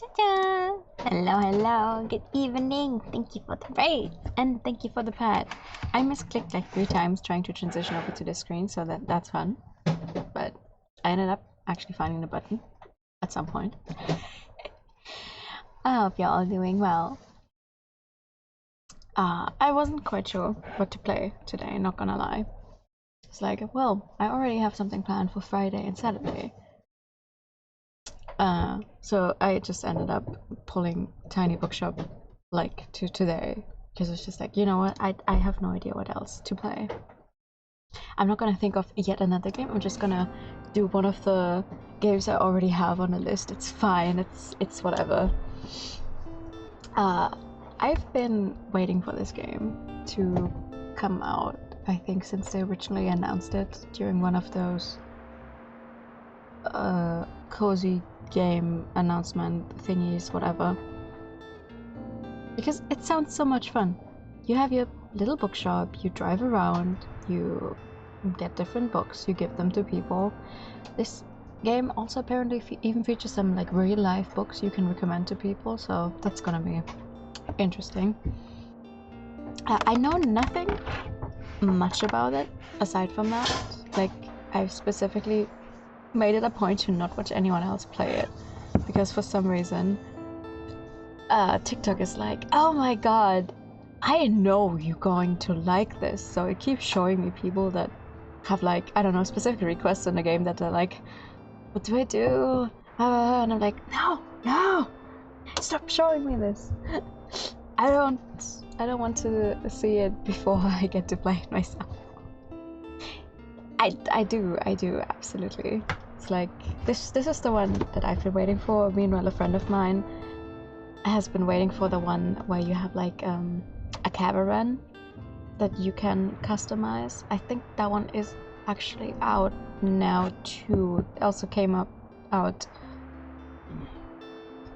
Ta-da! Hello, hello. Good evening. Thank you for the raid and thank you for the pad. I misclicked like 3 times trying to transition over to the screen, so that's fun. But I ended up actually finding the button at some point. I hope you're all doing well. I wasn't quite sure what to play today, not gonna lie. It's like, well, I already have something planned for Friday and Saturday. So I just ended up pulling Tiny Bookshop like to today because it's just like, you know what, I have no idea what else to play. I'm not gonna think of yet another game. I'm just gonna do one of the games I already have on the list. It's fine. It's whatever. I've been waiting for this game to come out, I think, since they originally announced it during one of those cozy game announcement thingies, whatever. Because it sounds so much fun. You have your little bookshop, you drive around, you get different books, you give them to people. This game also apparently even features some like real life books you can recommend to people, so that's gonna be interesting. I know nothing much about it aside from that. Like, I've specifically made it a point to not watch anyone else play it because for some reason TikTok is like, oh my god, I know you're going to like this, so it keeps showing me people that have like, I don't know, specific requests in the game that are like, what do I do? And I'm like, no, stop showing me this. I don't want to see it before I get to play it myself. I do absolutely. It's like this is the one that I've been waiting for. Meanwhile, a friend of mine has been waiting for the one where you have like a caravan that you can customize. I think that one is actually out now too. It also came out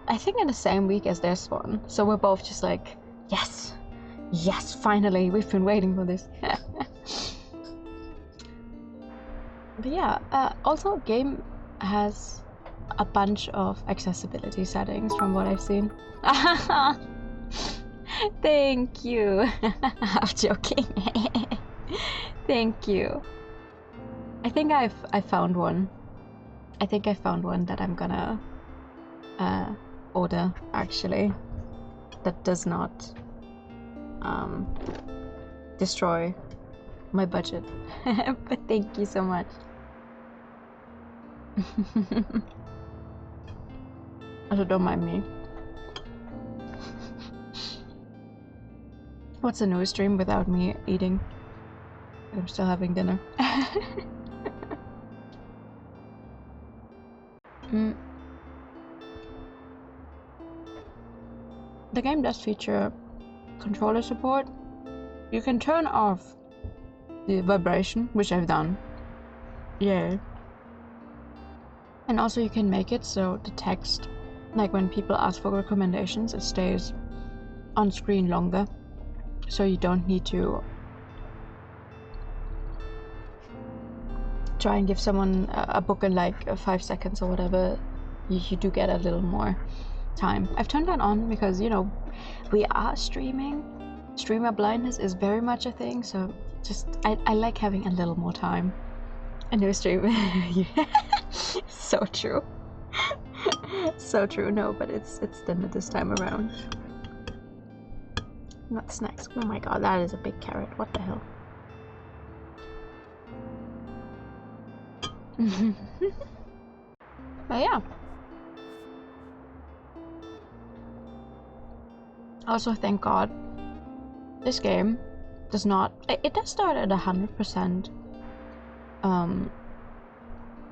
I think in the same week as this one. So we're both just like, yes, finally, we've been waiting for this. But yeah, also game has a bunch of accessibility settings from what I've seen. Thank you. I'm joking. Thank you. I think I found one. I think I found one that I'm gonna order actually. That does not destroy my budget. But thank you so much. Also, don't mind me. What's a new stream without me eating? I'm still having dinner. The game does feature controller support. You can turn off the vibration, which I've done. Yeah. And also you can make it so the text, like when people ask for recommendations, it stays on screen longer. So you don't need to try and give someone a book in like 5 seconds or whatever. You do get a little more time. I've turned that on because, you know, we are streaming. Streamer blindness is very much a thing, so just I like having a little more time. A new stream. So true. So true. No, but it's dinner this time around. What's next? Oh my god, that is a big carrot. What the hell? But yeah. Also, thank god, this game does not. It does start at 100%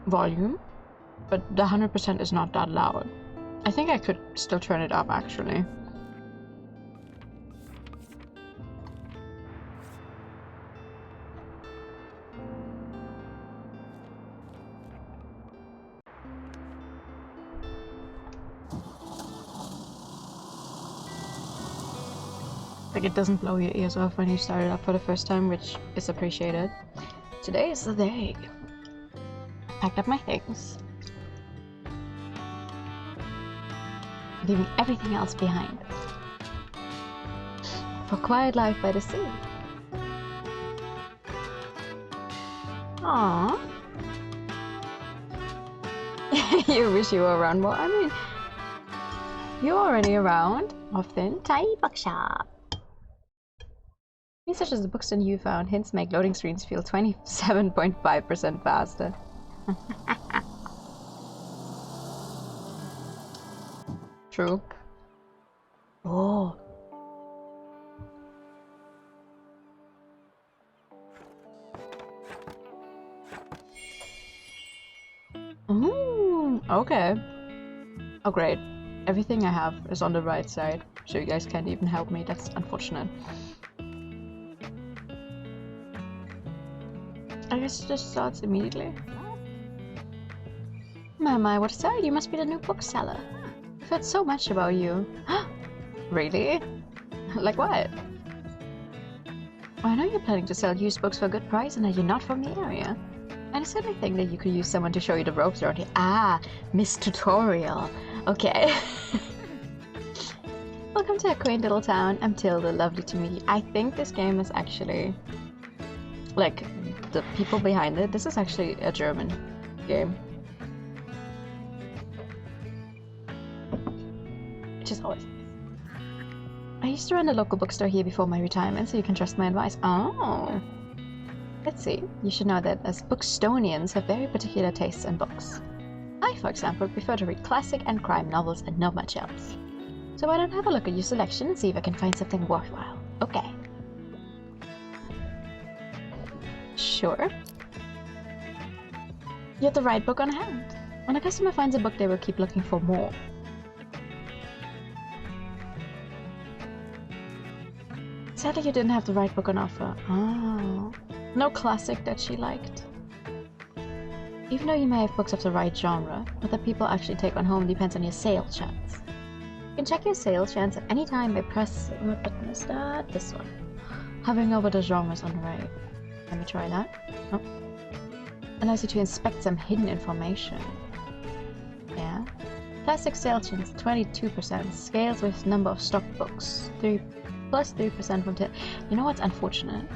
volume, but the 100% is not that loud. I think I could still turn it up actually. Like, it doesn't blow your ears off when you start it up for the first time, which is appreciated. Today is the day. Packed up my things. leaving everything else behind. For quiet life by the sea. Aww. You wish you were around more. I mean, you're already around often. Tiny Bookshop. Things such as the books and you found hints make loading screens feel 27.5% faster. True. Oh. Okay. Oh great. Everything I have is on the right side, so you guys can't even help me. That's unfortunate. I guess it just starts immediately. My, what is that? You must be the new bookseller. I've heard so much about you. Really? Like what? Well, I know you're planning to sell used books for a good price and that you're not from the area. And I certainly think that you could use someone to show you the ropes around here. Ah, Miss Tutorial. Okay. Welcome to a quaint little town. I'm Tilda, lovely to meet you. I think this game is actually, like, the people behind it. This is actually a German game. Which is always nice. I used to run a local bookstore here before my retirement, so you can trust my advice. Oh. Let's see. You should know that as Bookstonians have very particular tastes in books. I, for example, prefer to read classic and crime novels and not much else. So why don't I have a look at your selection and see if I can find something worthwhile. Okay. Sure. You have the right book on hand. When a customer finds a book, they will keep looking for more. Sadly, you didn't have the right book on offer. Oh. No classic that she liked. Even though you may have books of the right genre, what the people actually take on home depends on your sales chance. You can check your sales chance at any time by pressing, what button is that? This one. Hovering over the genres on the right. Let me try that. Oh. Allows you to inspect some hidden information. Yeah. Classic sales chance 22%. Scales with number of stock books. Plus 3% from 10. You know what's unfortunate?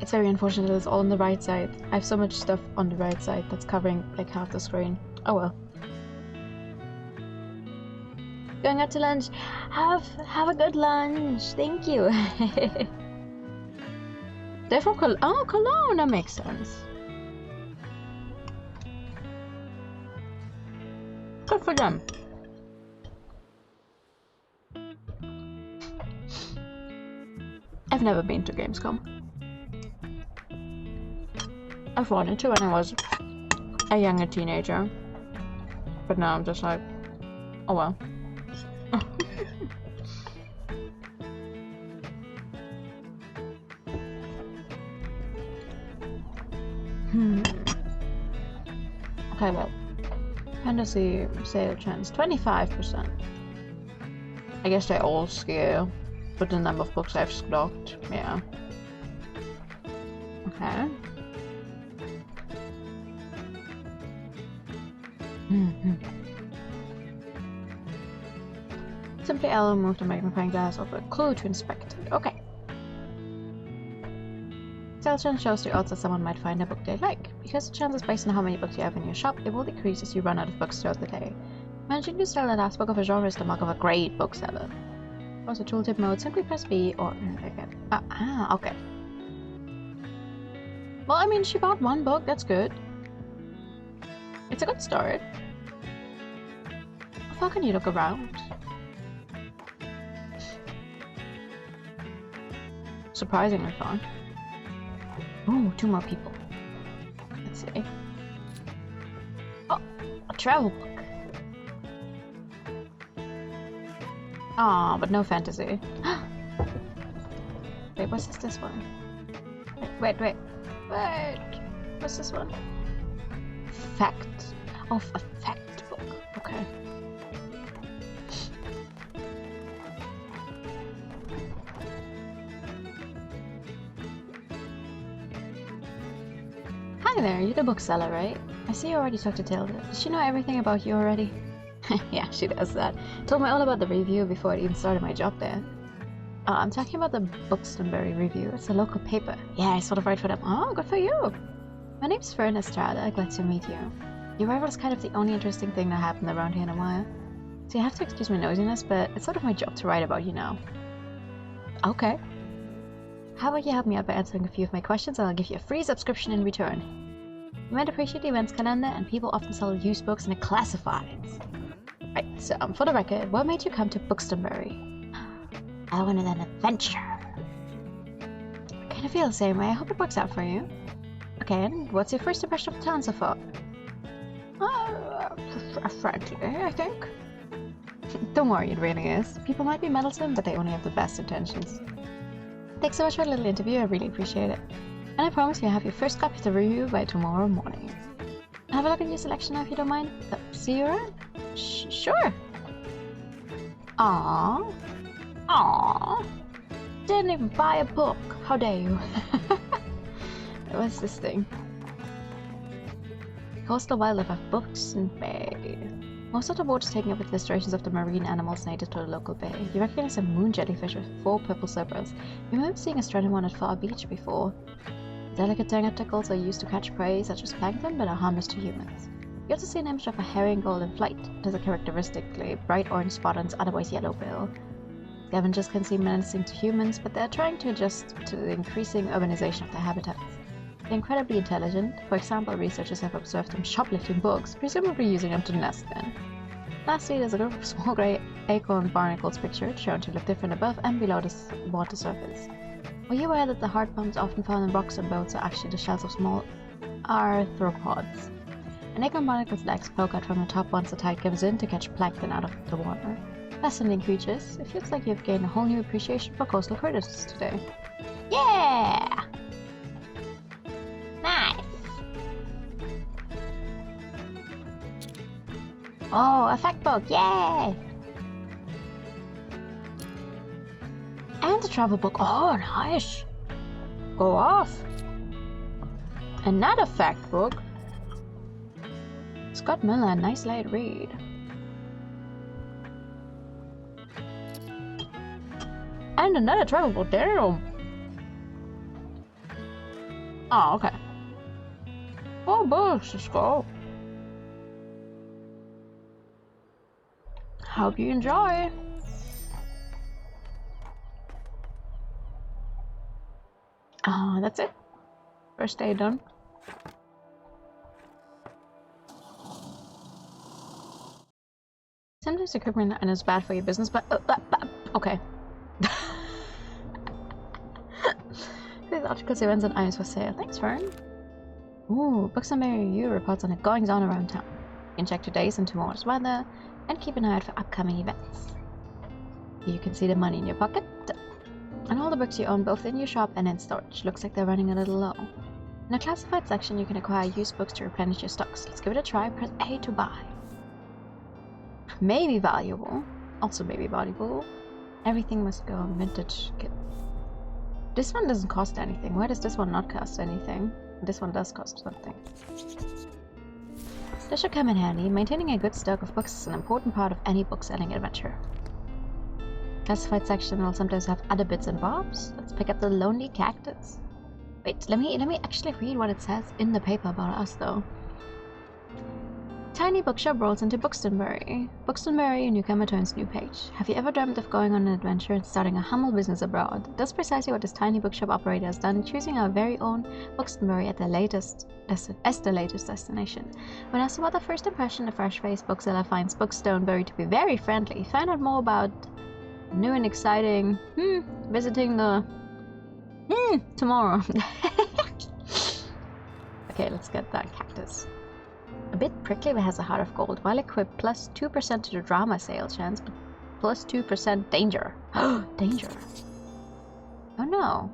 It's very unfortunate that it's all on the right side. I have so much stuff on the right side that's covering like half the screen. Oh well. Going out to lunch. Have a good lunch. Thank you. They're from Cologne. That makes sense. Good for them. I've never been to Gamescom. I've wanted to when I was a younger teenager, but now I'm just like, oh well. Okay, well, fantasy sale chance 25%. I guess they all scale, but the number of books I've stocked, yeah. Okay. Simply L move the magnifying glass over a clue to inspect it. Okay. Sales chance shows the odds that someone might find a book they like. Because the chance is based on how many books you have in your shop, it will decrease as you run out of books throughout the day. Managing to sell the last book of a genre is the mark of a great bookseller. Also, tooltip mode, simply press B or... okay. Well, I mean, she bought one book, that's good. It's a good start. How far can you look around? Surprisingly far. Ooh, 2 more people. Let's see. Oh, a travel book. Aw, but no fantasy. Wait, what's this one? Wait. What's this one? Fact. Oh, a fact book. Okay. Hi there, you're the bookseller, right? I see you already talked to Tilda. Does she know everything about you already? Yeah, she does that. Told me all about the review before I even started my job there. I'm talking about the Bookstone review. It's a local paper. Yeah, I sort of write for them. Oh, good for you. My name's Fern Estrada. Glad to meet you. Your arrival is kind of the only interesting thing that happened around here in a while. So you have to excuse my nosiness, but it's sort of my job to write about you now. Okay. How about you help me out by answering a few of my questions and I'll give you a free subscription in return. You might appreciate the events calendar, and people often sell used books in the classifieds. Right, so for the record, what made you come to Bookstone? I wanted an adventure. I kind of feel the same way. I hope it works out for you. Okay, and what's your first impression of the town so far? Friendly, I think. Don't worry, it really is. People might be meddlesome, but they only have the best intentions. Thanks so much for the little interview, I really appreciate it. And I promise you'll have your first copy of the review by tomorrow morning. Have a look at your selection now if you don't mind. See you around? Sure. Aww. Aww. Didn't even buy a book. How dare you? What's this thing? Coastal wildlife of Bookstone Bay. Most of the boat is taken up with illustrations of the marine animals native to the local bay. You recognize a moon jellyfish with 4 purple zebras. You remember seeing a stranded one at Far Beach before. Delicate tentacles are used to catch prey, such as plankton, but are harmless to humans. You also see an image of a herring gull in flight. It has a characteristically bright orange spot on its otherwise yellow bill. Scavengers can seem menacing to humans, but they are trying to adjust to the increasing urbanization of their habitats. They're incredibly intelligent. For example, researchers have observed them shoplifting books, presumably using them to nest in. Lastly, there's a group of small grey acorn barnacles pictured, shown to look different above and below the water surface. Were you aware that the hard bones often found in rocks and boats are actually the shells of small arthropods? An acorn barnacle's legs poke out from the top once the tide comes in to catch plankton out of the water. Fascinating creatures. It feels like you've gained a whole new appreciation for coastal critters today. Yeah! Nice! Oh, a fact book! Yay! And a travel book. Oh, nice! Go off! Another fact book. Scott Miller, nice light read. And another travel book, damn! Oh, okay. 4 books, let's go. Hope you enjoy. That's it. First day done. Sometimes equipment is bad for your business, but okay. These articles, events, and items for sale. Thanks, Fern. Ooh, Bookstone Review reports on the goings on around town. You can check today's and tomorrow's weather, and keep an eye out for upcoming events. You can see the money in your pocket, and all the books you own both in your shop and in storage. Looks like they're running a little low. In the classified section, you can acquire used books to replenish your stocks. Let's give it a try. Press A to buy. Maybe valuable. Also maybe valuable. Everything must go vintage. This one doesn't cost anything. Why does this one not cost anything? This one does cost something. This should come in handy. Maintaining a good stock of books is an important part of any book-selling adventure. Classified section will sometimes have other bits and bobs. Let's pick up the lonely cactus. Wait, let me actually read what it says in the paper about us, though. Tiny bookshop rolls into Bookstone. Bookstone, a newcomer turns new page. Have you ever dreamt of going on an adventure and starting a humble business abroad? That's precisely what this tiny bookshop operator has done, choosing our very own Bookstone as the latest destination. When asked about the first impression, the fresh-faced bookseller finds Bookstone to be very friendly. Find out more about new and exciting visiting the tomorrow. Okay, let's get that cactus. A bit prickly but has a heart of gold. While equipped, plus 2% to the drama sales chance, but plus 2% danger. Danger. Oh no.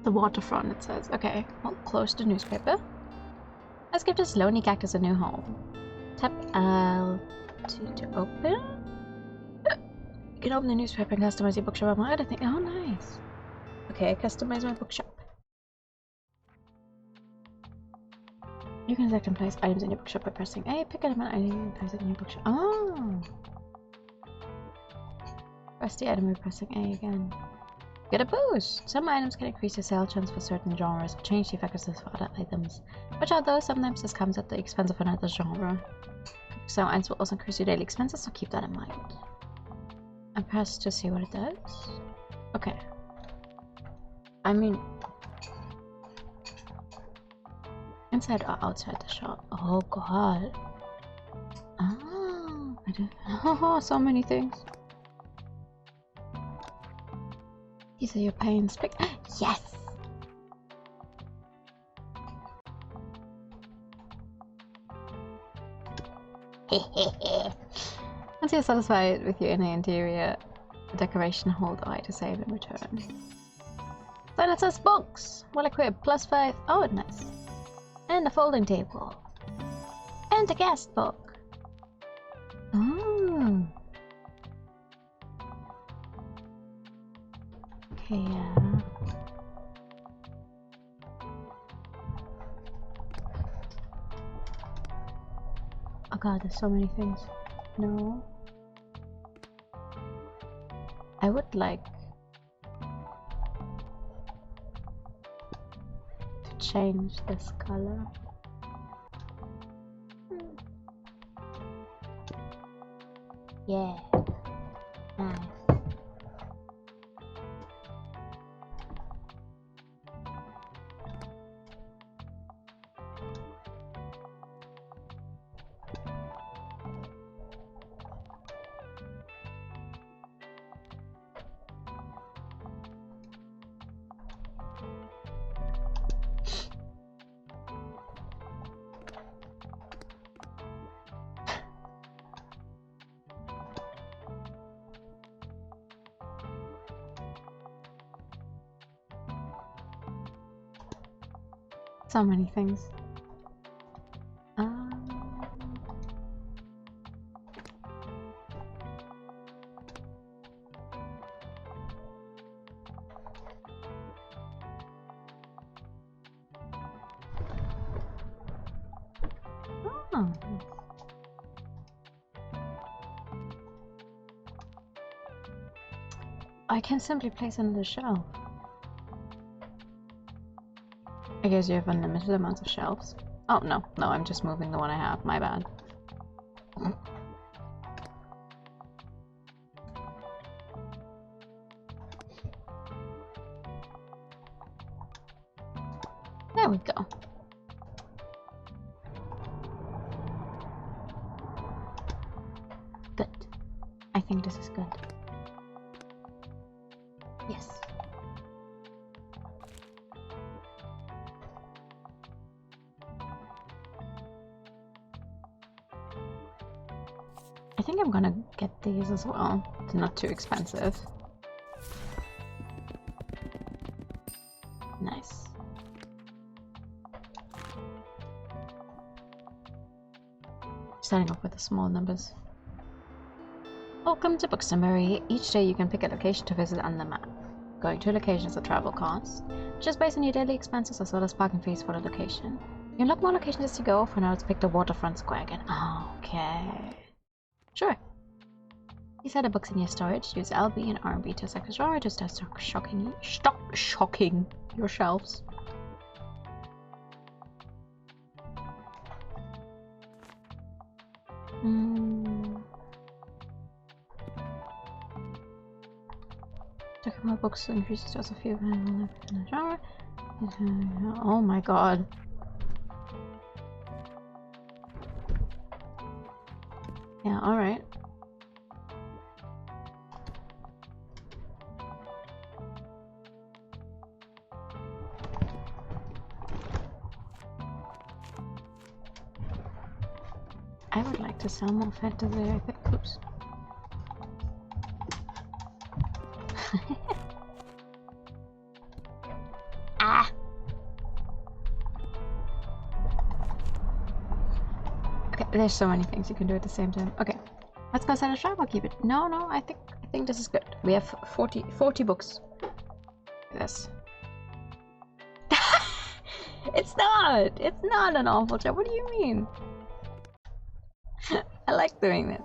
The waterfront, it says. Okay, I'll close the newspaper. Let's give this lonely cactus a new home. Tap L2 to open. You can open the newspaper and customize your bookshop. I think. Oh, nice. Okay, customize my bookshop. You can select and place items in your bookshop by pressing A. Pick an item and place it in your bookshop. Oh! Press the item by pressing A again. Get a boost! Some items can increase your sale chance for certain genres or change the effectiveness for other items. Watch out though, sometimes this comes at the expense of another genre. Some items will also increase your daily expenses, so keep that in mind. And press to see what it does. Okay. I mean... inside or outside the shop? Oh god. Oh, I do. Oh, so many things. These are your pains. Pick. Yes! Once you're satisfied with your interior decoration, hold I to save and return. Then it says books! Well equipped, +5. Oh, nice. And a folding table. And a guest book. Oh. Okay, yeah. Oh god, there's so many things. No. I would like to change this color. Yeah. Nice. So many things. Oh. I can simply place it on the shelf. I guess you have unlimited amounts of shelves. Oh, no. No, I'm just moving the one I have. My bad. There we go. Good. I think this is good. Yes. I think I'm gonna get these as well. They're not too expensive. Nice. Starting off with the small numbers. Welcome to Bookshop. Each day you can pick a location to visit on the map. Going to a location is a travel cost, which is based on your daily expenses as well as parking fees for the location. You unlock more locations as you go. For now, let's pick the waterfront square again. Okay. Sure. These are the books in your storage. Use LB and RB to select a genre to start shocking your shelves. Talking about books increases just a few in the genre. Oh my god. Yeah, alright. I would like to sell more fantasy, I think. Oops. Ah! Okay, there's so many things you can do at the same time. Okay, let's go sell a shop. I'll keep it. No, I think this is good. We have 40 books. Yes. It's not! It's not an awful job. What do you mean? I like doing this.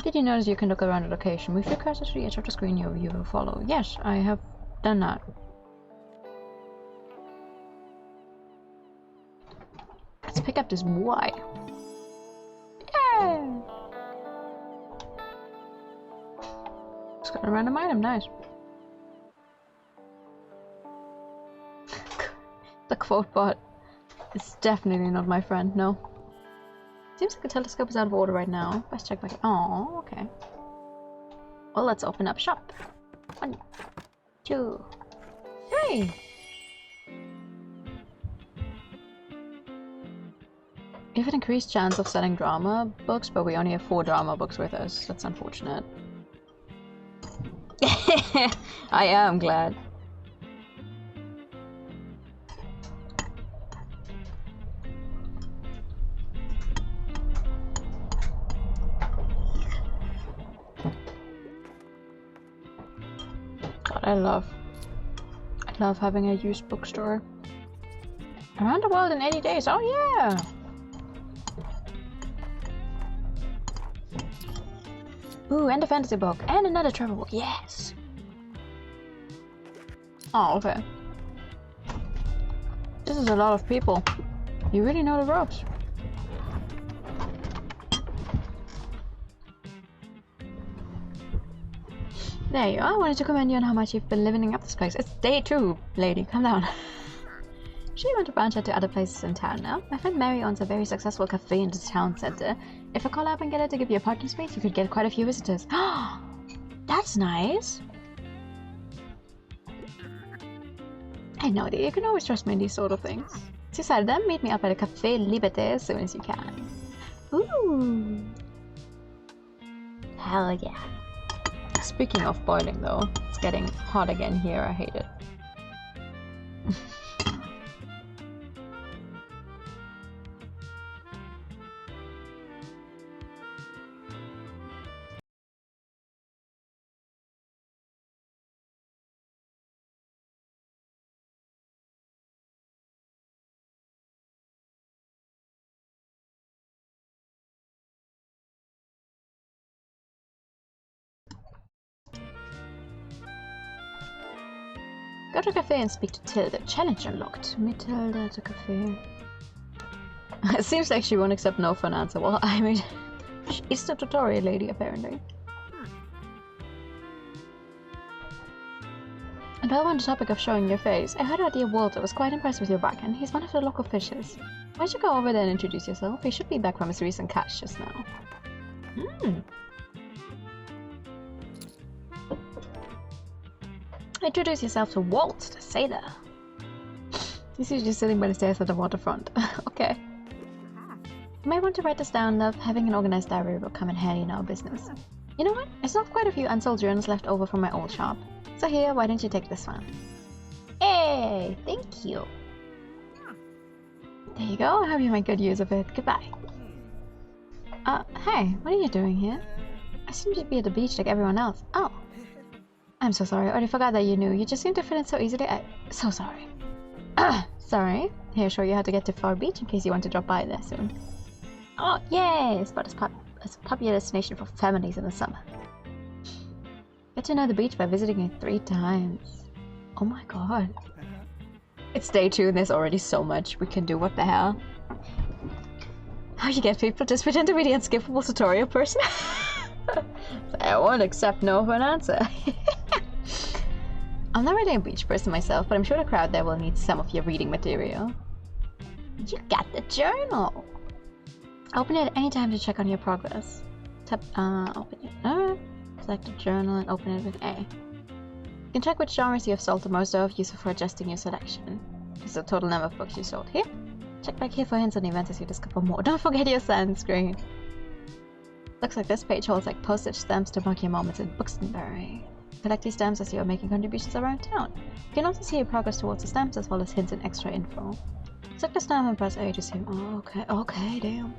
Did you notice you can look around the location? Move your cursor to the edge of the screen, your view will follow. Yes, I have done that. Let's pick up this Y. Yay! Just got a random item, nice. The quote bot is definitely not my friend, no. Seems like the telescope is out of order right now. Best check back. Oh, okay. Well, let's open up shop. 1, 2, 3. We have an increased chance of selling drama books, but we only have 4 drama books with us. That's unfortunate. I am glad. God, I love having a used bookstore. Around the world in 80 days. Oh yeah. Ooh, and a fantasy book. And another travel book. Yes! Oh, okay. This is a lot of people. You really know the ropes. There you are. I wanted to commend you on how much you've been living up this place. It's day 2, lady. Calm down. Sure you want to branch out to other places in town now? My friend Mary owns a very successful cafe in the town center. If I call up and get her to give you a parking space, you could get quite a few visitors. That's nice! I know that you can always trust me in these sort of things. To decide them, meet me up at a Café Liberté as soon as you can. Ooh! Hell yeah. Speaking of boiling though, it's getting hot again here, I hate it. Go to the cafe and speak to Tilda. Challenge unlocked. Meet Tilda at the cafe. It seems like she won't accept no for an answer. Well, I mean, she's the tutorial lady, apparently. And while on the topic of showing your face, I heard our dear Walter was quite impressed with your backhand. He's one of the local fishers. Why don't you go over there and introduce yourself? He should be back from his recent catch just now. Introduce yourself to Walt, the sailor. He's usually sitting by the stairs at the waterfront. Okay. You may want to write this down, love. Having an organized diary will come in handy in our business. You know what? I still have quite a few unsold journals left over from my old shop. So here, why don't you take this one? Hey, thank you. There you go. I hope you make good use of it. Goodbye. Hey, what are you doing here? I seem to be at the beach like everyone else. Oh. I'm so sorry. I already forgot that you knew. You just seem to fit in so easily. So sorry. Sorry. Here, show you how to get to Far Beach in case you want to drop by there soon. Oh, yay! Spot is a popular destination for families in the summer. Get to know the beach by visiting it 3 times. Oh my god. It's day 2 and there's already so much we can do. What the hell? How you get people to pretend to be the unskippable tutorial person? I won't accept no for an answer. I'm not really a beach person myself, but I'm sure the crowd there will need some of your reading material. You got the journal! Open it at any time to check on your progress. Tap, open it. Select the journal and open it with A. You can check which genres you have sold the most of, useful for adjusting your selection. This is the total number of books you sold. Here. Check back here for hints on events as you discover more. Don't forget your sunscreen! Looks like this page holds like postage stamps to mark your moments in Buxtonbury. Collect these stamps as you are making contributions around town. You can also see your progress towards the stamps as well as hints and extra info. Select the stamp and press A to see. Oh, okay, damn.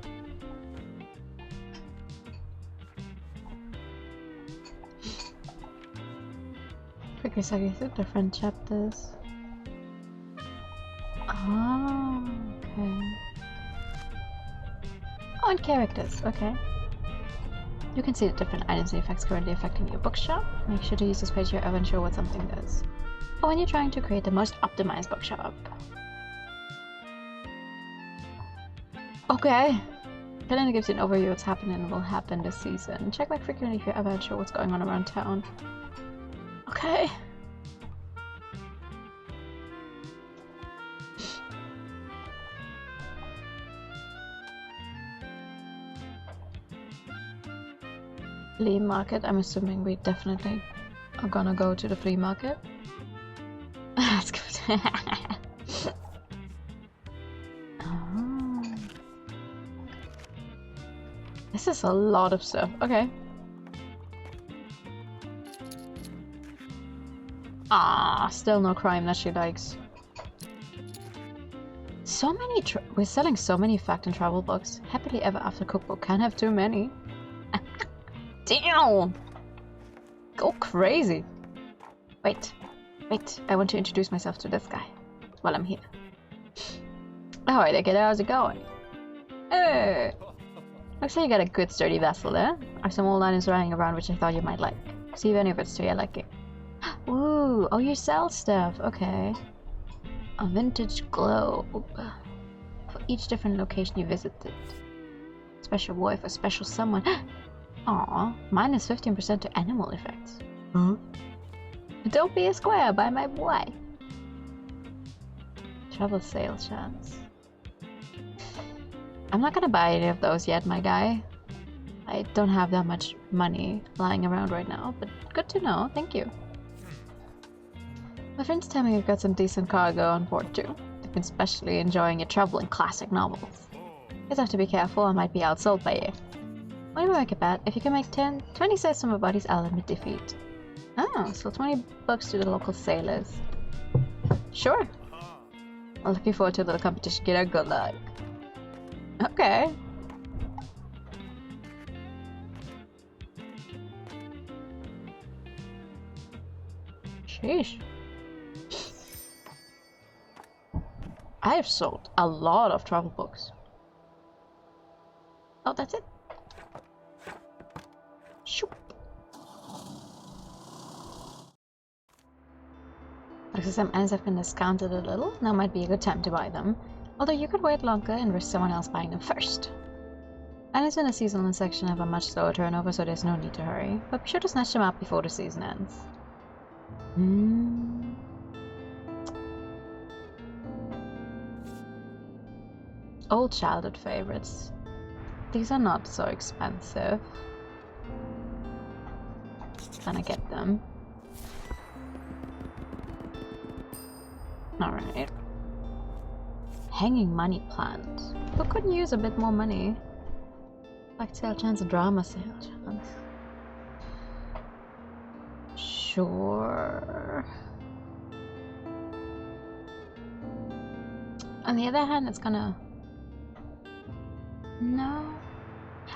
Quickly sucking through different chapters. Oh, okay. Oh, and characters, okay. You can see the different items and effects currently affecting your bookshop. Make sure to use this page if you're ever unsure what something does. Or when you're trying to create the most optimized bookshop. Okay. Calendar gives you an overview of what's happening and will happen this season. Check back frequently if you're ever unsure what's going on around town. Okay. Flea market. I'm assuming we definitely are gonna go to the flea market. That's good. Oh. This is a lot of stuff. Okay. Ah, still no crime that she likes. So many. We're selling so many fact and travel books. Happily Ever After cookbook. Can't have too many. Damn! Go crazy! Wait. I want to introduce myself to this guy while I'm here. Alright, okay, how's it going? Hey! Looks like you got a good sturdy vessel there. I have some old items lying around which I thought you might like. See if any of it's to your liking. Ooh, oh, you sell stuff. Okay. A vintage globe. For each different location you visited. Special boy for special someone. Aw, minus 15% to animal effects. Huh? Don't be a square, buy my boy. Travel sale chance. I'm not gonna buy any of those yet, my guy. I don't have that much money lying around right now, but good to know, thank you. My friends tell me you've got some decent cargo on board too. They've been especially enjoying your travel and classic novels. Guess I have to be careful, I might be outsold by you. What do you make a bet? If you can make 20 says some bodies, I'll admit defeat. Oh, so 20 bucks to the local sailors. Sure. I'm looking forward to a little competition. Get our good luck. Okay. Sheesh. I have sold a lot of travel books. Oh, that's it. Shoop. Because some ends have been discounted a little, now might be a good time to buy them. Although you could wait longer and risk someone else buying them first. Items in the seasonal section have a much slower turnover, so there's no need to hurry. But be sure to snatch them up before the season ends. Old childhood favorites. These are not so expensive. Gonna get them. Alright. Hanging money plant. Who couldn't use a bit more money? Like sale chance, a drama sale chance. Sure. On the other hand, it's gonna... No.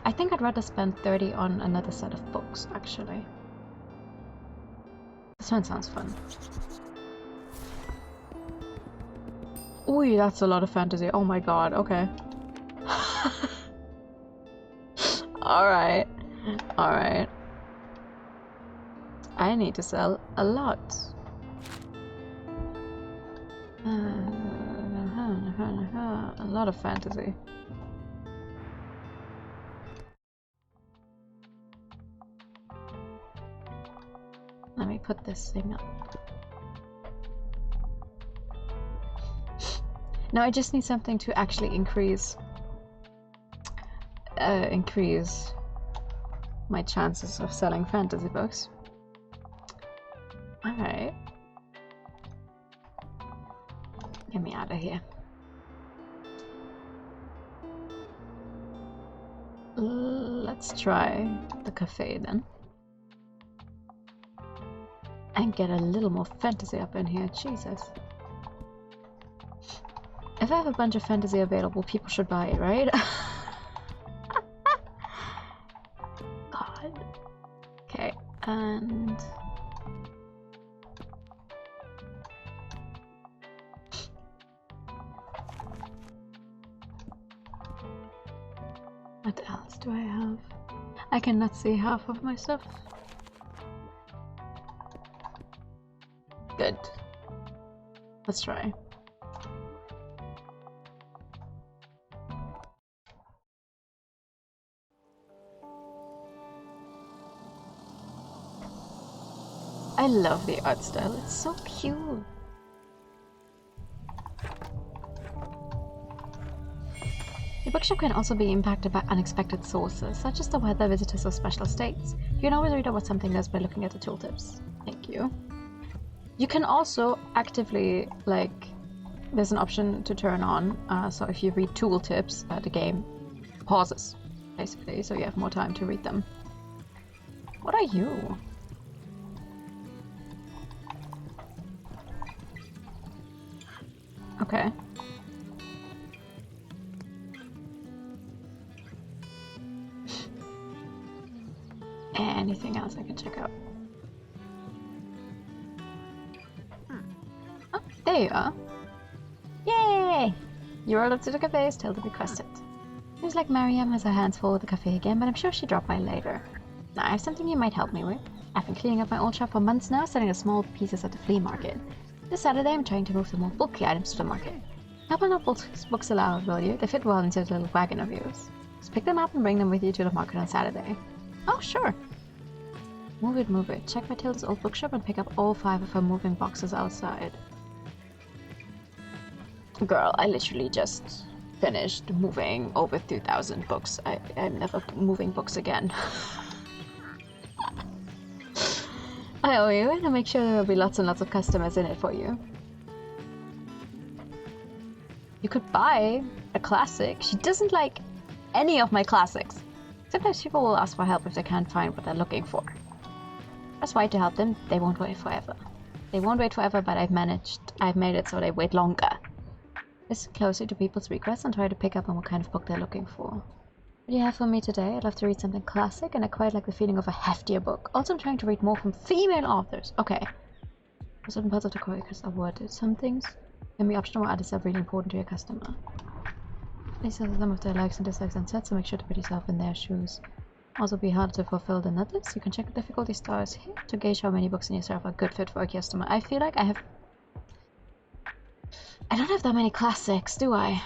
I think I'd rather spend 30 on another set of books, actually. This one sounds fun. Ooh, that's a lot of fantasy. Oh my god, okay. Alright. Alright. I need to sell a lot. A lot of fantasy. Let me put this thing up. Now I just need something to actually increase my chances of selling fantasy books. Alright. Get me out of here. Let's try the cafe then. And get a little more fantasy up in here, Jesus. If I have a bunch of fantasy available, people should buy it, right? God. Okay, and... do I have? I cannot see half of my stuff. Good. Let's try. I love the art style, it's so cute. The bookshop can also be impacted by unexpected sources, such as the weather, visitors, or special states. You can always read out what something does by looking at the tooltips. Thank you. You can also actively, like, there's an option to turn on, so if you read tooltips, the game pauses, basically, so you have more time to read them. What are you? Okay. Anything else I can check out? Oh, there you are. Yay! You rolled up to the cafe as Tilda requested. Seems like Mariam has her hands full with the cafe again, but I'm sure she'll drop by later. Now, I have something you might help me with. I've been cleaning up my old shop for months now, selling the small pieces at the flea market. This Saturday, I'm trying to move the more bulky items to the market. Help not books allowed, will you? They fit well into the little wagon of yours. Just pick them up and bring them with you to the market on Saturday. Oh, sure. Move it, move it. Check Matilda's old bookshop and pick up all 5 of her moving boxes outside. Girl, I literally just finished moving over 2,000 books. I'm never moving books again. I owe you, and I'll make sure there will be lots and lots of customers in it for you. You could buy a classic. She doesn't like any of my classics. Sometimes people will ask for help if they can't find what they're looking for. That's why to help them, they won't wait forever. They won't wait forever, but I've made it so they wait longer. Listen closely to people's requests and try to pick up on what kind of book they're looking for. What do you have for me today? I'd love to read something classic, and I quite like the feeling of a heftier book. Also, I'm trying to read more from female authors. Okay. Certain parts of the quotes are worded. Some things can be optional, while others are really important to your customer. These are some of their likes and dislikes and sets, so make sure to put yourself in their shoes. Also be harder to fulfill than others. You can check the difficulty stars here to gauge how many books in yourself are a good fit for a customer. I feel like I don't have that many classics, do I?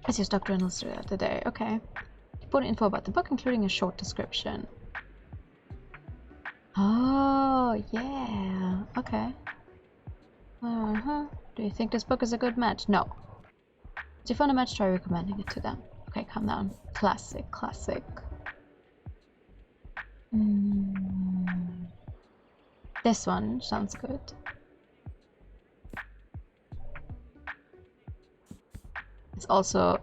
As your stock journals throughout the day. Okay. You put info about the book, including a short description. Oh, yeah. Okay. Do you think this book is a good match? No. If you found a match, try recommending it to them. Okay, calm down. Classic, classic. This one sounds good. It's also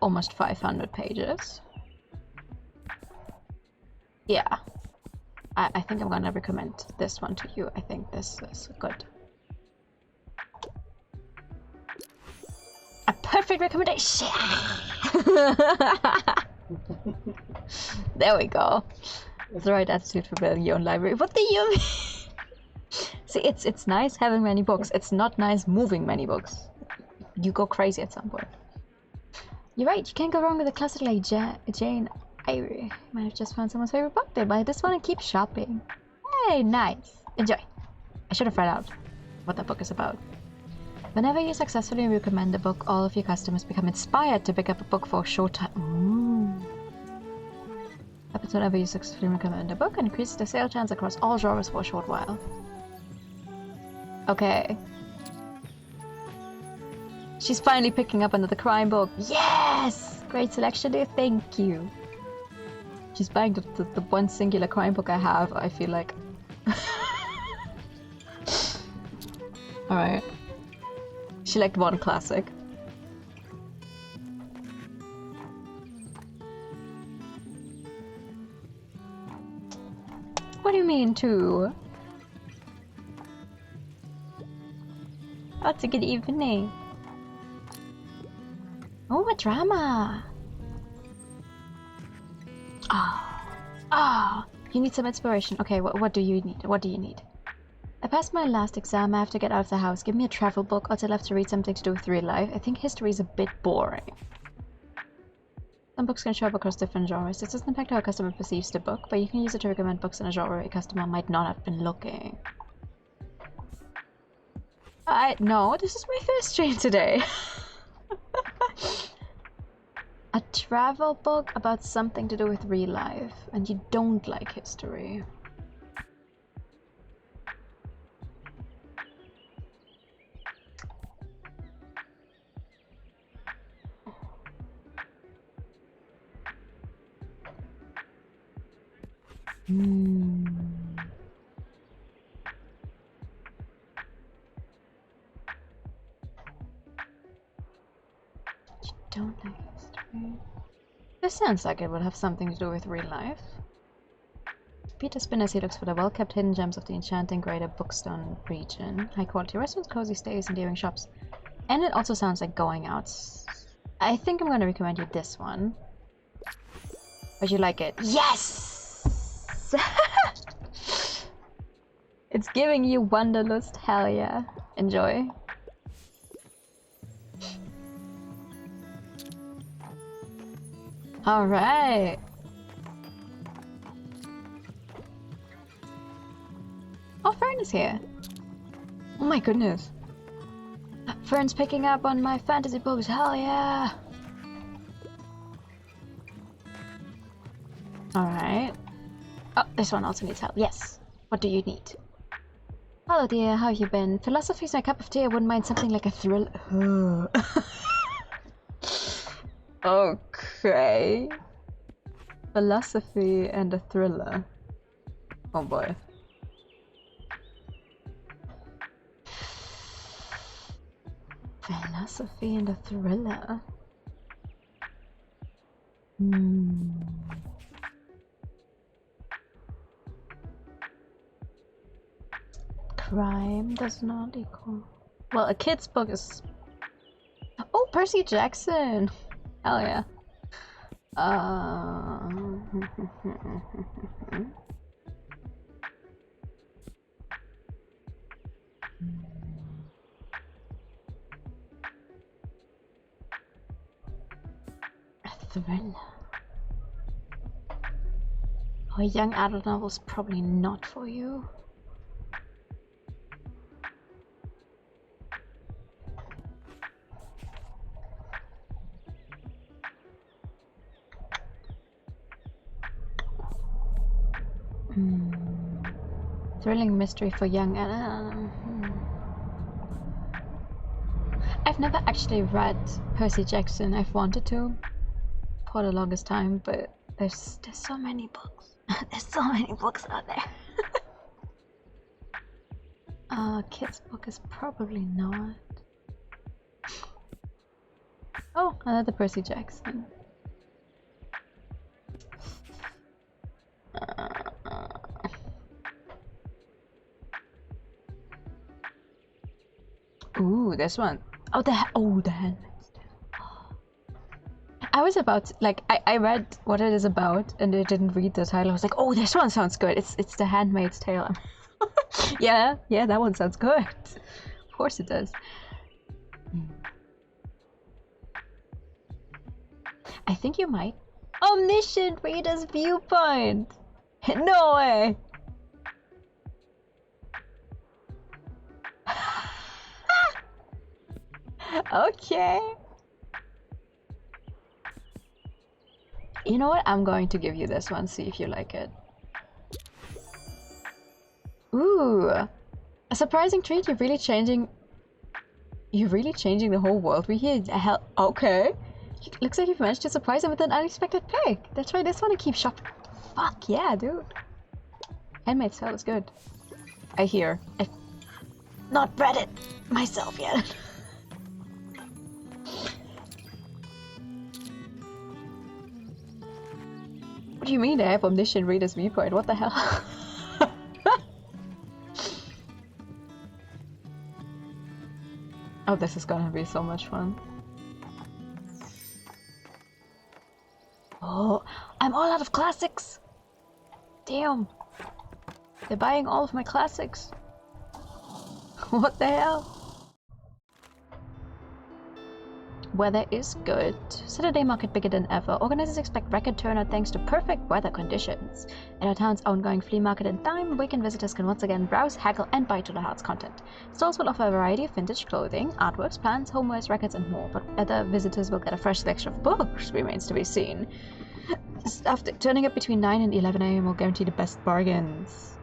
almost 500 pages. Yeah. I think I'm gonna recommend this one to you. I think this is good. A perfect recommendation! There we go. That's the right attitude for building your own library. What do you mean? See, it's nice having many books. It's not nice moving many books. You go crazy at some point. You're right, you can't go wrong with a classic like Jane Eyre. You might have just found someone's favorite book. They buy this one and keep shopping. Hey, nice. Enjoy. I should have read out what that book is about. Whenever you successfully recommend a book, all of your customers become inspired to pick up a book for a short time. Happens whenever you successfully recommend a book and increases the sale chance across all genres for a short while. Okay. She's finally picking up another crime book. Yes! Great selection there, thank you. She's buying the one singular crime book I have, I feel like. Alright. She liked one classic. What do you mean, two? That's a good evening. Oh, a drama! You need some inspiration. Okay, what do you need? What do you need? I passed my last exam. I have to get out of the house. Give me a travel book, or I'll have to read something to do with real life. I think history is a bit boring. Some books can show up across different genres. This doesn't impact how a customer perceives the book, but you can use it to recommend books in a genre a customer might not have been looking. No, this is my first stream today. A travel book about something to do with real life, and you don't like history. You don't like history. This sounds like it would have something to do with real life. Peter Spinner, he looks for the well-kept hidden gems of the enchanting greater Bookstone region. High-quality restaurants, cozy stays, endearing shops. And it also sounds like going out. I think I'm gonna recommend you this one. Would you like it? Yes! It's giving you wanderlust, hell yeah. Enjoy. Alright. Oh, Fern is here. Oh my goodness. Fern's picking up on my fantasy books, hell yeah. Alright. Oh, this one also needs help. Yes. What do you need? Hello dear, how have you been? Philosophy's my cup of tea. I wouldn't mind something like a thriller. Okay. Philosophy and a thriller. Oh boy. Philosophy and a thriller. Crime does not equal... Well, a kid's book is... Oh, Percy Jackson! Hell yeah. A thriller. Oh, a young adult novel is probably not for you. Thrilling mystery for young I've never actually read Percy Jackson. I've wanted to for the longest time, but there's so many books. There's so many books out there. Kid's book is probably not. Oh, another Percy Jackson. Ooh, this one. Oh, the Handmaid's Tale. I was about to, like, I read what it is about and I didn't read the title. I was like, oh, this one sounds good. It's the Handmaid's Tale. yeah, that one sounds good. Of course it does. I think you might. Omniscient Reader's Viewpoint! No way! Okay. You know what? I'm going to give you this one, see if you like it. Ooh. A surprising treat, you're really changing the whole world we hear. Hell, okay. Looks like you've managed to surprise him with an unexpected pick. Let's try this one and keep shopping. Fuck yeah, dude. Handmaid's Tale is good. I hear. I've not read it myself yet. What do you mean I have Omniscient Reader's Viewpoint? What the hell? Oh, this is gonna be so much fun. Oh, I'm all out of classics! Damn. They're buying all of my classics. What the hell? weather is good. Saturday market bigger than ever. Organizers expect record turnout thanks to perfect weather conditions. At our town's ongoing flea market and dime, weekend visitors can once again browse, haggle, and buy to the heart's content. Stalls will offer a variety of vintage clothing, artworks, plants, homewares, records, and more, but whether visitors will get a fresh selection of books remains to be seen. Staff turning up between 9 and 11 AM will guarantee the best bargains.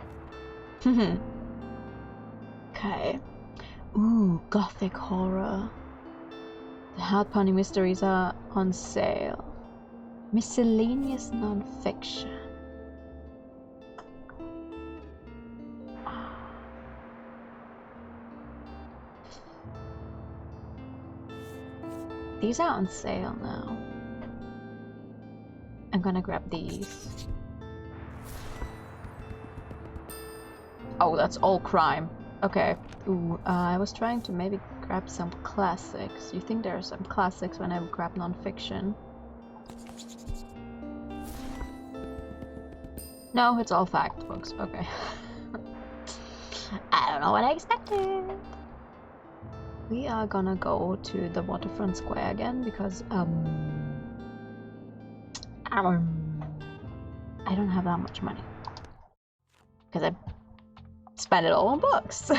Okay. Ooh, gothic horror. The heart-pounding mysteries are on sale. Miscellaneous non-fiction. These are on sale now. I'm gonna grab these. Oh, that's all crime. Okay. Ooh, I was trying to maybe grab some classics. You think there are some classics when I grab non-fiction? No, it's all fact books. Okay. I don't know what I expected. We are gonna go to the waterfront square again because I don't have that much money because I spend it all on books.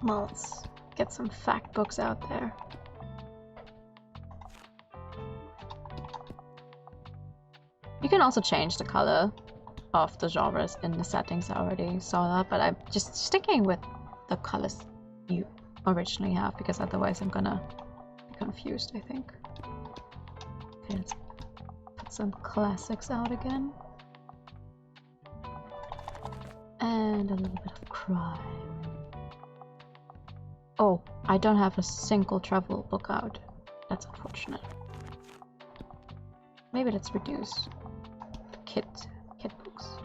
Well, let's get some fact books out there. You can also change the color of the genres in the settings. I already saw that, but I'm just sticking with the colors you originally have because otherwise I'm gonna be confused, I think. Okay, let's put some classics out again. And a little bit of crime. Oh, I don't have a single travel book out. That's unfortunate. Maybe let's reduce the kit books.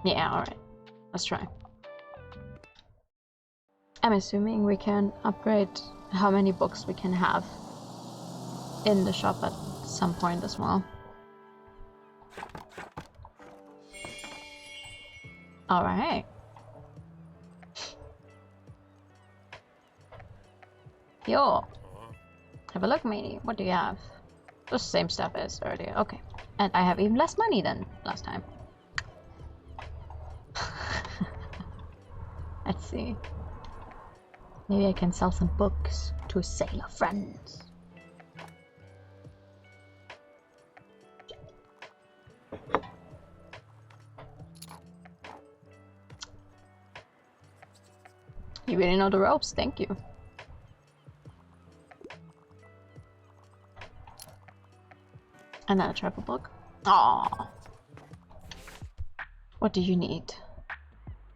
Yeah, alright. Let's try. I'm assuming we can upgrade how many books we can have in the shop at some point as well. Alright. Yo. Have a look, matey. What do you have? The same stuff as earlier. Okay. And I have even less money than last time. Let's see. Maybe I can sell some books to sailor friends. You really know the ropes, thank you. Another travel book. Aww. What do you need?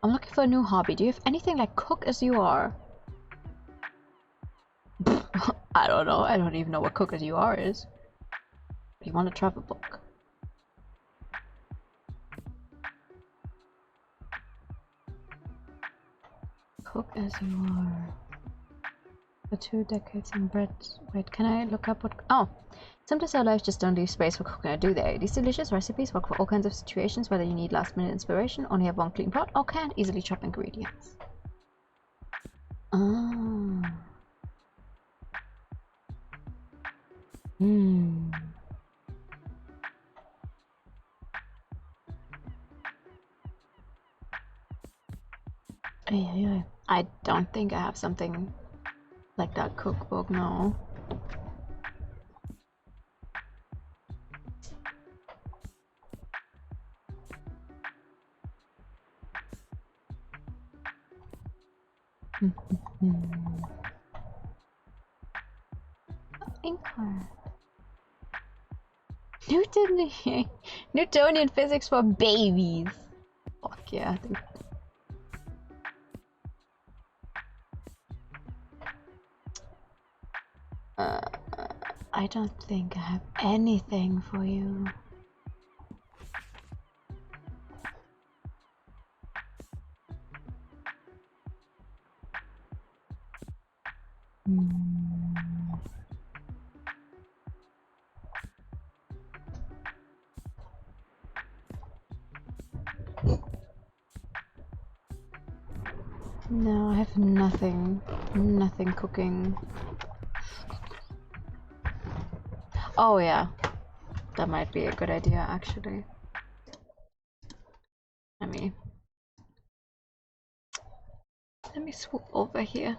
I'm looking for a new hobby. Do you have anything like cook as you are? I don't know. I don't even know what cook as you are is. You want a travel book? Cook as you are. For 2 decades in bread. Wait, can I look up what? Oh, some dessert lives just don't leave space for cooking, do they? These delicious recipes work for all kinds of situations, whether you need last-minute inspiration, only have one clean pot, or can't easily chop ingredients. Ah. I don't think I have something like that cookbook, no. Newtonian physics for babies. Fuck yeah, dude. I don't think I have anything for you. No, I have nothing. Nothing cooking. Oh yeah. That might be a good idea, actually. Let me swoop over here.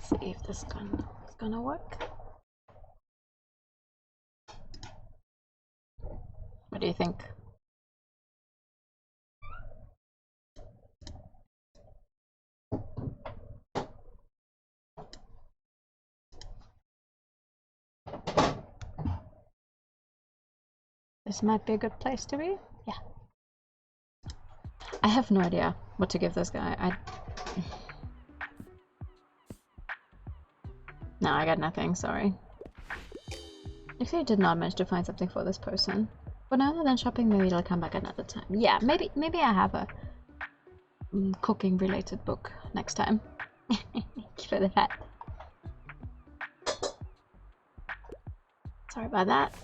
See if this gun is gonna work. What do you think? This might be a good place to be. Yeah. I have no idea what to give this guy. No, I got nothing, sorry. Actually, I did not manage to find something for this person. But other than shopping, maybe it'll come back another time. Yeah, maybe I have a cooking related book next time. For that. Sorry about that.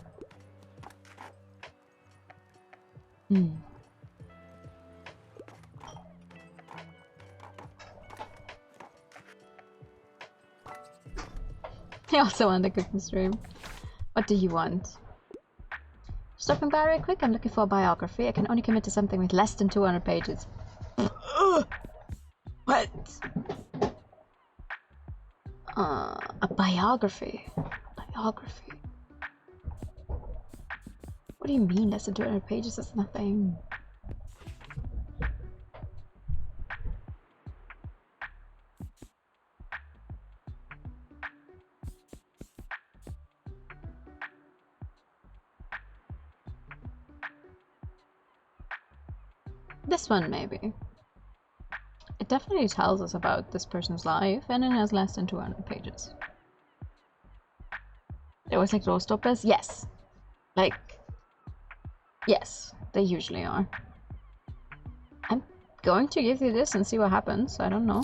I also want a cooking stream. What do you want? Stopping by real quick, I'm looking for a biography. I can only commit to something with less than 200 pages. What? A biography. Biography. What do you mean less than 200 pages? That's nothing. This one, maybe. It definitely tells us about this person's life, and it has less than 200 pages. They always like roast stoppers? Yes. Like, yes, they usually are. I'm going to give you this and see what happens. I don't know.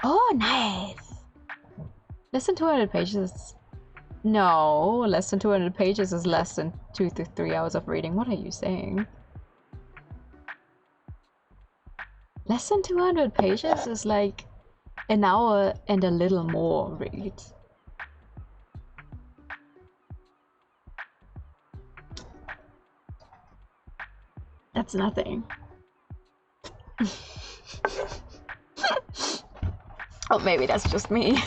Oh, nice! Less than 200 pages. No, less than 200 pages is less than 2 to 3 hours of reading. What are you saying? Less than 200 pages is like an hour and a little more read. That's nothing. Oh, maybe that's just me.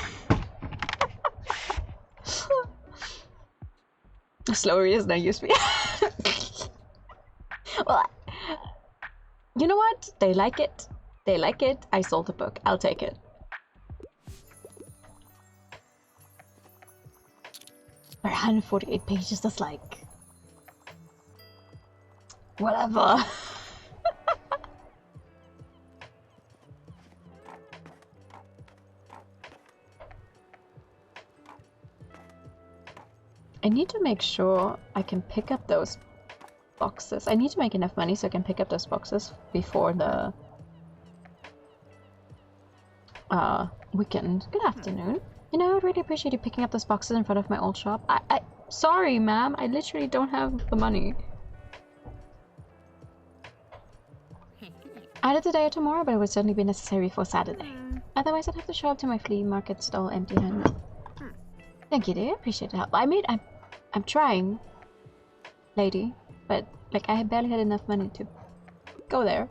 Slow readers don't use me. Well, you know what? They like it. They like it. I sold the book. I'll take it. For 148 pages, that's like... whatever. I need to make sure I can pick up those boxes. I need to make enough money so I can pick up those boxes before the weekend. Good afternoon. You know, I'd really appreciate you picking up those boxes in front of my old shop. Sorry, ma'am. I literally don't have the money. Either today or tomorrow, but it would certainly be necessary for Saturday. Otherwise, I'd have to show up to my flea market stall empty-handed. Thank you, dear. Appreciate the help. I mean, I'm trying, lady, but like I barely had enough money to go there.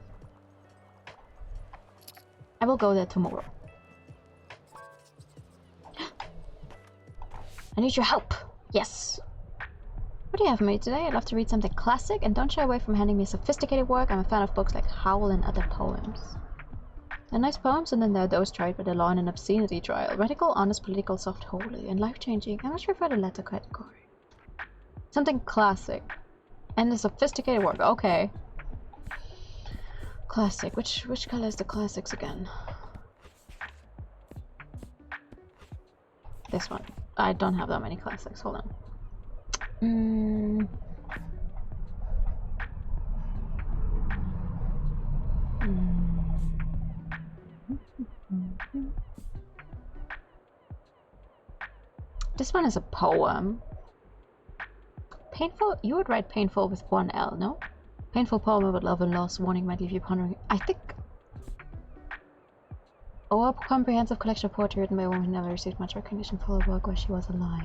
I will go there tomorrow. I need your help. Yes. What do you have for me today? I'd love to read something classic, and don't shy away from handing me sophisticated work. I'm a fan of books like Howl and other poems. They're nice poems, and then there are those tried by the law in an obscenity trial. Radical, honest, political, soft, holy, and life-changing. I much prefer the latter category. Something classic. And a sophisticated work. Okay. Classic. Which color is the classics again? This one. I don't have that many classics. Hold on. This one is a poem. Painful? You would write painful with one L, no? Painful poem about love and loss. Warning might leave you pondering. I think... Oh, a comprehensive collection of poetry written by a woman who never received much recognition for her work while she was alive.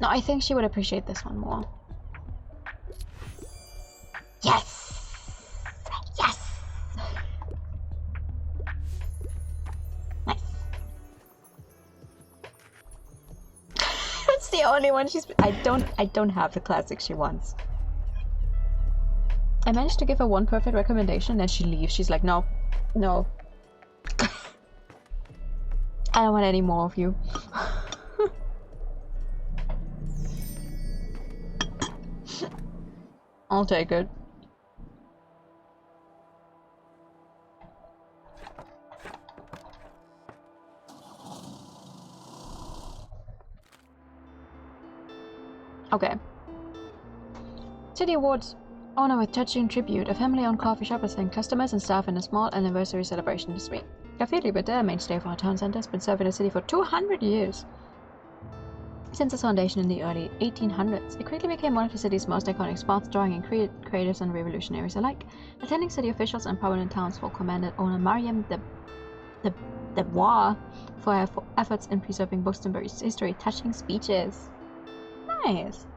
No, I think she would appreciate this one more. Yes! Yes! Nice. That's the only one she's... I don't have the classic she wants. I managed to give her one perfect recommendation, then she leaves. She's like, no. No. I don't want any more of you. I'll take it. Okay. City Awards. Honor with touching tribute. A family-owned coffee shop has thanked customers and staff in a small anniversary celebration this week. Café Liberté, a mainstay of our town centre, has been serving the city for 200 years. Since its foundation in the early 1800s, it quickly became one of the city's most iconic spots, drawing in creatives and revolutionaries alike. Attending city officials and prominent townsfolk commended owner Mariam Debois for her efforts in preserving Buxtonbury's history, touching speeches. Nice.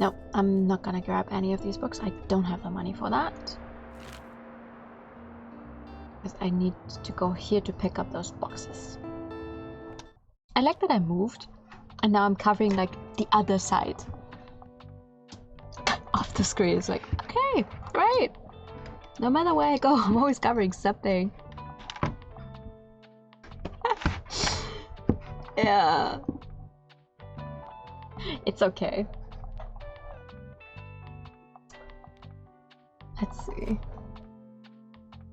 No, I'm not gonna grab any of these books. I don't have the money for that. Because I need to go here to pick up those boxes. I like that I moved and now I'm covering like the other side of the screen. It's like, okay, great. No matter where I go, I'm always covering something. Yeah. It's okay. Let's see.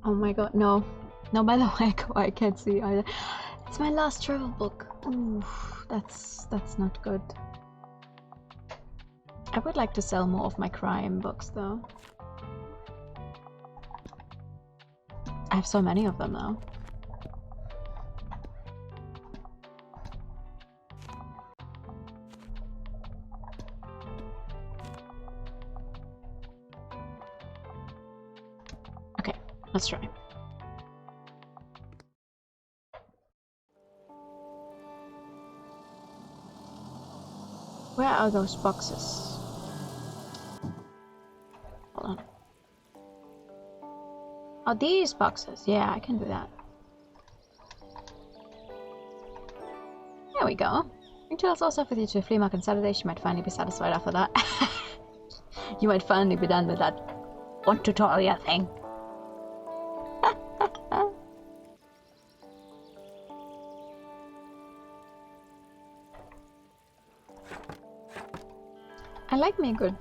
Oh my god, no. No matter where I go, I can't see either. It's my last travel book. Ooh, that's not good. I would like to sell more of my crime books though. I have so many of them now. Okay, let's try. Where are those boxes? Hold on. Oh, these boxes. Yeah, I can do that. There we go. Bring Charles also with you to a flea market on Saturday. She might finally be satisfied after that. You might finally be done with that one tutorial thing. I like me a good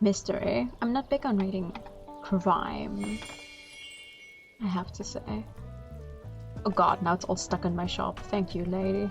mystery. I'm not big on reading crime, I have to say. Oh god, now it's all stuck in my shop. Thank you, lady.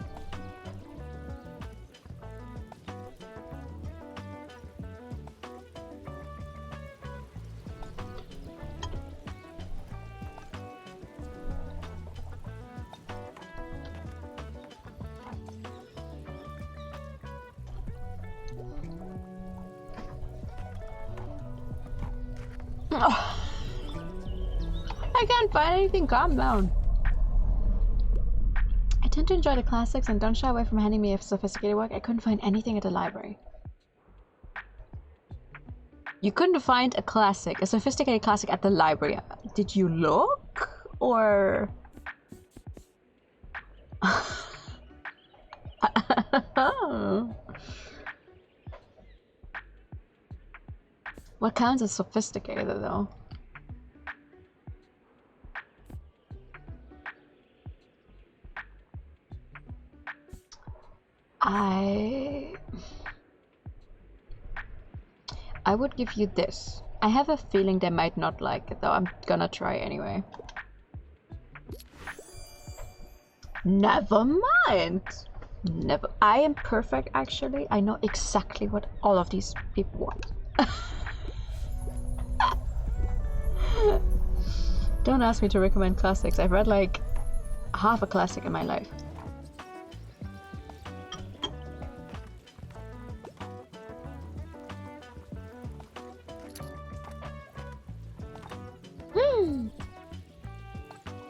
Oh. I can't find anything. Calm down. I tend to enjoy the classics and don't shy away from handing me a sophisticated work. I couldn't find anything at the library. You couldn't find a classic, a sophisticated classic at the library. Did you look? Or... What counts as sophisticated though? I would give you this. I have a feeling they might not like it though. I'm gonna try anyway. Never mind. Never. I am perfect, actually. I know exactly what all of these people want. Don't ask me to recommend classics. I've read like half a classic in my life.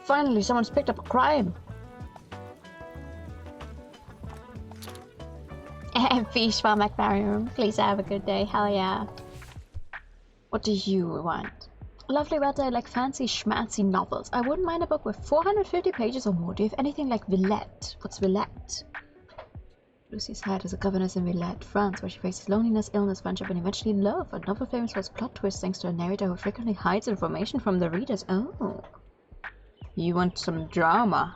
Finally, someone's picked up a crime. Fish for McMarion. Please have a good day. Hell yeah. What do you want? Lovely weather. I like fancy schmancy novels. I wouldn't mind a book with 450 pages or more. Do you have anything like Villette? What's Villette? Lucy's hired as a governess in Villette, France, where she faces loneliness, illness, friendship, and eventually love. A novel famous for its plot twists thanks to a narrator who frequently hides information from the readers. Oh. You want some drama?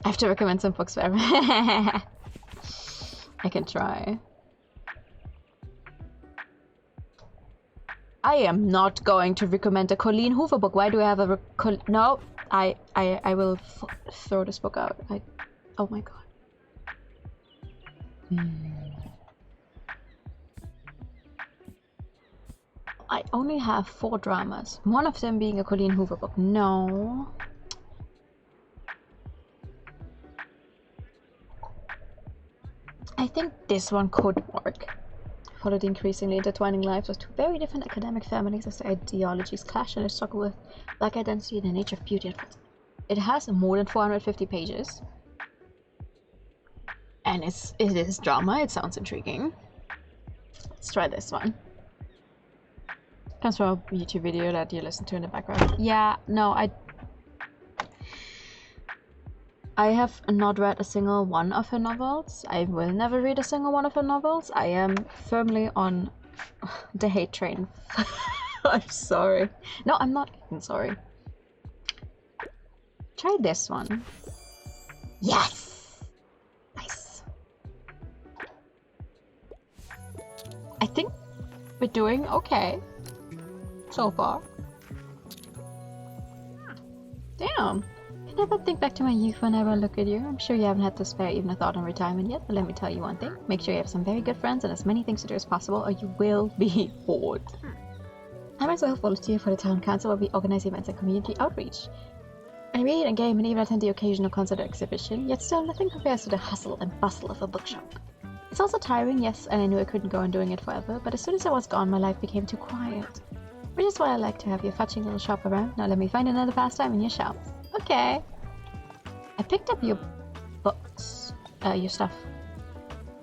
I have to recommend some books for everyone. I can try. I am not going to recommend a Colleen Hoover book. Why do I have a no? I will throw this book out. Oh my god. I only have 4 dramas. One of them being a Colleen Hoover book. No. I think this one could work. Follow the increasingly intertwining lives of 2 very different academic families as their ideologies clash and they struggle with black identity and the nature of beauty. It has more than 450 pages. And it is drama. It sounds intriguing. Let's try this one. Comes from a YouTube video that you listen to in the background. Yeah, no, I have not read a single one of her novels. I will never read a single one of her novels. I am firmly on the hate train. I'm sorry. No, I'm not even sorry. Try this one. Yes! Nice. I think we're doing okay so far. Damn. I never think back to my youth whenever I look at you. I'm sure you haven't had to spare even a thought on retirement yet, but let me tell you one thing. Make sure you have some very good friends and as many things to do as possible, or you will be bored. I'm as well volunteer for the town council where we organize events and community outreach. I read and game and even attend the occasional concert or exhibition, yet still nothing compares to the hustle and bustle of a bookshop. It's also tiring, yes, and I knew I couldn't go on doing it forever, but as soon as I was gone, my life became too quiet. Which is why I like to have your fetching little shop around. Now let me find another pastime in your shelves. Okay. I picked up your books. Your stuff.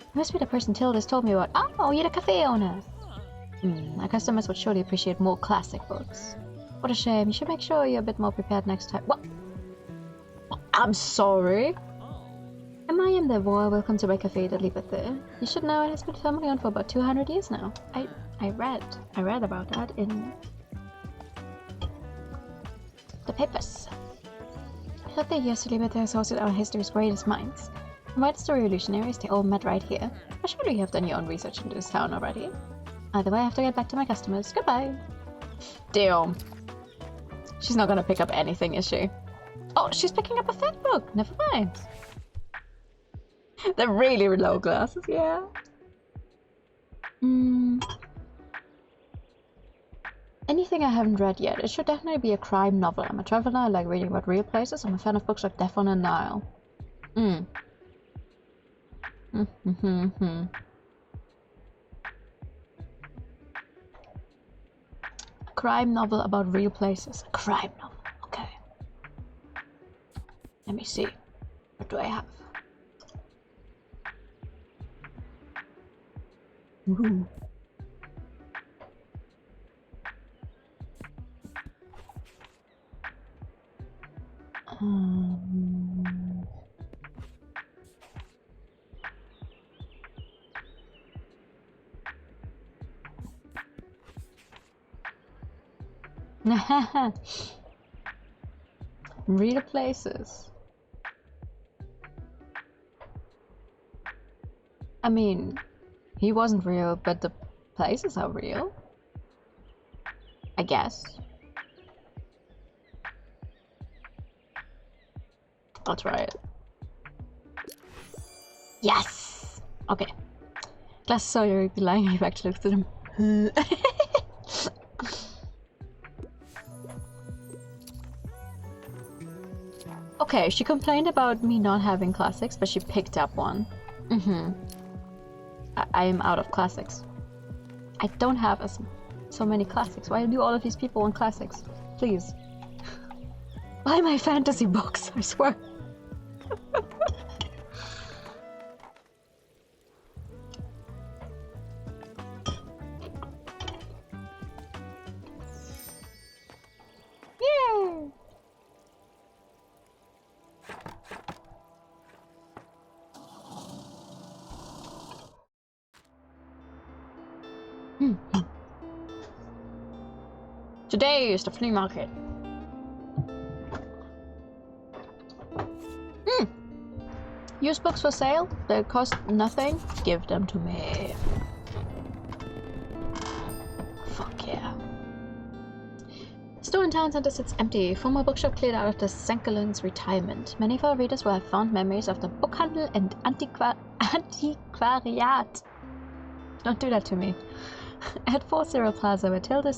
You must be the person Tilda's told me about. Oh, you're the cafe owner. Our customers would surely appreciate more classic books. What a shame. You should make sure you're a bit more prepared next time. What? I'm sorry. Am I am the war. Welcome to my cafe. To leave it there. You should know it has been firmly owned for about 200 years now. I read about that in the papers. I thought they used to limit their sources our history's greatest minds. And why the revolutionaries, they all met right here. I'm sure you have done your own research into this town already. Either way, I have to get back to my customers. Goodbye. Damn. She's not gonna pick up anything, is she? Oh, she's picking up a fat book. Never mind. They're really low glasses, yeah. Anything I haven't read yet. It should definitely be a crime novel. I'm a traveler, I like reading about real places. I'm a fan of books like Death on the Nile. A crime novel about real places. A crime novel. Okay. Let me see. What do I have? Ooh. Real places. I mean, he wasn't real, but the places are real. I guess. I'll try it. Yes! Okay. Glass, so you're lying, I've actually looked at them. Okay, she complained about me not having classics, but she picked up one. I am out of classics. I don't have so many classics. Why do all of these people want classics? Please. Buy my fantasy books, I swear. Yay! Today is the flea market. Used books for sale? They cost nothing? Give them to me. Fuck yeah. Store in town center sits empty. Former bookshop cleared out after Sankelen's retirement. Many of our readers will have fond memories of the bookhandel and antiquariat. Don't do that to me. At 40 Plaza, where Tilda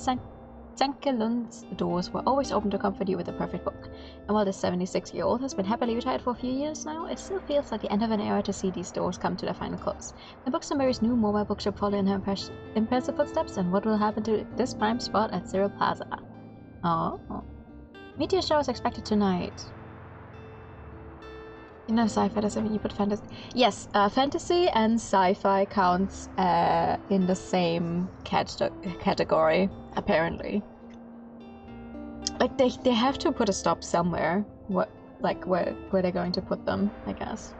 Sankelen's doors were always open to comfort you with the perfect book. And while this 76-year-old has been happily retired for a few years now, it still feels like the end of an era to see these doors come to their final close. The books on Mary's new mobile bookshop follow in her impressive footsteps, and what will happen to this prime spot at Zero Plaza? Oh. Meteor show is expected tonight. You know sci-fi doesn't mean you put fantasy. Yes, fantasy and sci-fi counts in the same category, apparently. Like they have to put a stop somewhere. Where they're going to put them, I guess.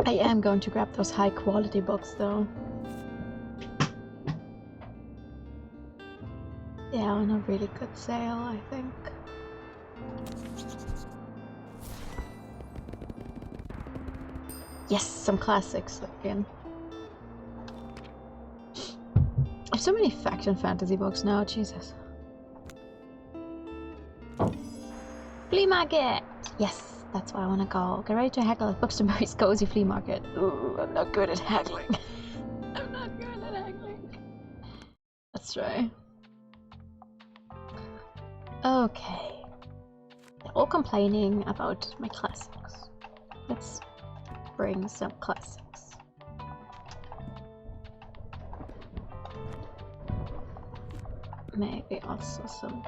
I am going to grab those high quality books though. Yeah, on a really good sale, I think. Yes, some classics again. I have so many faction fantasy books now, Jesus. Flea market! Yes, that's where I want to go. Get ready to haggle at Bookshop's cozy flea market. Ooh, I'm not good at haggling. I'm not good at haggling. Let's try. Okay. They're all complaining about my classics. Let's bring some classics. Maybe also some,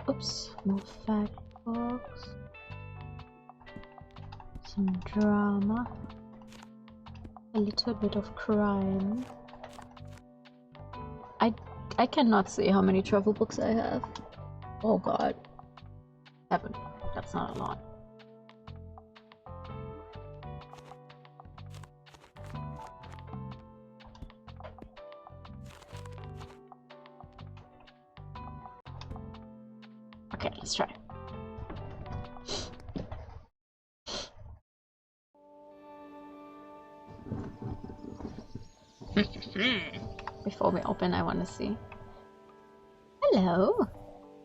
more fact books. Some drama. A little bit of crime. I cannot see how many travel books I have. Oh god. 7. That's not a lot. Okay, let's try. Before we open, I want to see. Hello.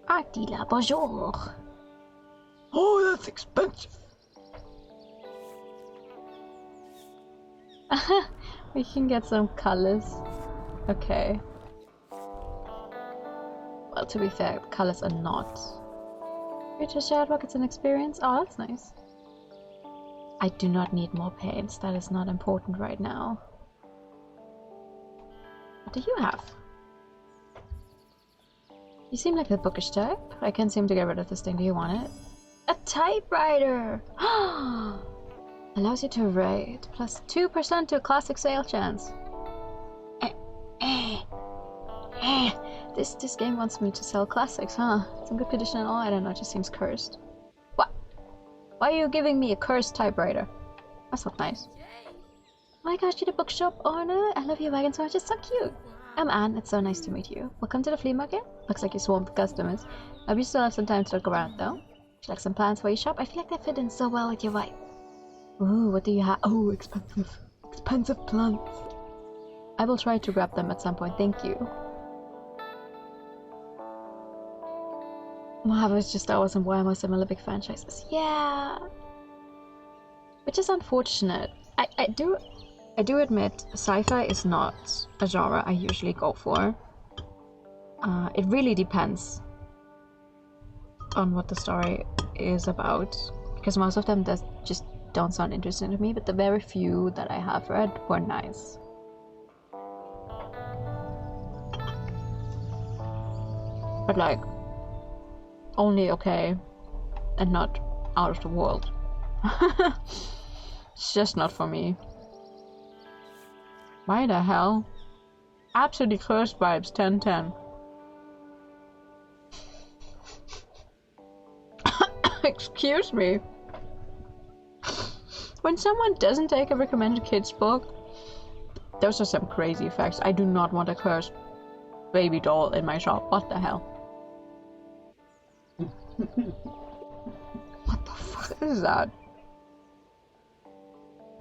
Art dealer, bonjour. Oh, that's expensive. We can get some colors. Okay. Well, to be fair, colors are not. Future shared rockets and experience. Oh, that's nice. I do not need more paints. That is not important right now. What do you have? You seem like the bookish type. I can't seem to get rid of this thing. Do you want it? A typewriter! Allows you to write. Plus 2% to a classic sale chance. This game wants me to sell classics, huh? It's in good condition and all. I don't know, it just seems cursed. What? Why are you giving me a cursed typewriter? That's not nice. Oh my gosh, you're the bookshop owner? I love your wagon so much, it's so cute. I'm Anne, it's so nice to meet you. Welcome to the flea market. Looks like you swamped with customers. I hope you still have some time to look around though. Would you like some plants for your shop? I feel like they fit in so well with your vibe. Ooh, what do you have? Oh, expensive. Expensive plants. I will try to grab them at some point, thank you. Wow, it was just Star Wars and Warhammer similar big franchises. Yeah! which is unfortunate. I do admit sci-fi is not a genre I usually go for. It really depends on what the story is about, because most of them just don't sound interesting to me, but the very few that I have read were nice. But like, only okay, and not out of the world. It's just not for me. Why the hell? Absolutely cursed vibes, 10/10. Excuse me. When someone doesn't take a recommended kids book, those are some crazy effects. I do not want a cursed baby doll in my shop. What the hell? What the fuck is that?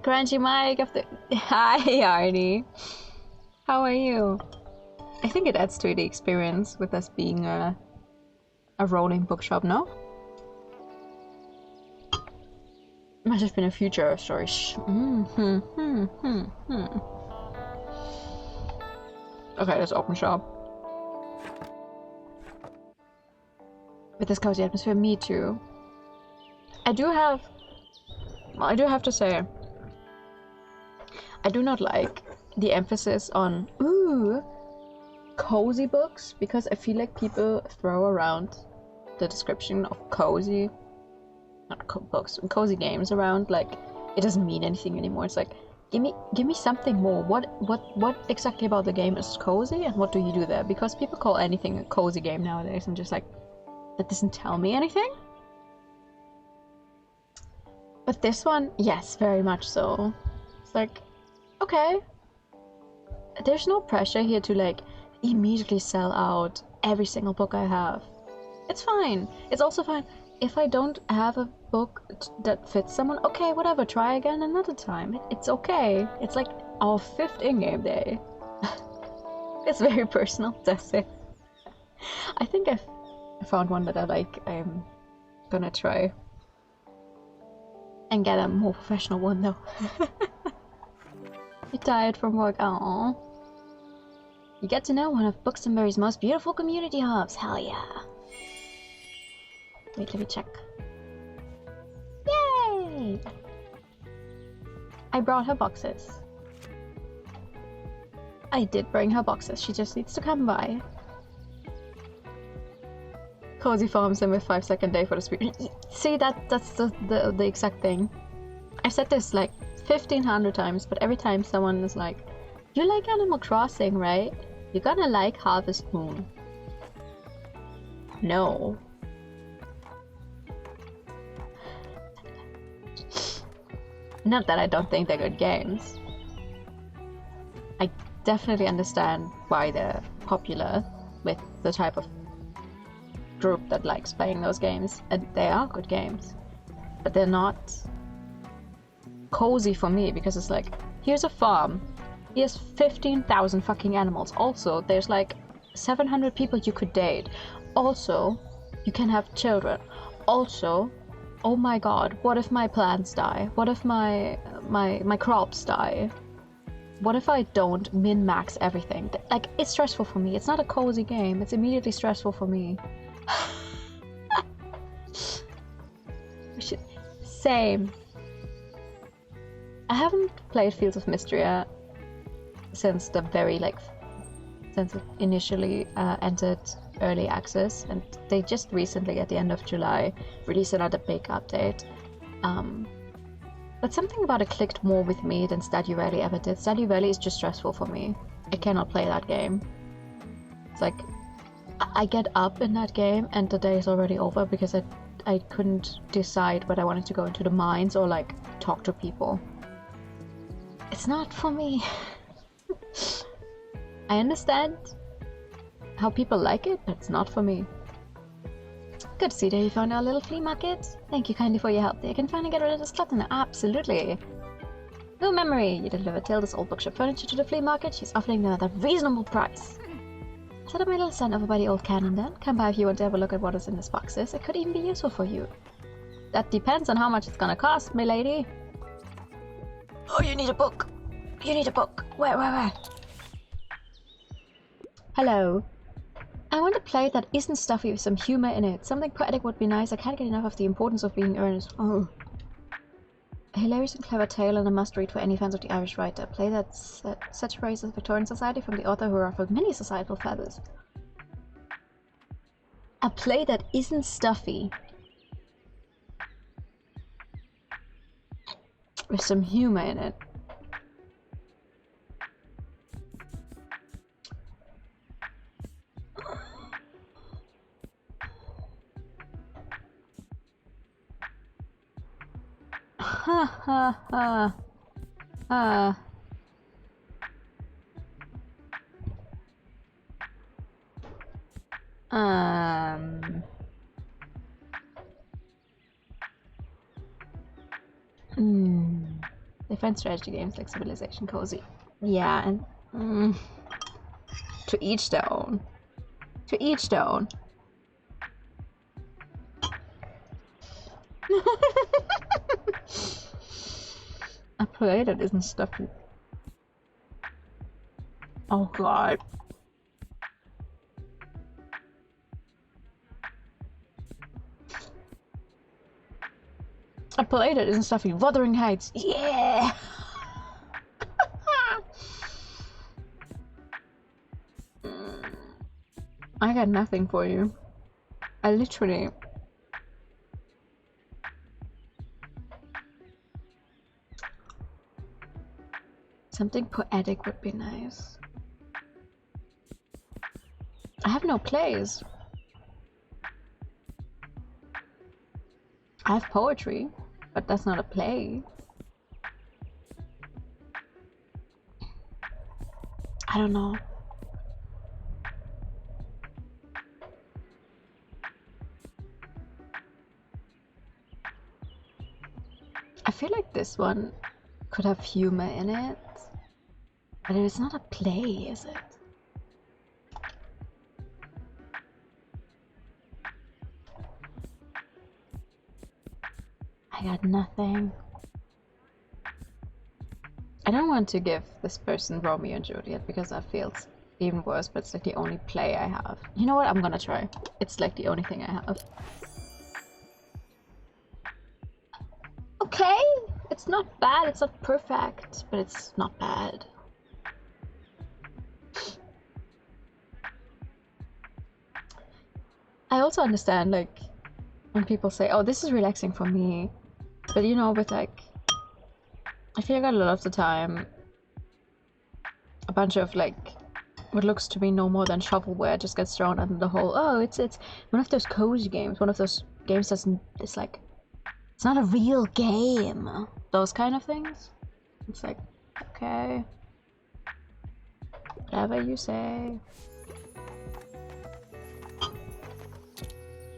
Crunchy Mike of the... Hi, Arnie. How are you? I think it adds to the experience with us being a rolling bookshop, no? Must have been a future story. Okay, let's open shop. With this cozy atmosphere, me too. I do have to say, I do not like the emphasis on cozy books, because I feel like people throw around the description of cozy, not books, cozy games around like it doesn't mean anything anymore. It's like, give me something more. What exactly about the game is cozy, and what do you do there? Because people call anything a cozy game nowadays. I'm just like, that doesn't tell me anything. But this one, yes, very much so. It's like, okay, there's no pressure here to like immediately sell out every single book I have. It's fine. It's also fine if I don't have a book that fits someone. Okay, whatever, try again another time. It's okay. It's like our 5th in-game day. It's very personal, that's it. I think I found one that I like. I'm gonna try and get a more professional one though. You're tired from work. Aww. You get to know one of Bookshop's most beautiful community hubs. Hell yeah. Wait, let me check. Yay! I brought her boxes. I did bring her boxes. She just needs to come by. Cozy farms in with 5-second day for the speed. See, that's the exact thing. I said this like 1,500 times, but every time someone is like, you like Animal Crossing, right? You're gonna like Harvest Moon. No. Not that I don't think they're good games. I definitely understand why they're popular with the type of group that likes playing those games, and they are good games. But they're not cozy for me, because it's like, here's a farm. Here's 15,000 fucking animals. Also, there's like 700 people you could date. Also, you can have children. Also, oh my god, what if my plants die? What if my crops die? What if I don't min-max everything? Like, it's stressful for me. It's not a cozy game. It's immediately stressful for me. Same. I haven't played Fields of Mystery since the since it initially entered early access, and they just recently at the end of July released another big update. But something about it clicked more with me than Stardew Valley ever did. Stardew Valley is just stressful for me. I cannot play that game. It's like, I get up in that game and the day is already over because I couldn't decide whether I wanted to go into the mines or like talk to people. It's not for me. I understand how people like it, but it's not for me. Good to see that you found our little flea market. Thank you kindly for your help there. You can finally get rid of this clutter now. Absolutely. No memory. You delivered Tilda's old bookshop furniture to the flea market. She's offering them at a reasonable price. Set up my little stand over by the old cannon then. Come by if you want to have a look at what is in this boxes. It could even be useful for you. That depends on how much it's gonna cost, my lady. Oh, you need a book. You need a book. Where? Hello. I want a play that isn't stuffy with some humor in it. Something poetic would be nice. I can't get enough of the importance of being earnest. Oh. A hilarious and clever tale and a must-read for any fans of the Irish writer. A play that satirates the Victorian society from the author who ruffled many societal feathers. A play that isn't stuffy. With some humor in it. Ha ha ha. Defense strategy games like Civilization Cozy. Yeah, and to each their own. To each their own. A play that isn't stuffy. Oh god. A play that isn't stuffy. Wuthering Heights. Yeah! I got nothing for you. I literally... Something poetic would be nice. I have no plays. I have poetry, but that's not a play. I don't know. I feel like this one could have humor in it, but it's not a play, is it? I got nothing. I don't want to give this person Romeo and Juliet because that feels even worse, but it's like the only play I have. You know what? I'm gonna try. It's like the only thing I have. Okay! It's not bad, it's not perfect, but it's not bad. I also understand, like, when people say, oh, this is relaxing for me. But you know, with like, I feel like a lot of the time, a bunch of like, what looks to be no more than shovelware just gets thrown under the whole, oh, it's one of those cozy games, one of those games that's it's like, it's not a real game. Those kind of things. It's like, okay. Whatever you say.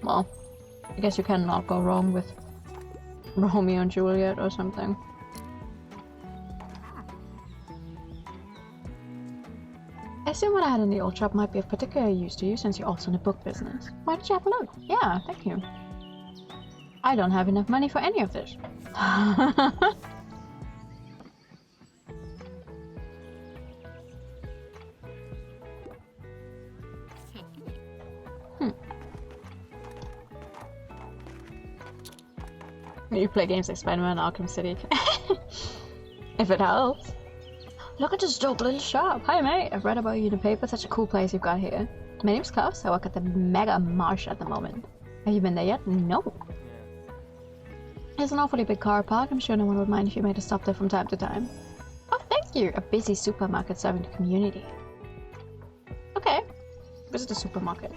Well, I guess you cannot go wrong with Romeo and Juliet or something. I assume what I had in the old shop might be of particular use to you since you're also in the book business. Why don't you have a look? Yeah, thank you. I don't have enough money for any of this. You play games like Spider-Man and Arkham City. If it helps. Look at this dope little shop. Hi mate, I've read about you in the paper. Such a cool place you've got here. My name's Klaus. I work at the Mega Marsh at the moment. Have you been there yet? No. It's an awfully big car park. I'm sure no one would mind if you made a stop there from time to time. Oh, thank you. A busy supermarket serving the community. Okay. Visit the supermarket.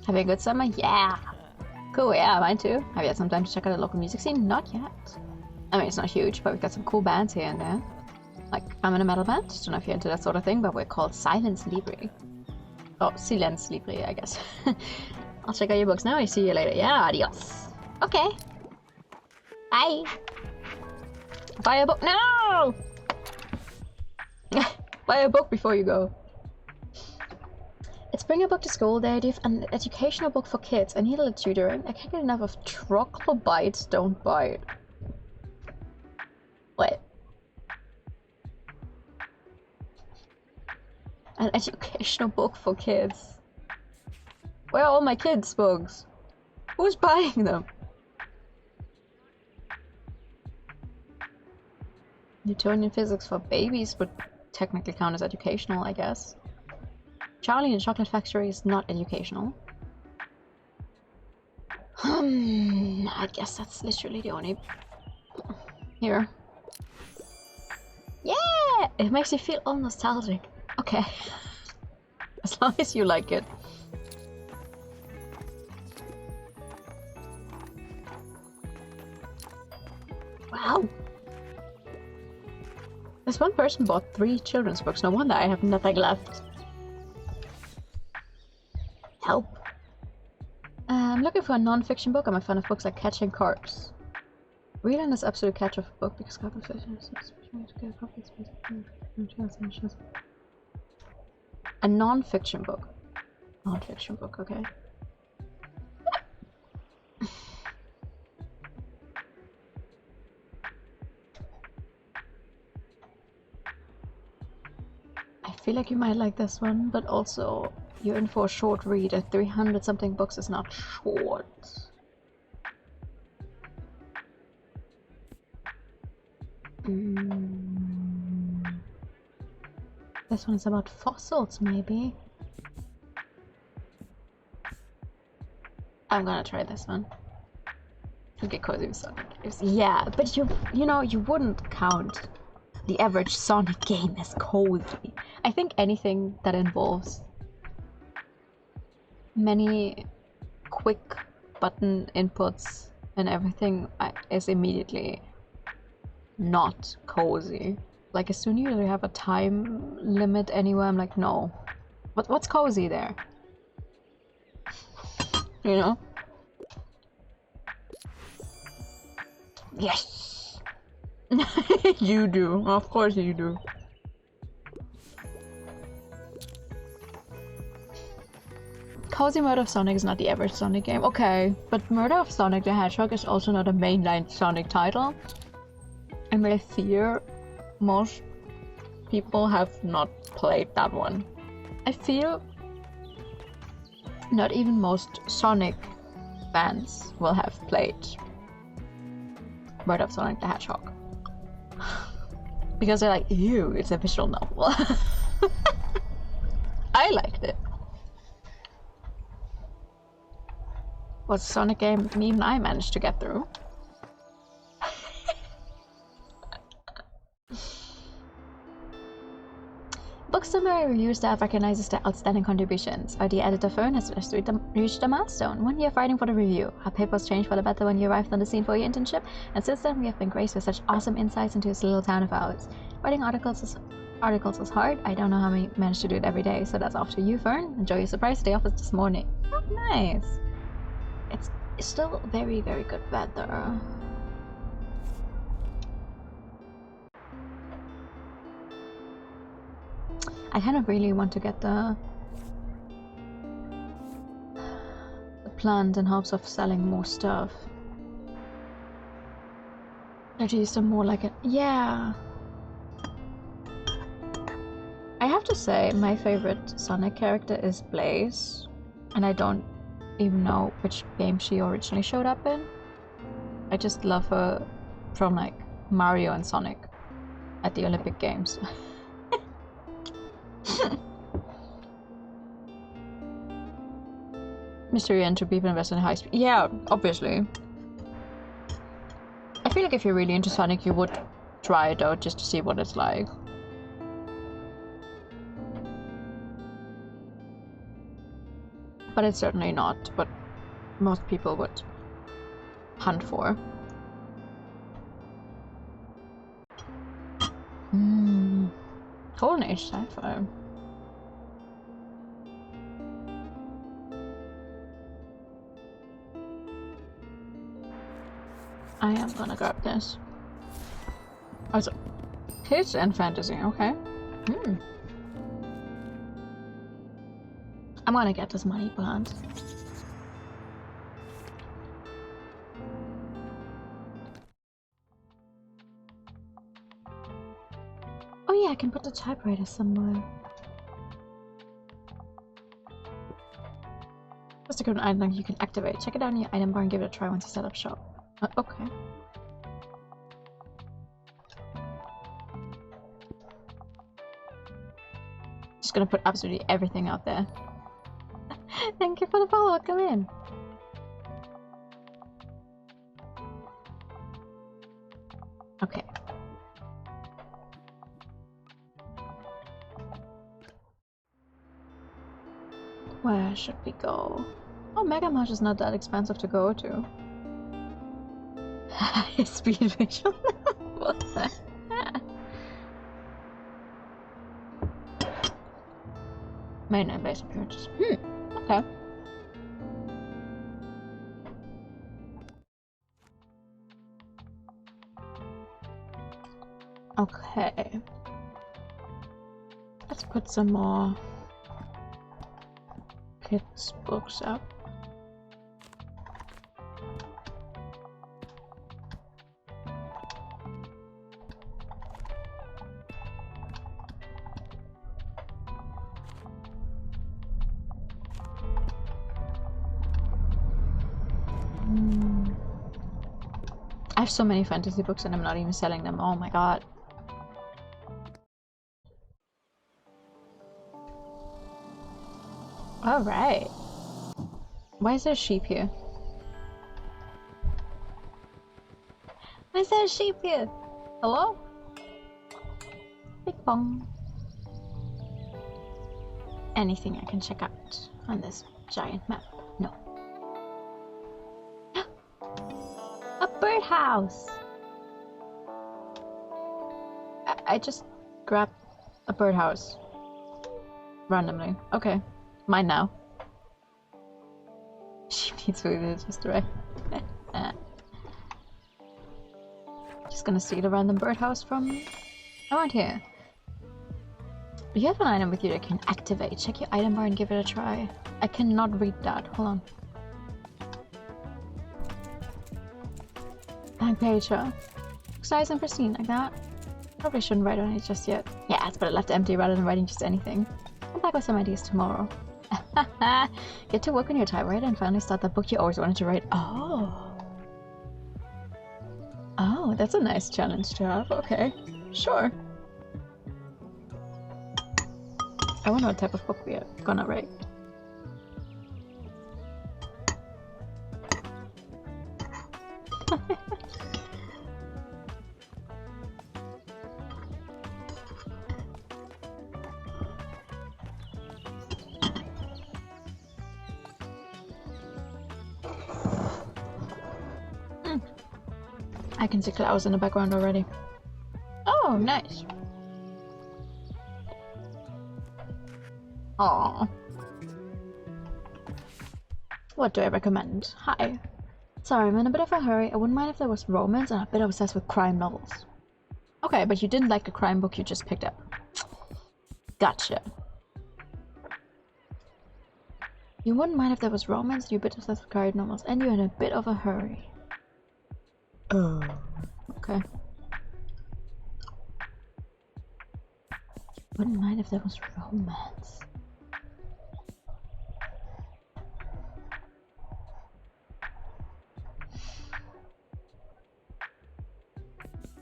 Having a good summer? Yeah. Cool, yeah, mine too. Have you had some time to check out the local music scene? Not yet. I mean, it's not huge, but we've got some cool bands here and there. Like, I'm in a metal band. Don't know if you're into that sort of thing, but we're called Silence Libre. Oh, Silence Libre, I guess. I'll check out your books now. I see you later. Yeah, adios. Okay. Bye. Buy a book. No! Buy a book before you go. It's Bring a Book to School Day. Do you have an educational book for kids? I need a little tutoring. I can't get enough of Troglobites Don't Bite. What? An educational book for kids. Where are all my kids' books? Who's buying them? Newtonian physics for babies would technically count as educational, I guess. Charlie and the Chocolate Factory is not educational. I guess that's literally the only... Here. Yeah! It makes you feel all nostalgic. Okay. As long as you like it. Wow! This one person bought 3 children's books. No wonder I have nothing left. Help. I'm looking for a non-fiction book. I'm a fan of books like Catching Corks. Reading this absolute catch of a book because a non-fiction book. Non-fiction book, okay. I feel like you might like this one, but also you're in for a short read. At 300 something books is not short. This one is about fossils, maybe. I'm gonna try this one. Okay, cozy with Sonic. Yeah, but you know, you wouldn't count the average Sonic game as cozy. I think anything that involves many quick button inputs and everything is immediately not cozy. Like as soon as you have a time limit anywhere, I'm like, no. What's cozy there? You know? Yes! You do. Of course you do. Cozy Murder of Sonic is not the average Sonic game. Okay, but Murder of Sonic the Hedgehog is also not a mainline Sonic title. And I fear most people have not played that one. I feel not even most Sonic fans will have played Murder of Sonic the Hedgehog. Because they're like, ew, it's a visual novel. I liked it. Was a Sonic game even I managed to get through. Book summary review staff recognizes the outstanding contributions. Our dear editor Fern has reached a milestone. 1 year of writing for the review. Our papers changed for the better when you arrived on the scene for your internship, and since then we have been graced with such awesome insights into this little town of ours. Writing articles is hard. I don't know how we manage to do it every day, so that's off to you, Fern. Enjoy your surprise at the office this morning. Oh, nice. It's still very, very good weather. I kind of really want to get the plant in hopes of selling more stuff. I'd use them more like a... Yeah! I have to say, my favorite Sonic character is Blaze, and I don't even know which game she originally showed up in. I just love her from like Mario and Sonic at the Olympic Games. Mystery and people invest in high speed. Yeah, obviously. I feel like if you're really into Sonic, you would try it out just to see what it's like. But it's certainly not what most people would hunt for. Golden Age sci-fi. I am gonna grab this. Also, kids and fantasy, okay. I'm gonna get this money plant. Oh yeah, I can put the typewriter somewhere. Just a good item you can activate. Check it out in your item bar and give it a try once you set up shop. Okay. Just gonna put absolutely everything out there. Thank you for the follow. Come in. Okay. Where should we go? Oh, Mega Mart is not that expensive to go to. Speed visual. What the heck? Main and base appearances. Okay. Okay. Let's put some more kids' books up. I have so many fantasy books and I'm not even selling them. Oh my god. Alright. Why is there a sheep here? Why is there a sheep here? Hello? Big bong. Anything I can check out on this giant map? No. A birdhouse! I just grabbed a birdhouse. Randomly. Okay. Mine now. She needs food, it's just right. Just gonna steal a random birdhouse from around here. You have an item with you that can activate. Check your item bar and give it a try. I cannot read that. Hold on. Blank page, huh? Looks nice and pristine like that. Probably shouldn't write on it just yet. Yeah, it's better left empty rather than writing just anything. Come back with some ideas tomorrow. Get to work on your typewriter and finally start that book you always wanted to write. Oh. Oh, that's a nice challenge to have. Okay. Sure. I wonder what type of book we are gonna write. I can see clouds in the background already. Oh, nice. Aww. What do I recommend? Hi. Sorry, I'm in a bit of a hurry. I wouldn't mind if there was romance, and I'm a bit obsessed with crime novels. Okay, but you didn't like the crime book you just picked up. Gotcha. You wouldn't mind if there was romance, you're a bit obsessed with crime novels, and you're in a bit of a hurry. Oh. Okay. Wouldn't mind if there was romance.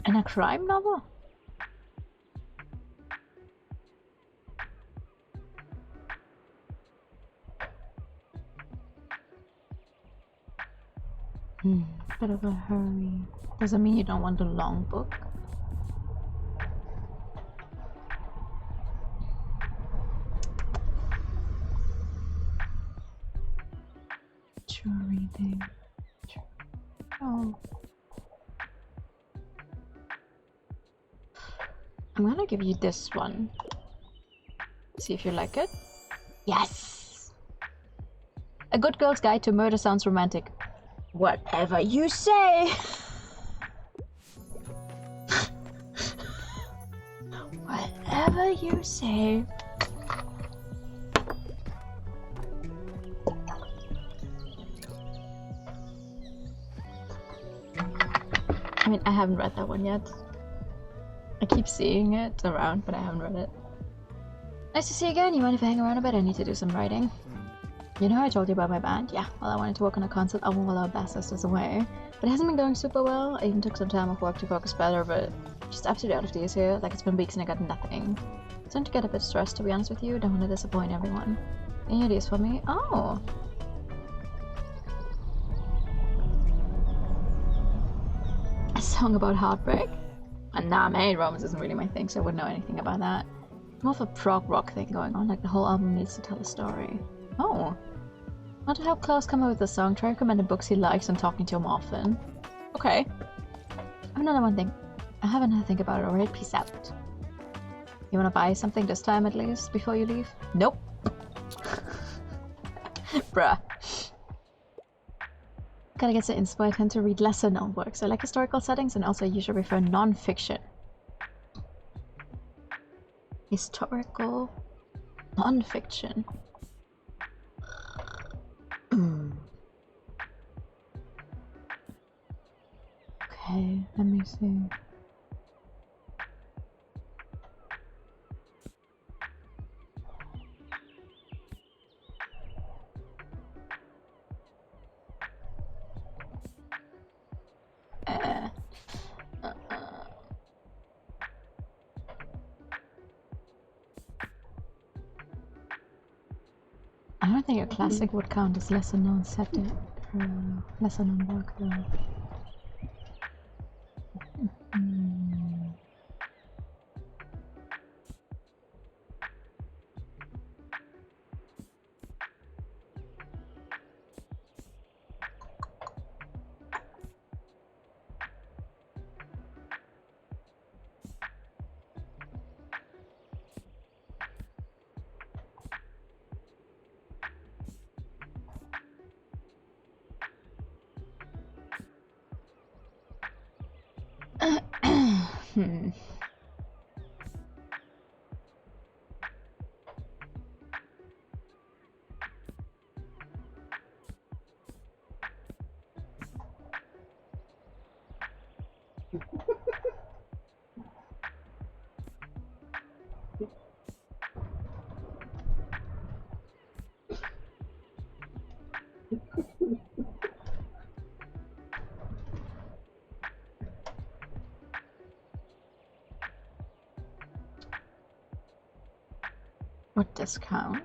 And a crime novel? Bit of a hurry. Doesn't mean you don't want a long book. True reading. Oh. I'm gonna give you this one. See if you like it. Yes! A Good Girl's Guide to Murder sounds romantic. Whatever you say! Whatever you say. I mean, I haven't read that one yet. I keep seeing it around, but I haven't read it. Nice to see you again. You mind if I hang around a bit? I need to do some writing. You know I told you about my band? Yeah, well I wanted to work on a concept album while our bassist is away. But it hasn't been going super well. I even took some time off work to focus better, but just absolutely out of ideas here. Like it's been weeks and I got nothing. I'm starting to get a bit stressed, to be honest with you. Don't want to disappoint everyone. Any ideas for me? Oh! A song about heartbreak? Nah, Maid Romance isn't really my thing, so I wouldn't know anything about that. More of a prog rock thing going on, like the whole album needs to tell a story. Oh. Want to help Klaus come up with a song? Try recommending books he likes and talking to him often. Okay. I have another thing about it already. Peace out. You wanna buy something this time at least, before you leave? Nope. Bruh. Gotta get some inspo. I tend to read lesser known works. I like historical settings and also usually prefer non-fiction. Historical non-fiction. Okay, let me see. I don't think a classic would count as lesser known setting, lesser known work though. What discount?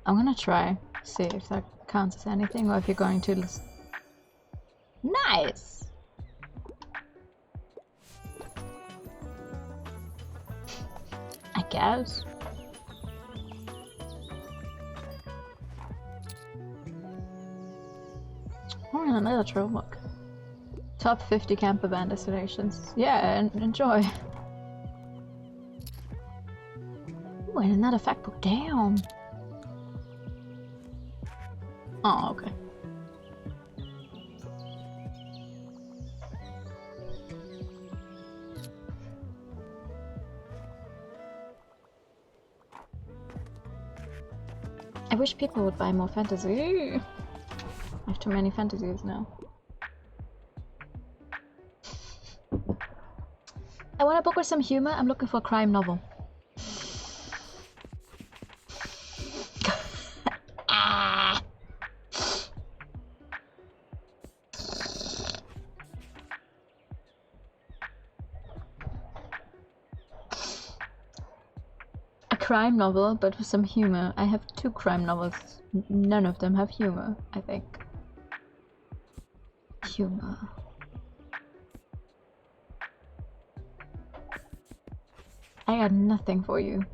I'm gonna try, see if that counts as anything, or if you're going to listen. Nice! I guess. Oh, and another trail book. Top 50 camper van destinations. Yeah, enjoy. Ooh, and another fact book. Damn. Oh, okay. I wish people would buy more fantasy. I have too many fantasies now. I want a book with some humor. I'm looking for a crime novel. A crime novel, but with some humor. I have 2 crime novels. None of them have humor, I think. Humor. I got nothing for you.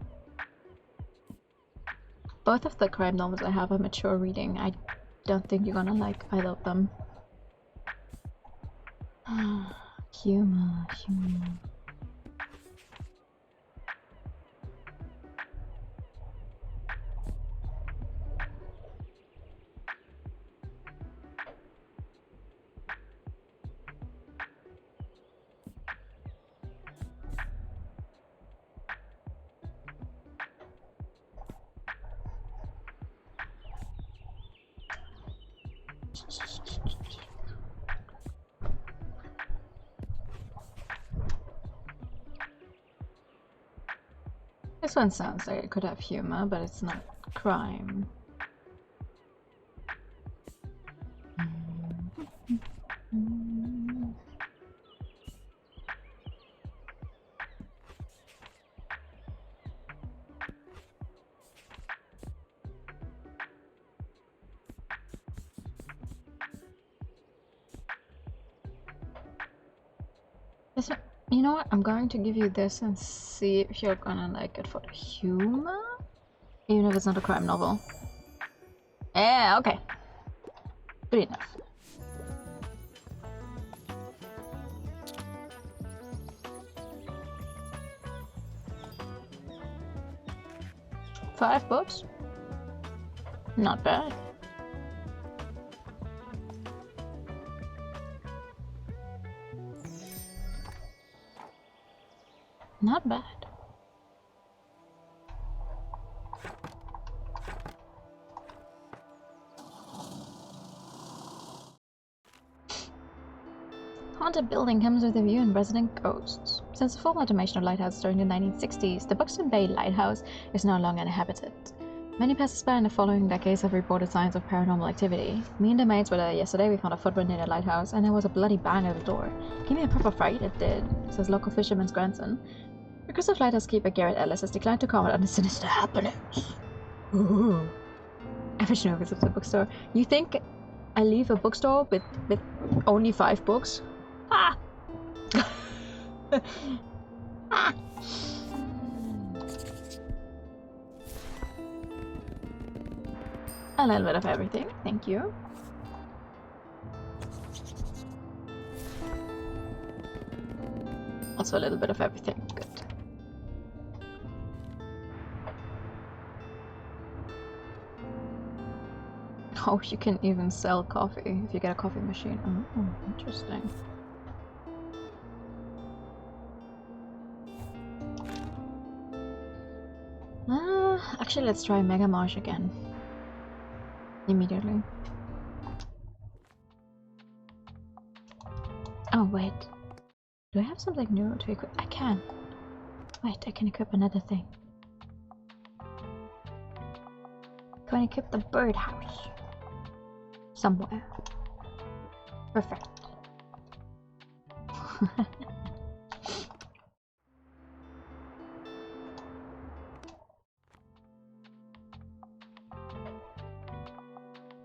Both of the crime novels I have are mature reading. I don't think you're gonna like either of them. Humor, humor. This one sounds like it could have humor, but it's not crime. This one, you know what? I'm going to give you this and see if you're gonna like it for the humor, even if it's not a crime novel. Yeah, okay. Good enough. Five books? Not bad. Not bad. Haunted building comes with a view and resident ghosts. Since the full automation of lighthouses during the 1960s, the Buxton Bay Lighthouse is no longer inhabited. Many passers-by in the following decades have reported signs of paranormal activity. Me and the mates were there yesterday. We found a footprint near the lighthouse, and there was a bloody bang at the door. Gave me a proper fright, it did, says local fisherman's grandson. The Crystal Lighthouse keeper Garrett Ellis has declined to comment on the sinister happenings. Ooh. Average no visits to the bookstore. You think I leave a bookstore with only 5 books? Ah! Ah! A little bit of everything, thank you. Also a little bit of everything, good. Oh, you can even sell coffee if you get a coffee machine. Oh, interesting. Actually, let's try Mega Marsh again. Immediately. Oh, wait. Do I have something new to equip? I can. Wait, I can equip another thing. Can I equip the birdhouse? Somewhere. Perfect.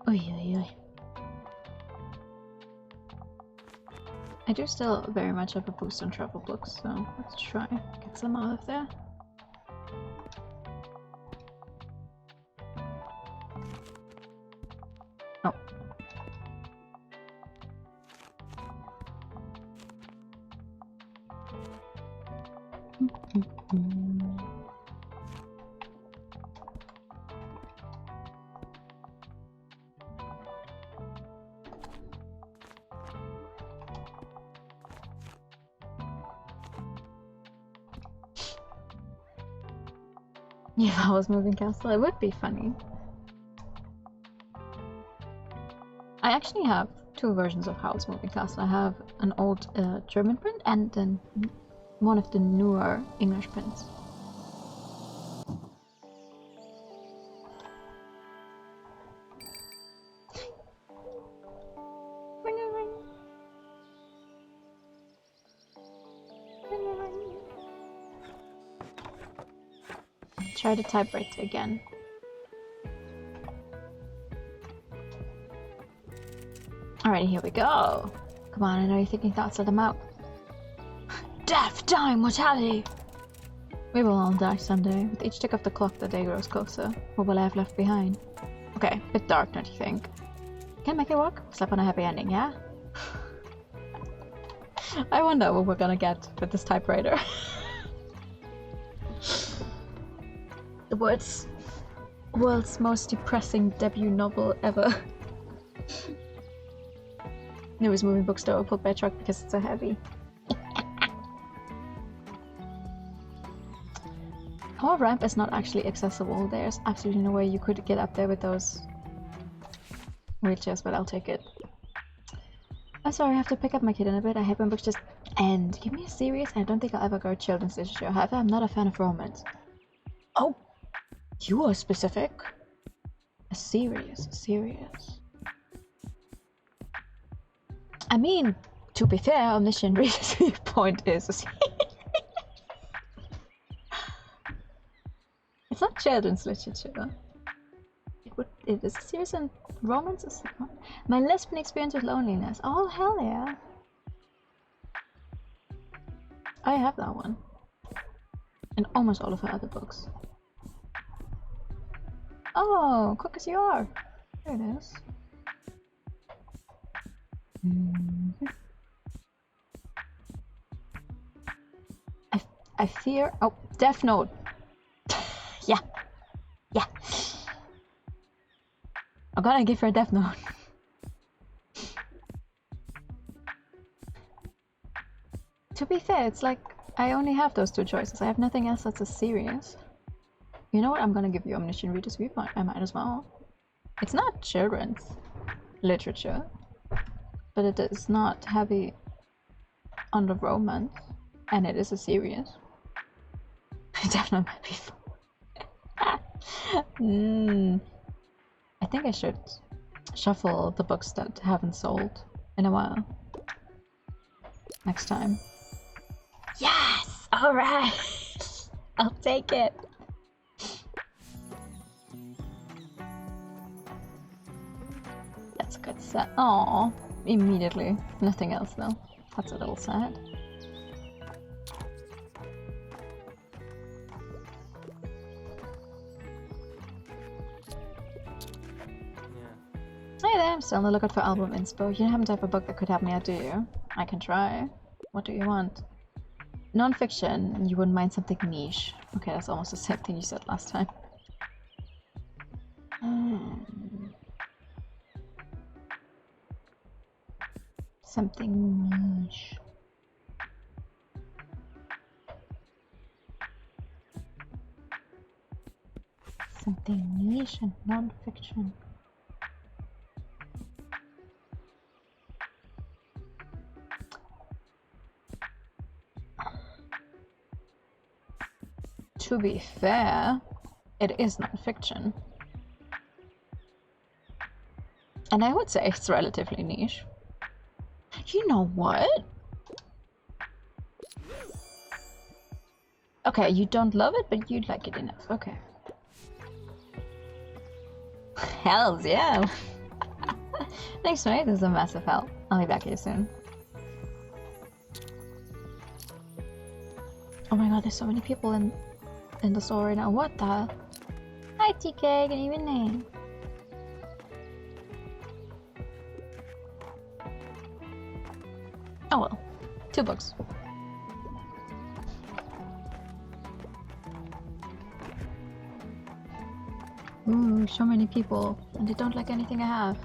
Oy, oy, oy. I do still very much have a boost on travel books, so let's try get some out of there. Oh. Yeah, if I was moving castle, it would be funny. I actually have 2 versions of Howl's Moving Castle. I have an old German print and then one of the newer English prints. Try the typewriter again. Alrighty, here we go. Come on, I know you're thinking thoughts, let them out. Death, dying, mortality! We will all die someday. With each tick of the clock, the day grows closer. What will I have left behind? Okay, a bit dark, don't you think? Can I make it work? Slap on a happy ending, yeah? I wonder what we're gonna get with this typewriter. The world's most depressing debut novel ever. Newest moving bookstore pulled by a truck because it's so heavy. Our ramp is not actually accessible. There's absolutely no way you could get up there with those wheelchairs, but I'll take it. I'm sorry, I have to pick up my kid in a bit. I hate when books just end. Give me a series, and I don't think I'll ever go to children's literature. However, I'm not a fan of romance. Oh, you are specific. A serious. I mean, to be fair, omniscient reader's viewpoint is a it's not children's literature. It is a series and romance is not. My lesbian experience with loneliness. Oh hell yeah. I have that one. And almost all of her other books. Oh, quick as you are. There it is. I fear. Oh, Death Note. Yeah. I'm gonna give her a Death Note. To be fair, it's like I only have those two choices. I have nothing else that's as serious. You know what? I'm gonna give you Omniscient Reader's Viewpoint. I might as well. It's not children's literature, but it is not heavy on the romance, and it is a serious. It definitely might be fun. I think I should shuffle the books that haven't sold in a while. Next time. Yes! Alright! I'll take it! That's a good set. Aww. Immediately. Nothing else though. That's a little sad. Hey there, I'm still on the lookout for album inspo. You don't happen to have a book that could help me out, do you? I can try. What do you want? Non-fiction. You wouldn't mind something niche. Okay, that's almost the same thing you said last time. Something niche. Something niche and non-fiction. To be fair, it is non-fiction. And I would say it's relatively niche. You know what? Okay, you don't love it, but you like it enough. Okay. Hells yeah! Thanks, mate. This is a massive help. I'll be back here soon. Oh my god, there's so many people in the store right now. What the hell? Hi TK, good evening. Oh well, 2 books. Ooh, so many people, and they don't like anything I have.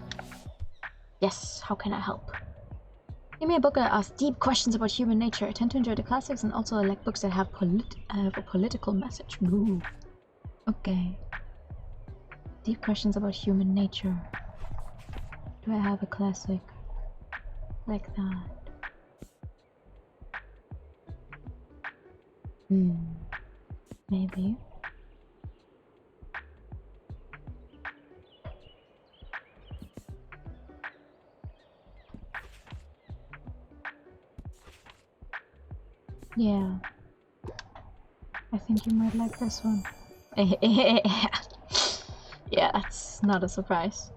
Yes, how can I help? Give me a book that asks deep questions about human nature. I tend to enjoy the classics and also I like books that have a political message. Ooh. Okay. Deep questions about human nature. Do I have a classic like that? Maybe. Yeah. I think you might like this one. Yeah, that's not a surprise.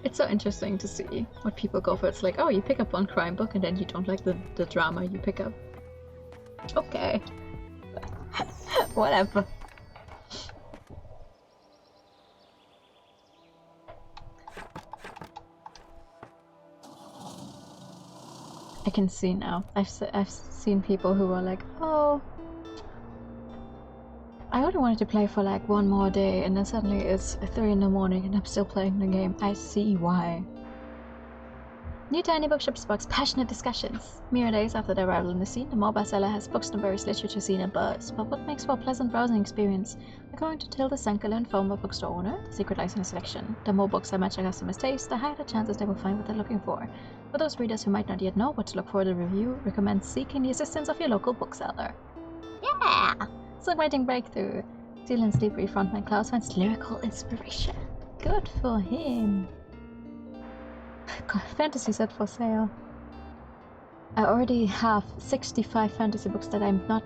It's so interesting to see what people go for. It's like, oh, you pick up one crime book and then you don't like the drama you pick up. Okay. Whatever. I can see now. I've seen people who are like, oh, I only wanted to play for like one more day, and then suddenly it's 3 in the morning and I'm still playing the game. I see why. New Tiny Bookshop sparks passionate discussions. Mere days after their arrival in the scene, the mall bestseller has books and various literature scene abuzz. But what makes for a pleasant browsing experience? According to Tilda Sankelin, former bookstore owner, the secret lies in the selection. The more books that match a customer's taste, the higher the chances they will find what they're looking for. For those readers who might not yet know what to look for, the review recommends seeking the assistance of your local bookseller. Yeah! Songwriting breakthrough. Zealand's Sleepy frontman Klaus finds lyrical inspiration. Good for him. Fantasy set for sale. I already have 65 fantasy books that I'm not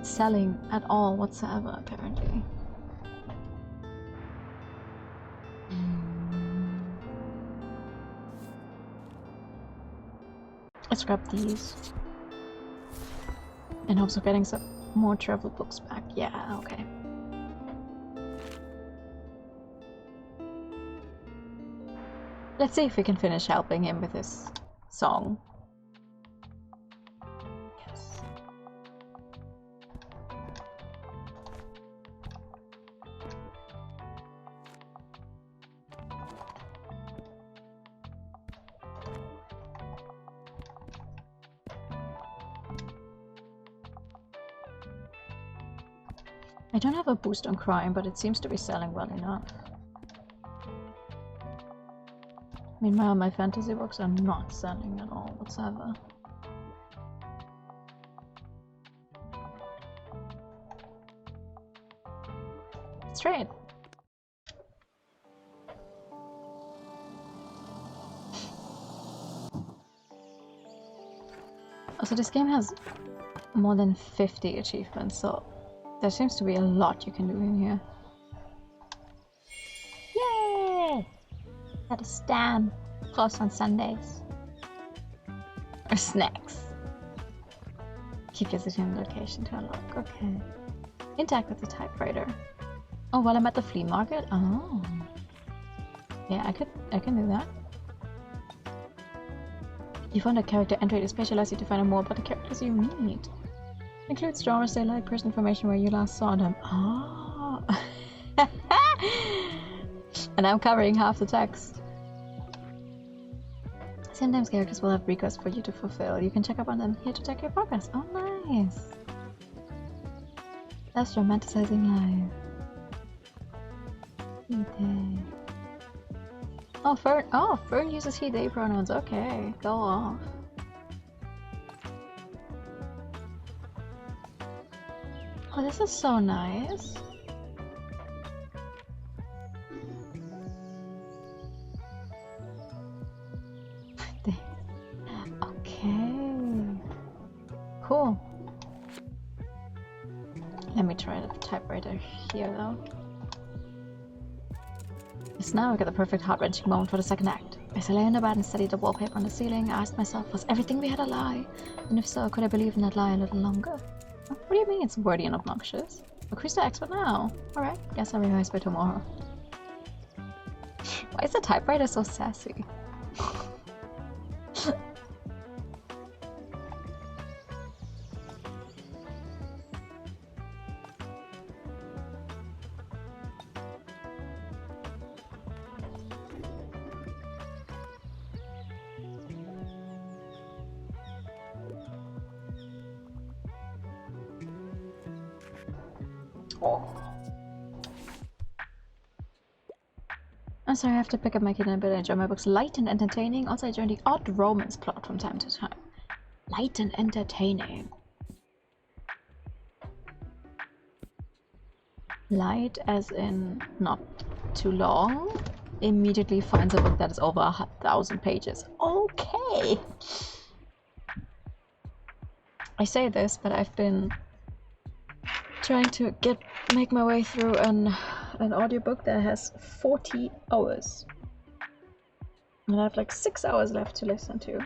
selling at all whatsoever, apparently. Let's grab these. In hopes of getting some more travel books back. Yeah, okay. Let's see if we can finish helping him with his song. Yes. I don't have a boost on crime, but it seems to be selling well enough. Meanwhile, my fantasy books are not selling at all whatsoever. Straight. Also, this game has more than 50 achievements, so there seems to be a lot you can do in here. Yay! Got a stand. Closed on Sundays. Or snacks. Keep visiting the location to unlock. Okay. Interact with the typewriter. Oh, while I'm at the flea market? Oh. Yeah, I can do that. You found a character entry to specialize you to find out more about the characters you meet. Includes genres they like, person information where you last saw them. Oh. And I'm covering half the text. Sometimes characters will have requests for you to fulfill. You can check up on them here to check your progress. Oh, nice. That's romanticizing life. He, they. Oh, Fern. Oh, Fern uses he, they pronouns. Okay, go off. Oh, this is so nice. Okay. Cool. Let me try the typewriter here, though. Just now I get the perfect heart-wrenching moment for the second act. As I lay in the bed and studied the wallpaper on the ceiling, I asked myself, was everything we had a lie? And if so, could I believe in that lie a little longer? What do you mean it's wordy and obnoxious? But who's the expert now? Alright, guess I'll revise by tomorrow. Why is the typewriter so sassy? I'm sorry, I have to pick up my kid in a bit. I enjoy my books light and entertaining. Also, I enjoy the odd romance plot from time to time. Light and entertaining. Light as in not too long. Immediately finds a book that is over 1,000 pages. Okay! I say this, but I've been trying to make my way through an audiobook that has 40 hours. And I have like 6 hours left to listen to.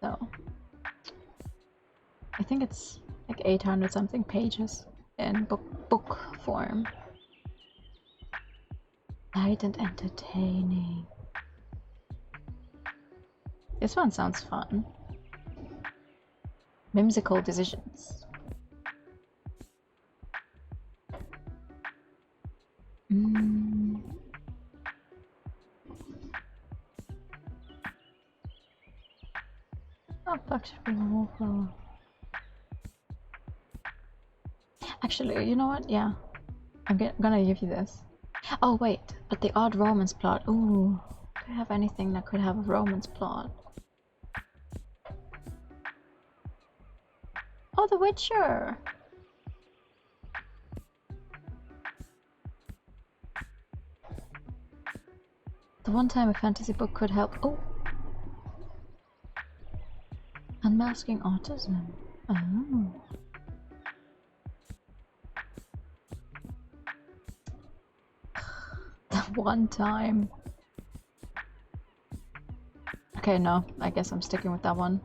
So I think it's like 800 something pages in book form. Light and entertaining. This one sounds fun. Whimsical decisions. Bring a wallflower. Actually, you know what? Yeah. I'm gonna give you this. Oh wait, but the odd romance plot. Ooh. Do I have anything that could have a romance plot? Oh, The Witcher! The one time a fantasy book could help. Oh! Unmasking autism. Oh. That one time. Okay, no. I guess I'm sticking with that one.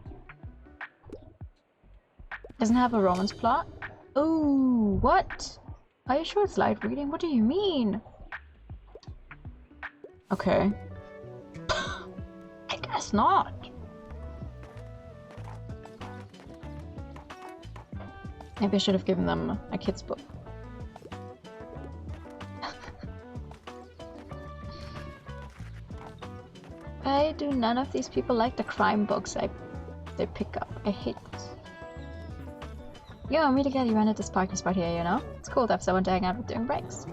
Doesn't have a romance plot? Ooh, what? Are you sure it's light reading? What do you mean? Okay. I guess not. Maybe I should have given them a kid's book. Why do none of these people like the crime books they pick up? I hate this. Yo, I'm really glad you ran at this parking spot here, you know? It's cool to have someone to hang out with during breaks.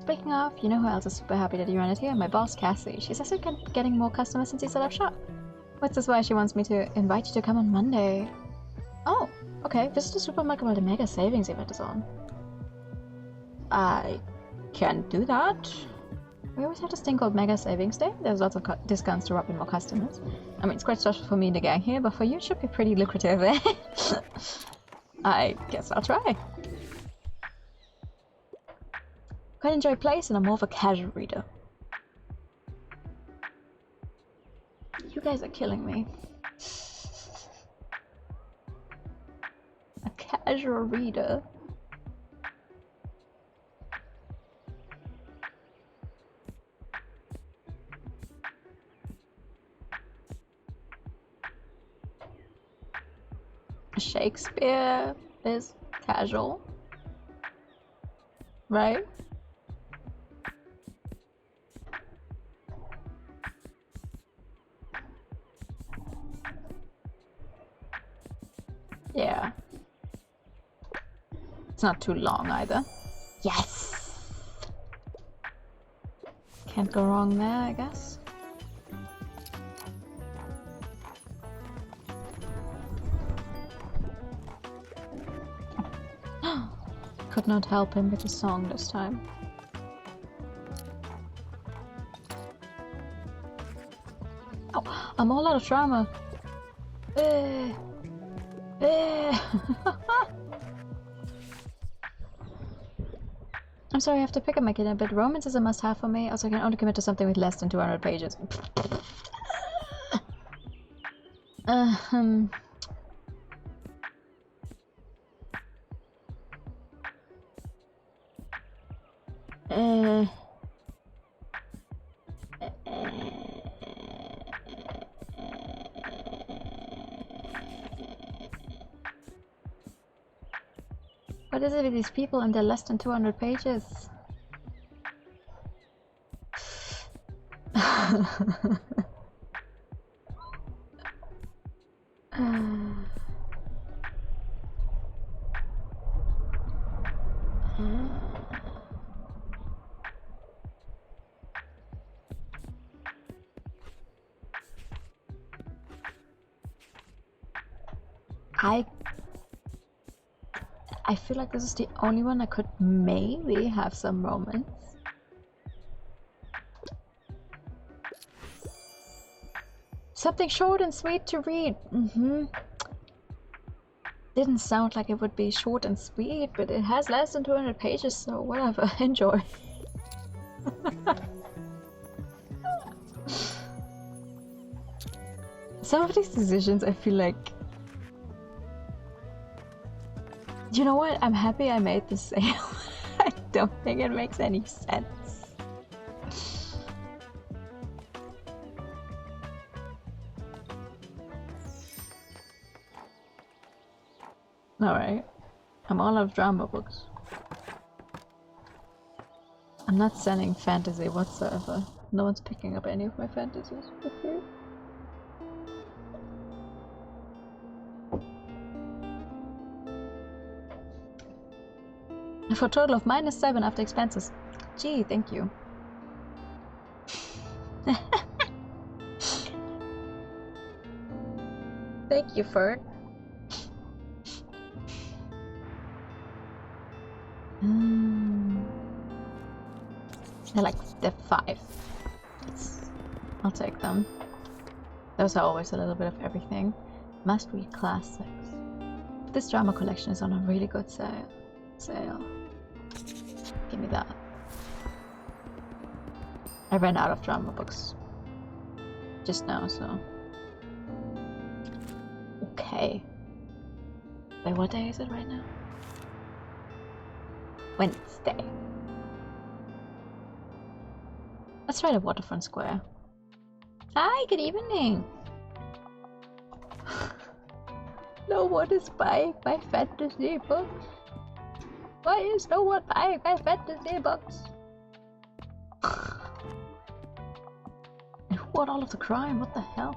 Speaking of, you know who else is super happy that you ran it here? My boss, Cassie. She's also getting more customers since you set up shop. Which is why she wants me to invite you to come on Monday. Oh, okay. Visit the supermarket while the mega savings event is on. I can't do that. We always have this thing called Mega Savings Day. There's lots of discounts to rob in more customers. I mean, it's quite stressful for me and the gang here, but for you it should be pretty lucrative, eh? I guess I'll try. Quite enjoy plays and I'm more of a casual reader. You guys are killing me. A casual reader? Shakespeare is casual, right? Yeah. It's not too long either. Yes! Can't go wrong there, I guess. Could not help him with his song this time. Oh, I'm all out of drama. I'm sorry I have to pick up my kid, but romance is a must-have for me. Also, I can only commit to something with less than 200 pages. What is it with these people and they're less than 200 pages? I feel like this is the only one that could maybe have some romance. Something short and sweet to read. Didn't sound like it would be short and sweet, but it has less than 200 pages, so whatever. Enjoy. Some of these decisions I feel like... You know what? I'm happy I made the sale. I don't think it makes any sense. Alright. I'm all out of drama books. I'm not selling fantasy whatsoever. No one's picking up any of my fantasies. For a total of -7 after expenses. Gee, thank you. Thank you, Fert. I like the 5. I'll take them. Those are always a little bit of everything. Must read classics. This drama collection is on a really good sale. Give me that. I ran out of drama books just now, so. Okay. Wait, what day is it right now? Wednesday. Let's try the Waterfront Square. Hi, good evening. No one is buying my fantasy books. Why is no one buying my fantasy books? And who bought all of the crime? What the hell?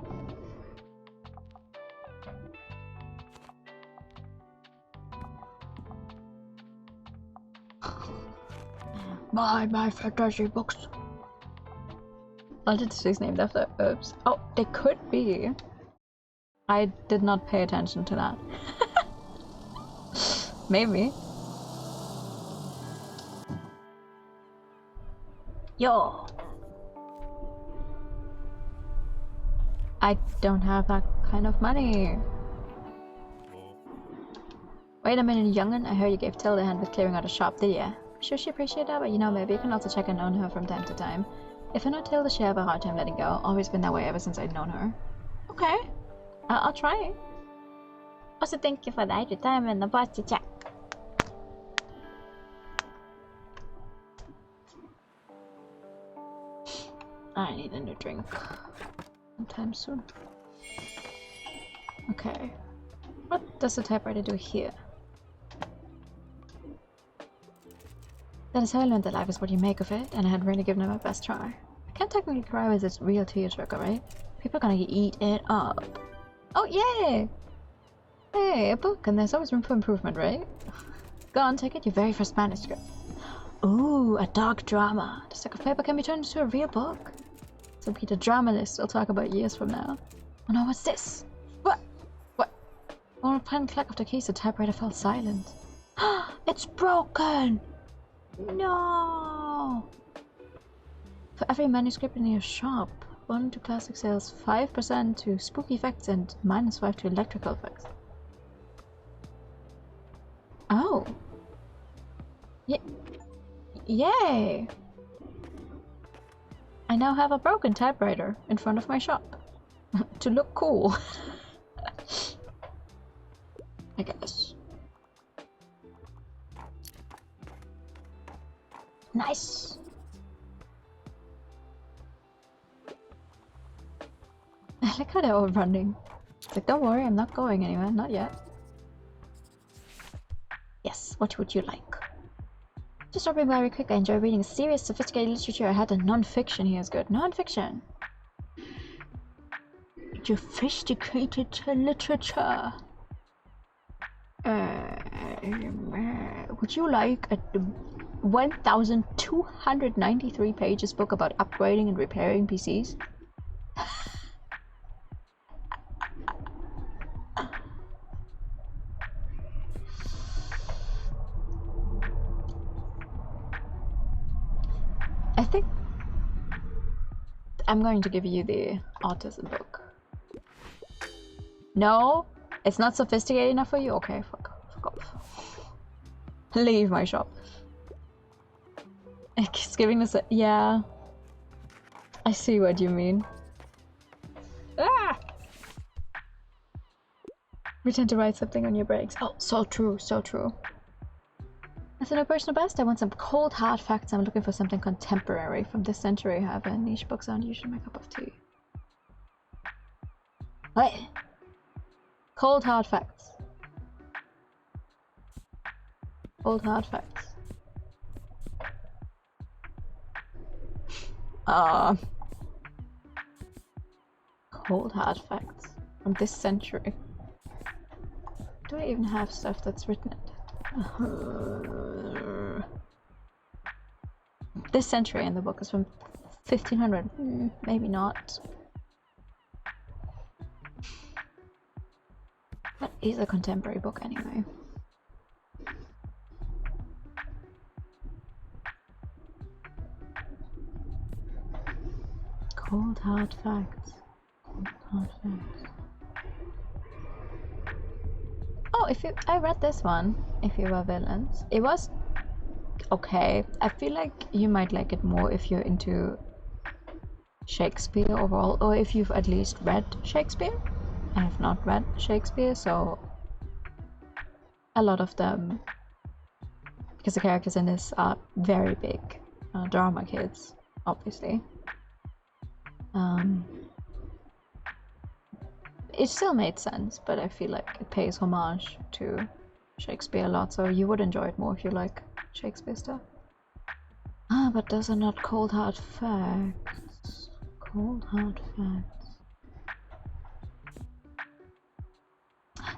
Buy my fantasy books. Altitude named after herbs. Oh, they could be. I did not pay attention to that. Maybe. Yo. I don't have that kind of money. Wait a minute, young'un. I heard you gave Tilda a hand with clearing out a shop, did ya? I'm sure she appreciated that, but you know, maybe you can also check in on her from time to time. If I know Tilda, she'll have a hard time letting go. Always been that way ever since I'd known her. Okay. I'll try. Also, thank you for the extra time and the party check. I need a new drink. Sometime soon. Okay. What does the typewriter do here? That is how I learned that life is what you make of it, and I had really given it my best try. I can't technically cry with its real tearjerker, right? People are gonna eat it up. Oh, yay! Hey, a book, and there's always room for improvement, right? Go on, take it, your very first manuscript. Ooh, a dark drama. The stack of paper can be turned into a real book. So be the drama list we'll talk about years from now. Oh no, what's this? What? On a final clack of the keys, the typewriter fell silent. It's broken! No! For every manuscript in your shop, 1 to classic sales, 5% to spooky effects, and -5 to electrical effects. Oh! Yay! I now have a broken typewriter in front of my shop. To look cool. I guess. Nice! I like how they're all running. It's like, don't worry, I'm not going anywhere, not yet. Yes, what would you like? Just dropping by very quick, I enjoy reading serious, sophisticated literature. I had the non-fiction here is good. Non-fiction! Sophisticated literature. Would you like a 1,293 pages book about upgrading and repairing PCs? I think I'm going to give you the autism book. No? It's not sophisticated enough for you? Okay, fuck off. Leave my shop. It's giving this a... Yeah. I see what you mean. Ah! Pretend to write something on your breaks. Oh, so true, so true. As a no personal best, I want some cold hard facts. I'm looking for something contemporary from this century. However, niche books aren't usually my cup of tea. What? Cold hard facts. Cold hard facts. Cold hard facts from this century. Do I even have stuff that's written in it? this century, and the book is from 1500. Maybe not. What is a contemporary book anyway? Cold hard facts. Cold hard facts. Oh, I read this one. If you were villains, it was okay. I feel like you might like it more if you're into Shakespeare overall, or if you've at least read Shakespeare. I have not read Shakespeare, so a lot of them, because the characters in this are very big drama kids, obviously. It still made sense, but I feel like it pays homage to Shakespeare a lot, so you would enjoy it more if you like Shakespeare stuff. Ah, but those are not cold hard facts. Cold hard facts.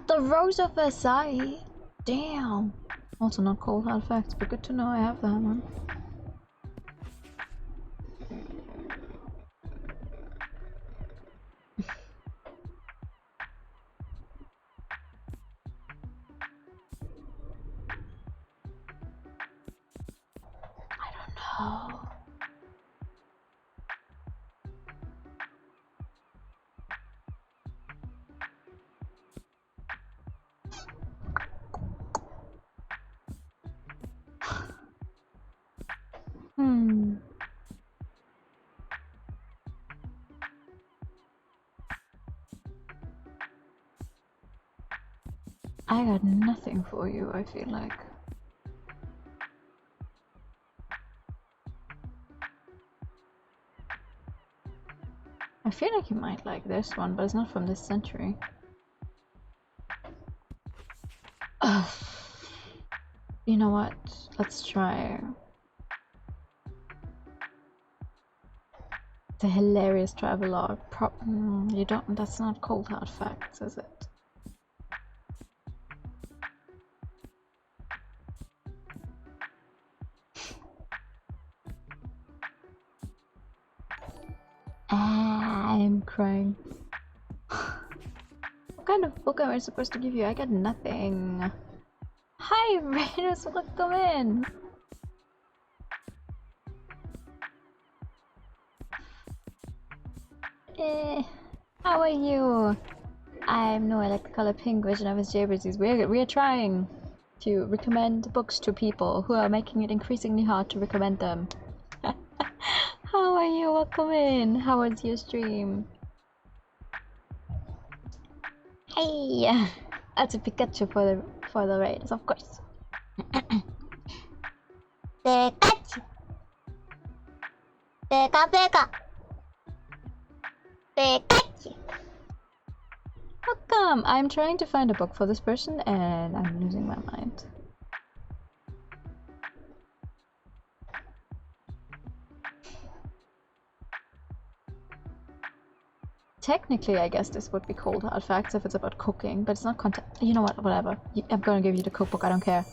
The Rose of Versailles? Damn. Also not cold hard facts, but good to know I have that one. Oh. I got nothing for you, I feel like. I feel like you might like this one, but it's not from this century. Ugh. You know what? Let's try. It's a hilarious travelogue. You don't. That's not cold hard facts, is it? I'm crying. What kind of book am I supposed to give you? I got nothing. Hi, Raiders, welcome in. How are you? I'm no, I like the color pink version of his JBCs. We're trying to recommend books to people who are making it increasingly hard to recommend them. How are you? Welcome in. How was your stream? Hey, that's a Pikachu for the Raiders, of course. Pikachu. Pika Pika. Pikachu. Welcome. I'm trying to find a book for this person, and I'm losing my mind. Technically, I guess this would be cold hard facts if it's about cooking, but it's not content. You know what? Whatever. I'm gonna give you the cookbook. I don't care.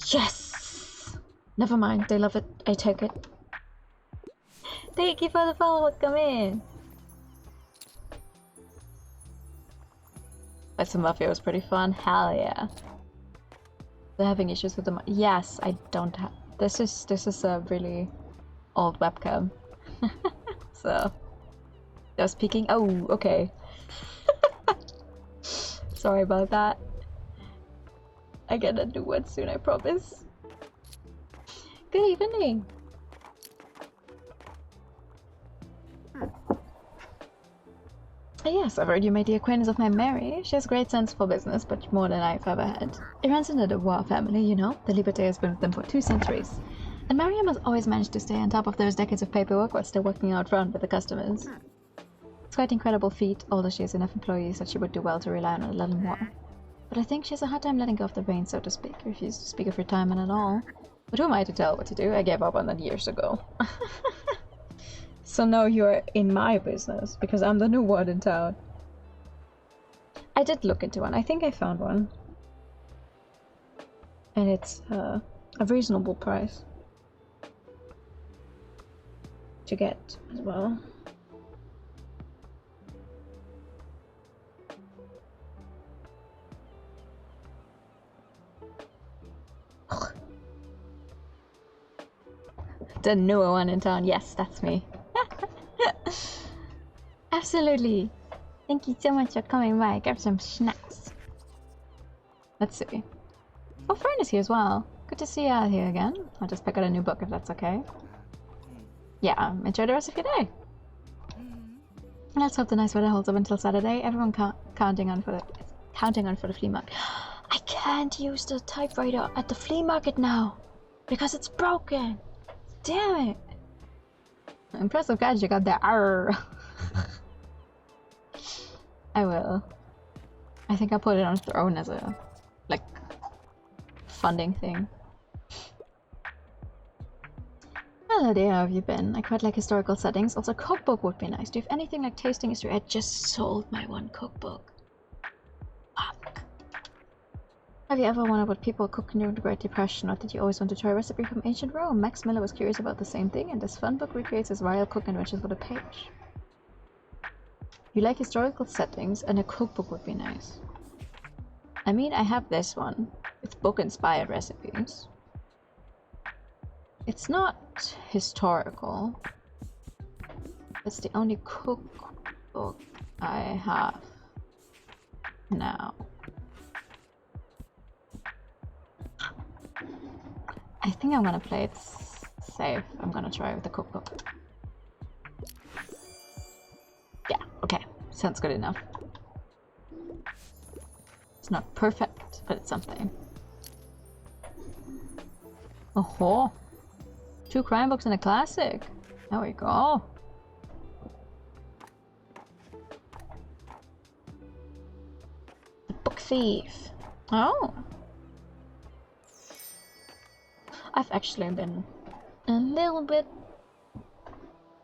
Yes! Never mind. They love it. I take it. Thank you for the follow. Come in. That's the Mafia was pretty fun. Hell yeah. They're having issues with the. Yes, I don't have. This is a really old webcam. So. I was peeking. Oh, okay. Sorry about that. I get a new one soon, I promise. Good evening. Yes, I've heard you made the acquaintance of my Mary. She has great sense for business, but more than I've ever had. It runs in the DOVA family, you know. The Liberté has been with them for 2 centuries. And Mariam has always managed to stay on top of those decades of paperwork while still working out front with the customers. It's quite an incredible feat, although she has enough employees that she would do well to rely on a little more. But I think she has a hard time letting go of the reins, so to speak, refuses to speak of retirement at all. But who am I to tell what to do? I gave up on that years ago. So now you're in my business, because I'm the new one in town. I did look into one. I think I found one. And it's a reasonable price. to get as well. The newer one in town. Yes, that's me. Absolutely. Thank you so much for coming by. Grab some snacks. Let's see. Oh, Fern is here as well. Good to see you out here again. I'll just pick out a new book if that's okay. Yeah, enjoy the rest of your day. Let's hope the nice weather holds up until Saturday. Everyone counting on for the flea market. I can't use the typewriter at the flea market now because it's broken. Damn it! Impressive guys, you got there. Arr. I will. I think I'll put it on Throne as a like funding thing. Hello there, how have you been? I quite like historical settings. Also, cookbook would be nice. Do you have anything like tasting history? I just sold my one cookbook. Fuck. Have you ever wondered what people cook during the Great Depression, or did you always want to try a recipe from ancient Rome? Max Miller was curious about the same thing, and this fun book recreates his royal cooking adventures with a page. You like historical settings, and a cookbook would be nice. I mean, I have this one. It's book-inspired recipes. It's not historical. It's the only cookbook I have now. I think I'm gonna play it safe. I'm gonna try with the cookbook. Yeah, okay. Sounds good enough. It's not perfect, but it's something. Oh-ho! 2 crime books and a classic. There we go. The Book Thief. Oh. I've actually been a little bit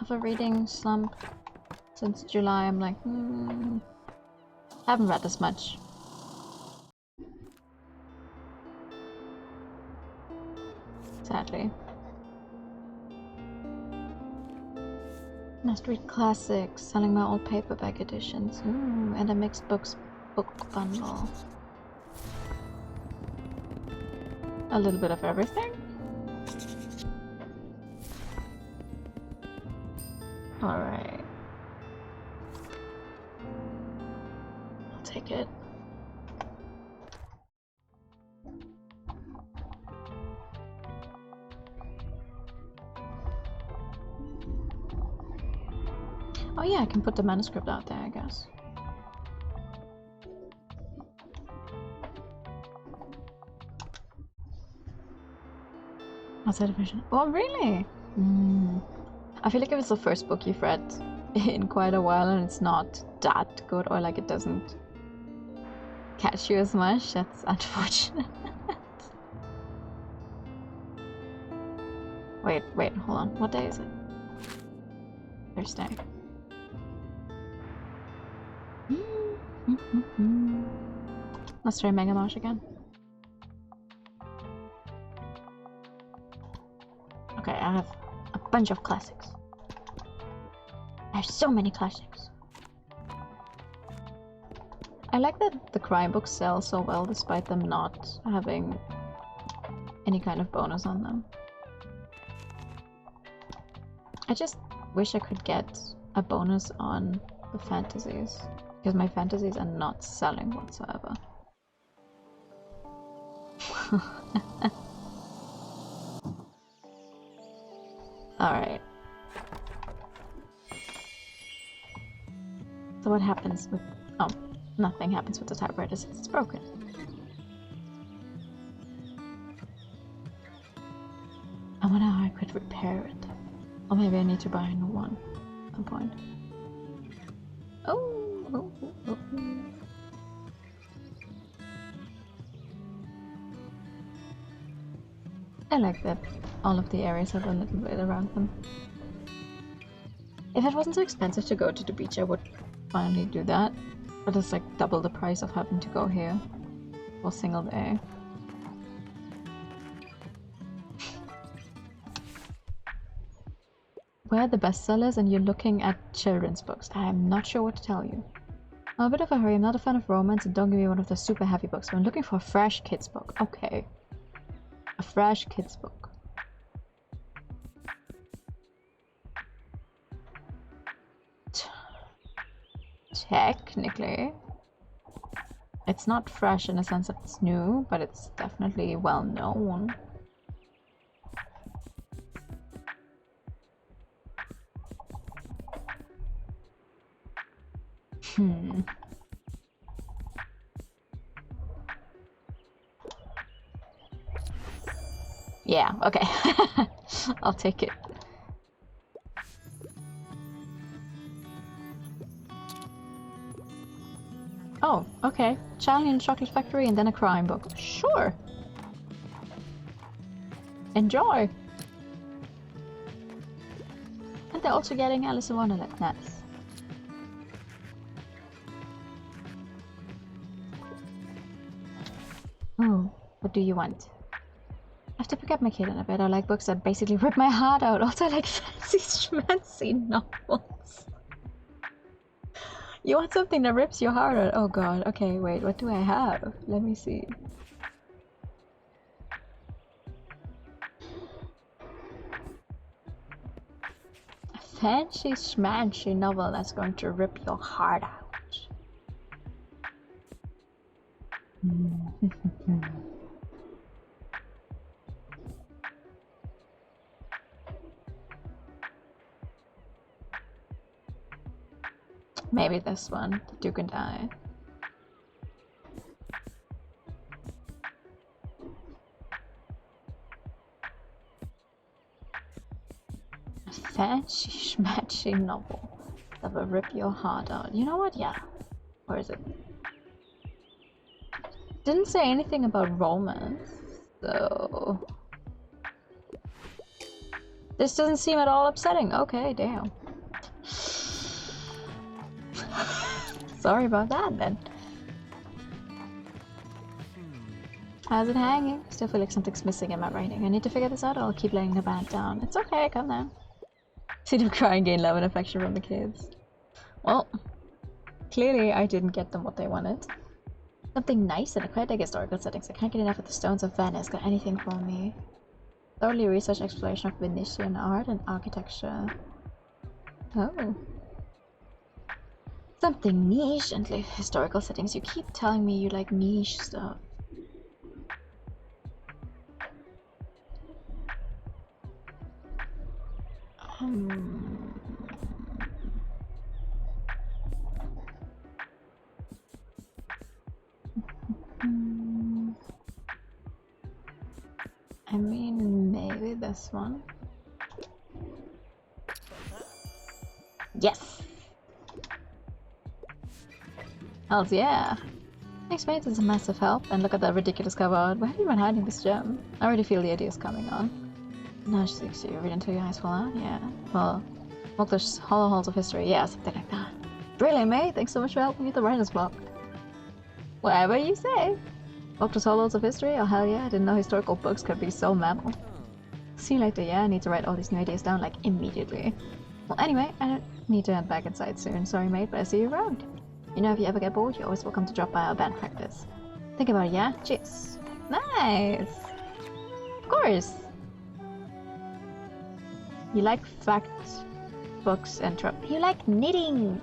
of a reading slump since July. I'm like, I haven't read as much. Sadly. Must read classics, selling my old paperback editions, and a mixed books book bundle. A little bit of everything. Alright. I'll take it. Oh yeah, I can put the manuscript out there, I guess. Outside edition. Oh really? I feel like if it's the first book you've read in quite a while and it's not that good, or like it doesn't catch you as much, that's unfortunate. Wait, hold on. What day is it? Thursday. Let's try Mega Mosh again. Okay, I have a bunch of classics. I have so many classics. I like that the crime books sell so well despite them not having any kind of bonus on them. I just wish I could get a bonus on the fantasies, because my fantasies are not selling whatsoever. Alright. So what happens with... oh, nothing happens with the typewriter since it's broken. I wonder how I could repair it. Or maybe I need to buy a new one at some point. Oh. I like that all of the areas have a little bit around them. If it wasn't so expensive to go to the beach, I would finally do that. But it's like double the price of having to go here for a single day. where are the bestsellers and you're looking at children's books. I'm not sure what to tell you. I'm a bit of a hurry. I'm not a fan of romance, and don't give me one of the super heavy books. I'm looking for a fresh kids book. Okay. A fresh kids book. Technically, it's not fresh in the sense that it's new, but it's definitely well known. Yeah, okay. I'll take it. Oh, okay. Charlie and the Chocolate Factory and then a crime book. Sure. Enjoy. And they're also getting Alice in Wonderland. Nice. Oh, what do you want? I have to pick up my kid in a bit. I like books that basically rip my heart out. Also, I like fancy schmancy novels. You want something that rips your heart out? Oh god. Okay, wait. What do I have? Let me see. A fancy schmancy novel that's going to rip your heart out. Maybe this one, The Duke and I. A fancy schmatchy novel that will rip your heart out. You know what? Yeah. Where is it? Didn't say anything about romance, so... This doesn't seem at all upsetting. Okay, damn. Sorry about that, then. How's it hanging? Still feel like something's missing in my writing. I need to figure this out or I'll keep letting the band down. It's okay, come down. See them cry and gain love and affection from the kids. Well, clearly I didn't get them what they wanted. Something nice in a quite like historical settings. I can't get enough of the stones of Venice. Got anything for me? Thoroughly researched exploration of Venetian art and architecture. Oh. Something niche and like historical settings. You keep telling me you like niche stuff. I mean, maybe this one. Yes! Hells yeah! Thanks mate, it's a massive help. And look at that ridiculous cover art. Where have you been hiding this gem? I already feel the ideas coming on. No, she thinks you read until your eyes fall out? Yeah. Well, Mokler's Hollow Halls of History. Yeah, something like that. Brilliant, mate! Thanks so much for helping me with the writer's block. Whatever you say! Mokler's Halls of History? Oh hell yeah, I didn't know historical books could be so metal. See you later, yeah? I need to write all these new ideas down, like, immediately. Well, anyway, I don't need to head back inside soon. Sorry, mate, but I see you around. You know, if you ever get bored, you're always welcome to drop by our band practice. Think about it, yeah? Cheers. Nice! Of course! You like facts, books, and you like knitting!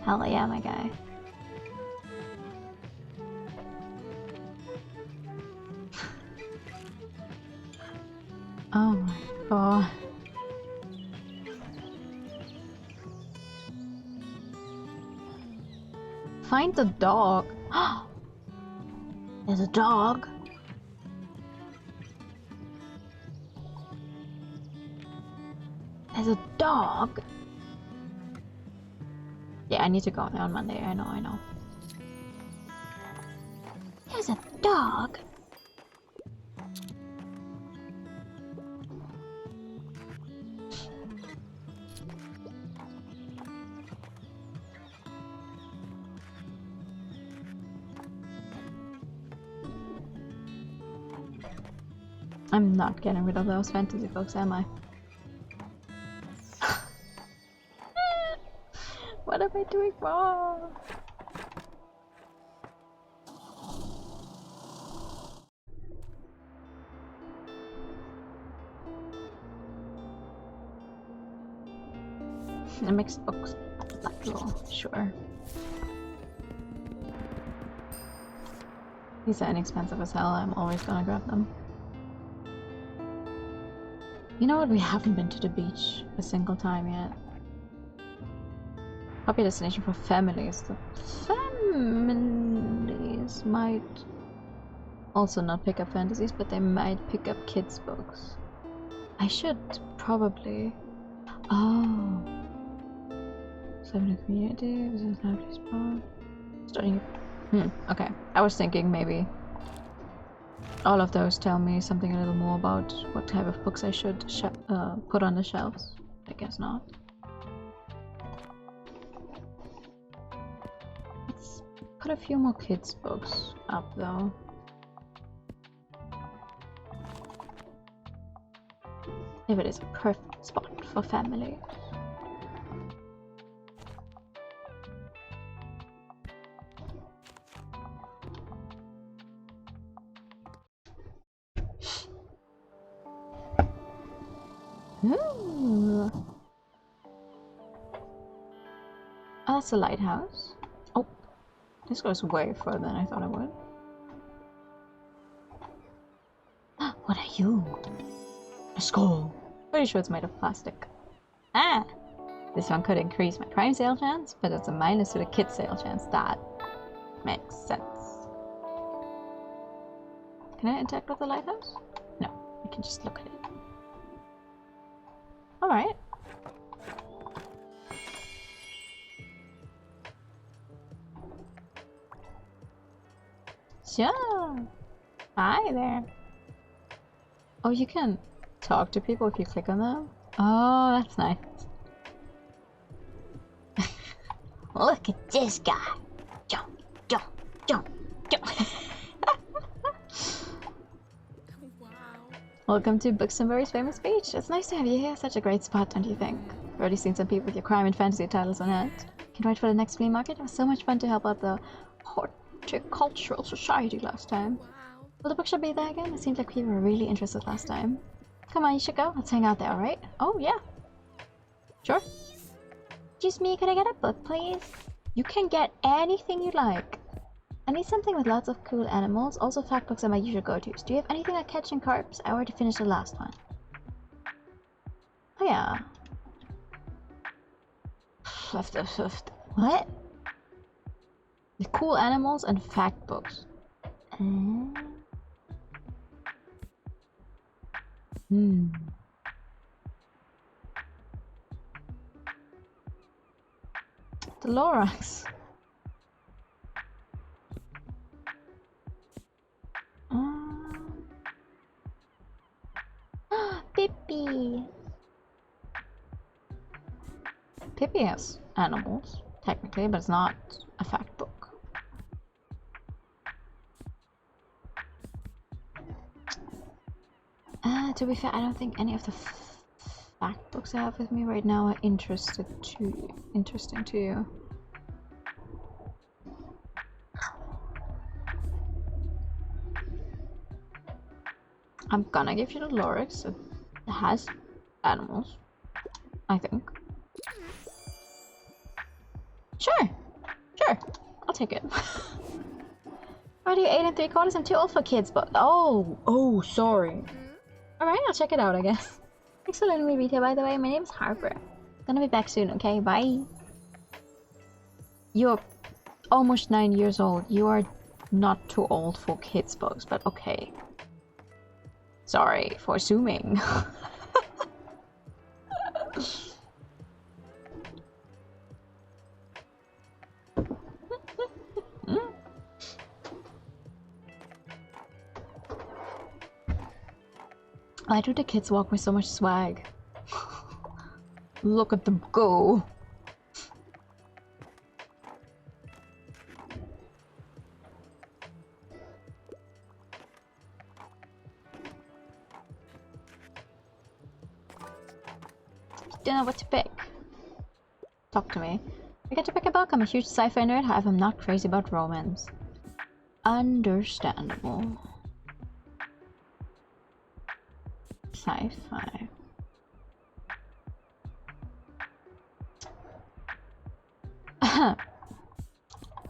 Hell yeah, my guy. Oh my god. Find the dog. There's a dog. There's a dog. Yeah, I need to go on Monday. I know. There's a dog. I'm not getting rid of those fantasy books, am I? am I doing wrong? A mixed books. Sure. These are inexpensive as hell, I'm always gonna grab them. You know what, we haven't been to the beach a single time yet. Popular destination for families. The families might also not pick up fantasies, but they might pick up kids' books. I should probably... Oh... 7 community, this is not a spot. Starting... okay. I was thinking maybe all of those tell me something a little more about what type of books I should put on the shelves. I guess not. Let's put a few more kids' books up though. If it is a perfect spot for family. Ooh. Oh, that's a lighthouse. Oh, this goes way further than I thought it would. What are you? A skull. Pretty sure it's made of plastic. Ah! This one could increase my prime sale chance, but it's a minus to the kid sale chance. That makes sense. Can I interact with the lighthouse? No, I can just look at it. Alright. Sure. Hi there. Oh, you can talk to people if you click on them? Oh, that's nice. Look at this guy. Jump, jump, jump, jump. Welcome to Bookshop's famous beach. It's nice to have you here. Such a great spot, don't you think? I've already seen some people with your crime and fantasy titles on it. Can't wait for the next flea market. It was so much fun to help out the Horticultural Society last time. Will the bookshop be there again? It seemed like people were really interested last time. Come on, you should go. Let's hang out there, alright? Oh, yeah. Sure. Excuse me, can I get a book, please? You can get anything you like. I need something with lots of cool animals. Also, fact books are my usual go-tos. Do you have anything like catching carps? I already finished the last one. Oh yeah. What? The cool animals and fact books. The Lorax. Pippi. Pippi has animals, technically, but it's not a fact book. To be fair, I don't think any of the fact books I have with me right now are interesting to you. I'm gonna give you the Lorax. It has animals, I think. Sure, I'll take it. Already 8 3/4. I'm too old for kids, but oh, sorry. Alright, I'll check it out, I guess. Thanks for letting me read here, by the way. My name's Harper. Gonna be back soon, okay? Bye. You're almost 9 years old. You are not too old for kids' books, but okay. Sorry for assuming. Why do the kids walk with so much swag? Look at them go. Don't know what to pick. Talk to me. I get to pick a book. I'm a huge sci-fi nerd, however I'm not crazy about romance. Understandable. Sci-fi.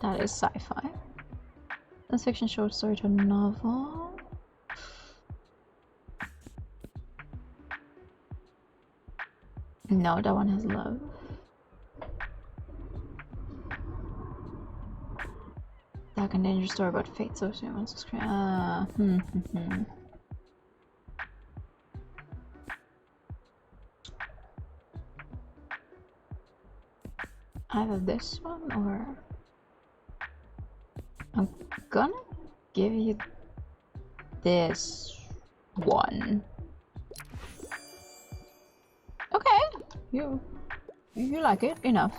That is sci-fi. Science fiction, short story to novel. No, that one has love. Dark and dangerous story about fate, so humans. Either this one or I'm gonna give you this one. Okay, you like it enough.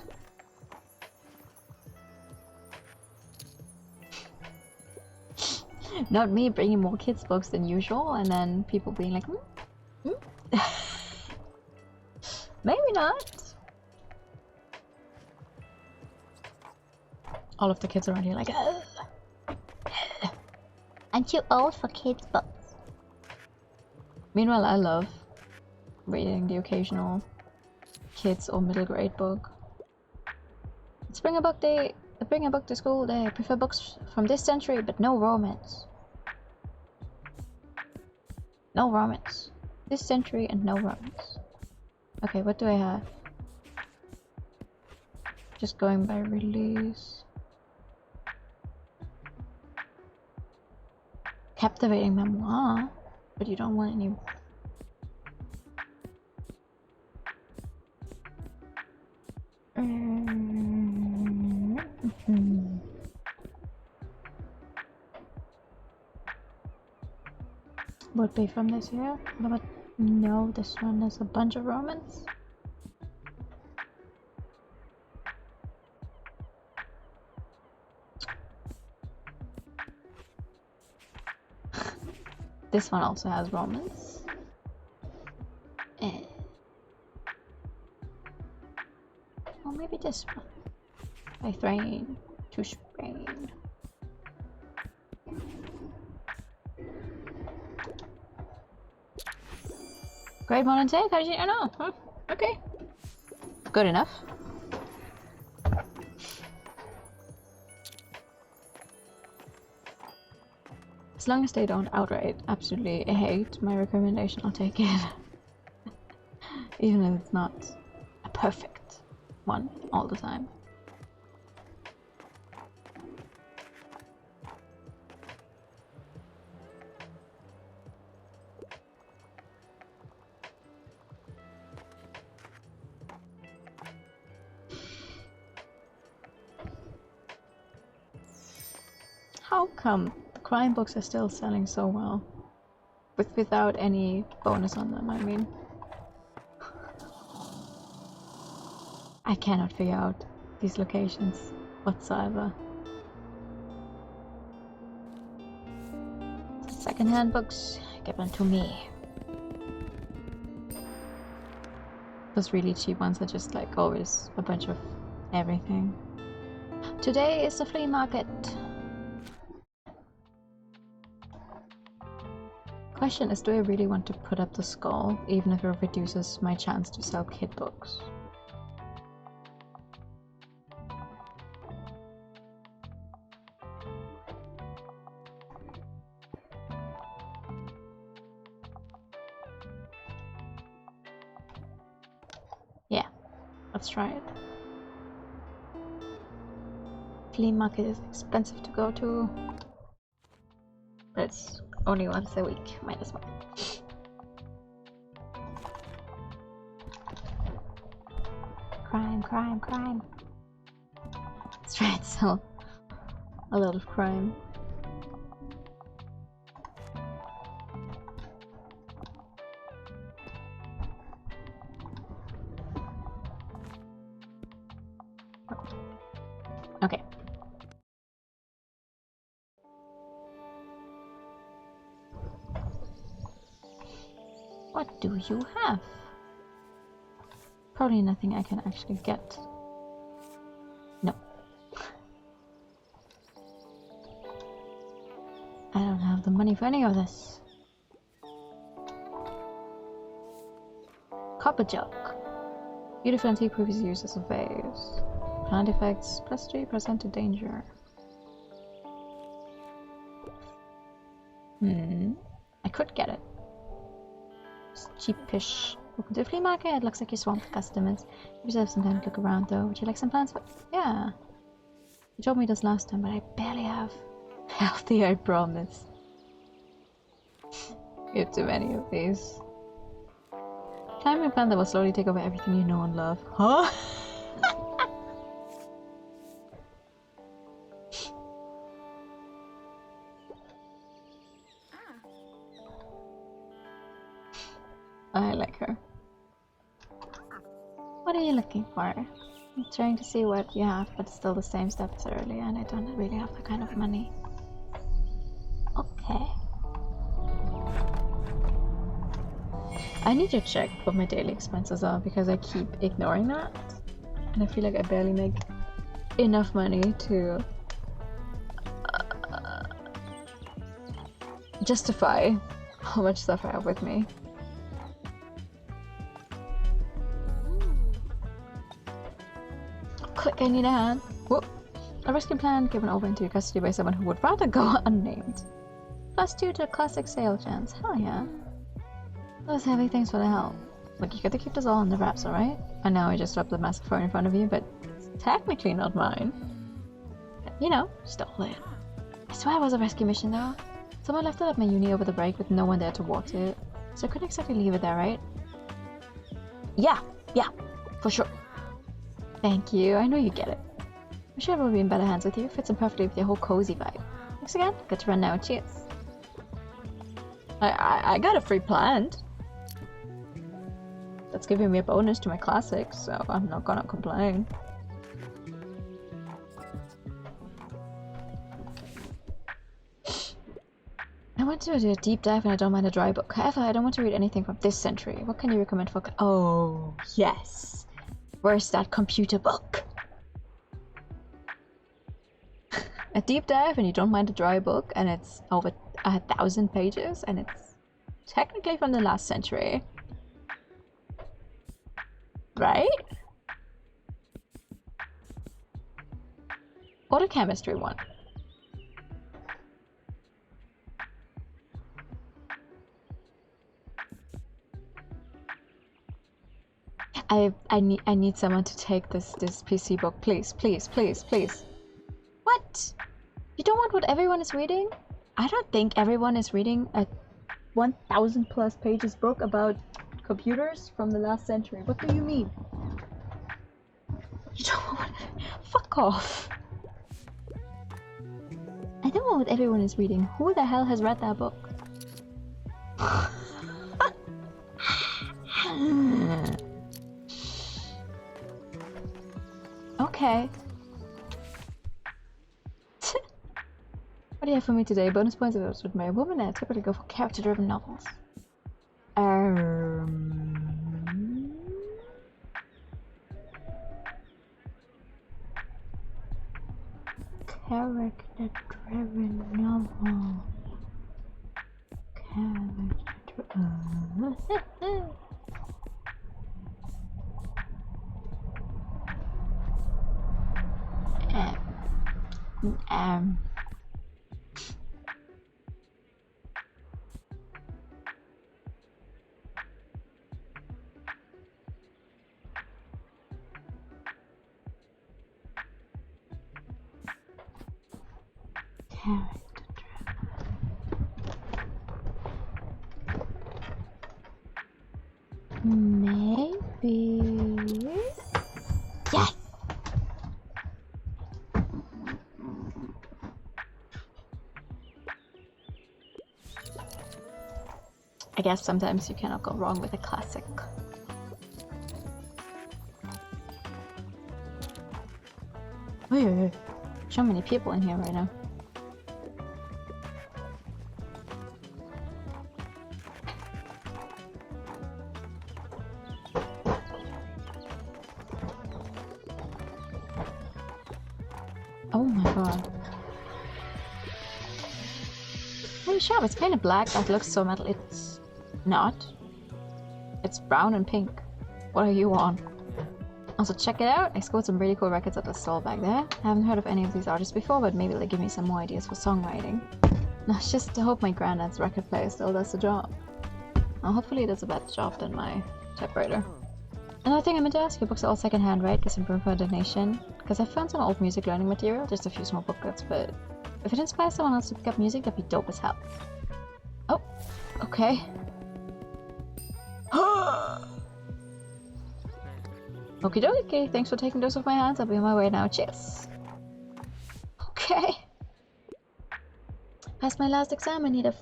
Not me bringing more kids books than usual, and then people being like, maybe not. All of the kids around here like, aren't you old for kids books? Meanwhile, I love reading the occasional kids or middle grade book. Let's bring a book day. Bring a book to school. They prefer books from this century, but no romance. No romance. This century and no romance. Okay, what do I have? Just going by release. Captivating memoir, but you don't want any. Would be from this year, but no, this one is a bunch of romance. This one also has romance. Or maybe this one. By Thrain to Spain. Great modern take? How did you know? Huh? Okay. Good enough. As long as they don't outright absolutely hate my recommendation, I'll take it. Even if it's not a perfect one all the time. How come the crime books are still selling so well? Without any bonus on them, I mean. I cannot figure out these locations whatsoever. Second-hand books, give them to me. Those really cheap ones are just like always a bunch of everything. Today is the flea market. Question is, do I really want to put up the skull, even if it reduces my chance to sell kid books? Yeah, let's try it. Flea market is expensive to go to, but it's only once a week, might as well. Crime, crime, crime. Let's try and sell a lot of crime. Okay. What do you have? Probably nothing I can actually get. I don't have the money for any of this. Copper jug. Beautiful antique previously used as a vase. Plant effects plus 3% to danger. I could get it. It's cheapish. Welcome to the flea market. Looks like you're swamped with customers. Give yourself some time to look around though. Would you like some plants? Yeah. You told me this last time, but I barely have. Healthy, I promise. You have too many of these. Climbing a plant that will slowly take over everything you know and love. Huh? I like her. What are you looking for? I'm trying to see what you have, but it's still the same stuff as earlier, and I don't really have that kind of money. Okay. I need to check what my daily expenses are because I keep ignoring that. And I feel like I barely make enough money to justify how much stuff I have with me. Quick, I need a hand. Whoop. A rescue plan given over into your custody by someone who would rather go unnamed. +2 to classic sale chance. Hell yeah. Those heavy, thanks for the help. Look, you got to keep this all on the wraps, alright? I know I just dropped the massive phone in front of you, but it's technically not mine. You know, stole it. I swear it was a rescue mission though. Someone left it at my uni over the break with no one there to walk to it. So I couldn't exactly leave it there, right? Yeah, for sure. Thank you, I know you get it. I'm sure it will be in better hands with you. Fits in perfectly with your whole cozy vibe. Thanks again. Good to run now. Cheers. I got a free plant. That's giving me a bonus to my classics, so I'm not gonna complain. I want to do a deep dive and I don't mind a dry book. However, I don't want to read anything from this century. What can you recommend for... Oh, yes. Where's that computer book? A deep dive and you don't mind a dry book and it's over 1,000 pages and it's technically from the last century. Right? Or a chemistry one. I need someone to take this PC book, please. What? You don't want what everyone is reading? I don't think everyone is reading a 1,000+ pages book about computers from the last century. What do you mean? You don't want... Fuck off. I don't know what everyone is reading. Who the hell has read that book? Okay. What do you have for me today? Bonus points if I was with my woman, and I typically go for character-driven novels. Character-driven novel. Maybe... Yes! I guess sometimes you cannot go wrong with a classic. Ooh, so many people in here right now. Oh my god. Hey, shop, it's painted black. That looks so metal. It's not. It's brown and pink. What are you on? Also, check it out. I scored some really cool records at the stall back there. I haven't heard of any of these artists before, but maybe they'll give me some more ideas for songwriting. No, it's just to hope my granddad's record player still does the job. Well, hopefully it does a better job than my typewriter. Another thing I meant to ask, your books are all secondhand, right? There's some room for a donation? Because I found some old music learning material, just a few small booklets, but if it inspires someone else to pick up music, that'd be dope as hell. Oh, okay. Okie dokie, thanks for taking those off my hands. I'll be on my way now. Cheers. Okay. Passed my last exam. I need a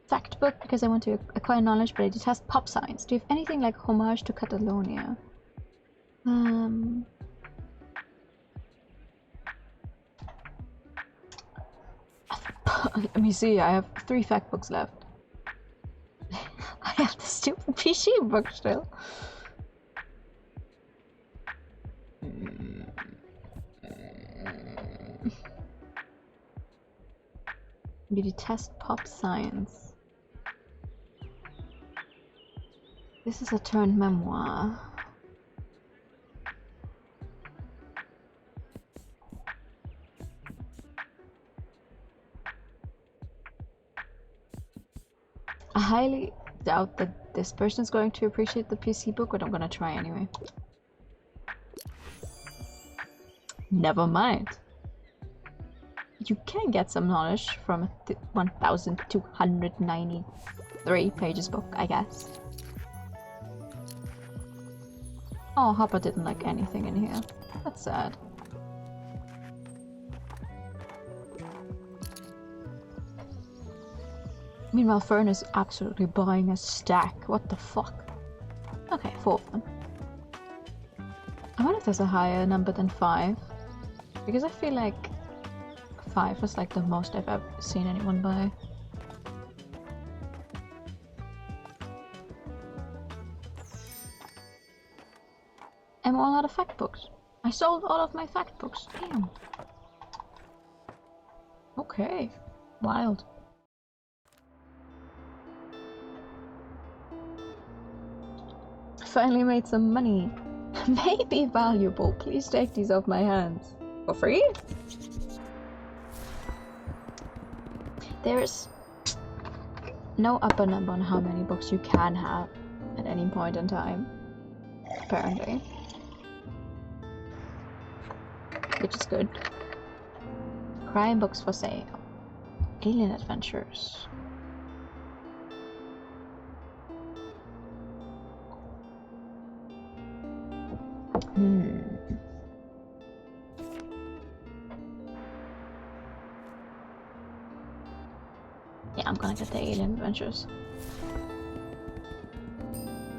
fact book because I want to acquire knowledge, but I detest pop science. Do you have anything like Homage to Catalonia? Let me see. I have 3 fact books left. I have the stupid PC book still. You detest pop science. This is a turned memoir. I highly doubt that this person is going to appreciate the PC book, but I'm gonna try anyway. Never mind. You can get some knowledge from a 1293 pages book, I guess. Oh, Hopper didn't like anything in here. That's sad. Meanwhile, Fern is absolutely buying a stack. What the fuck? Okay, 4 of them. I wonder if there's a higher number than 5. Because I feel like 5 was like the most I've ever seen anyone buy. I'm all out of fact books. I sold all of my fact books. Damn. Okay. Wild. Finally made some money. Maybe valuable. Please take these off my hands. For free? There's no upper number on how many books you can have at any point in time. Apparently. Which is good. Crime books for sale. Alien adventures. Yeah, I'm gonna get the Alien Adventures.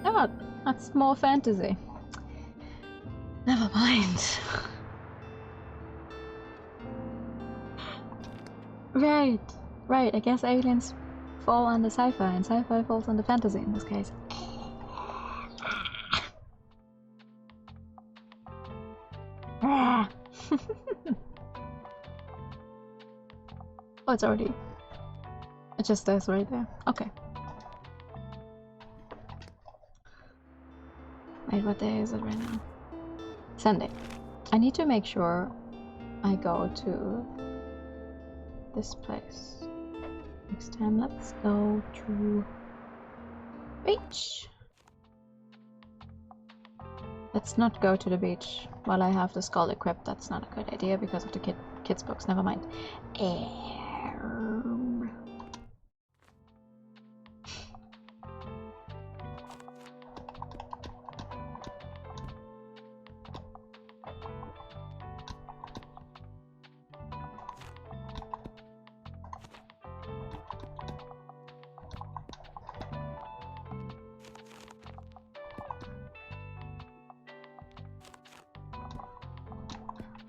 Oh, that's more fantasy. Never mind. Right, I guess aliens fall under sci-fi, and sci-fi falls under fantasy in this case. Oh, it's already... It just stays right there. Okay. Wait, what day is it right now? Sunday. I need to make sure I go to this place. Next time, let's go to beach. Let's not go to the beach while I have the skull equipped. That's not a good idea because of the kids' books. Never mind.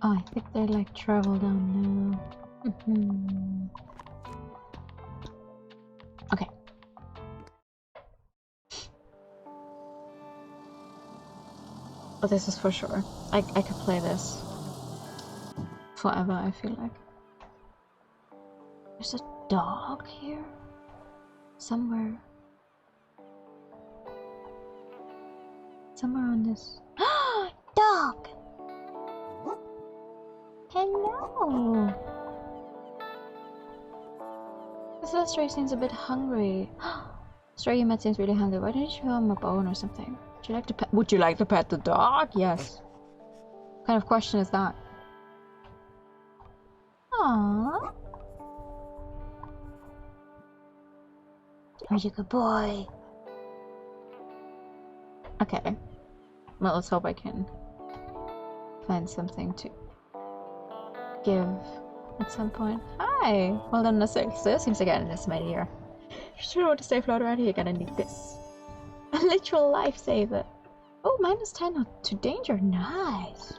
Oh, I think they like travel down now. Okay. But this is for sure. I could play this forever, I feel like. There's a dog here? Somewhere on this. Dog! Hello! This little stray seems a bit hungry. Stray you met seems really hungry. Why didn't you show him a bone or something? Would you like to pet the dog? Yes. What kind of question is that? Aww. You're a good boy. Okay. Well, let's hope I can find something to give at some point. Hi! Well done, Nasir. So seems like an estimated here. You sure want to stay afloat around here, you're gonna need this. A literal lifesaver. Oh, -10 to danger. Nice.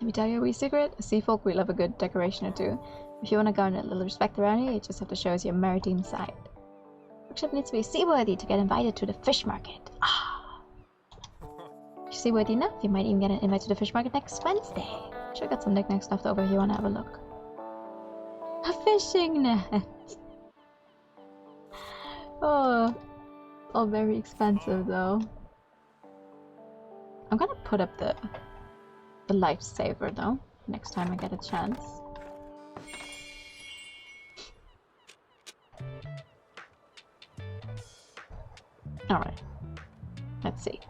Let me tell you a wee secret. As sea folk, we love a good decoration or two. If you want to garner a little respect around here, you just have to show us your maritime side. Bookshop needs to be seaworthy to get invited to the fish market. Ah. If you're seaworthy enough, you might even get an invite to the fish market next Wednesday. Sure got some knickknacks left over if you want to have a look. A fishing net! Oh, all very expensive though. I'm gonna put up the lifesaver though, next time I get a chance. Alright, let's see.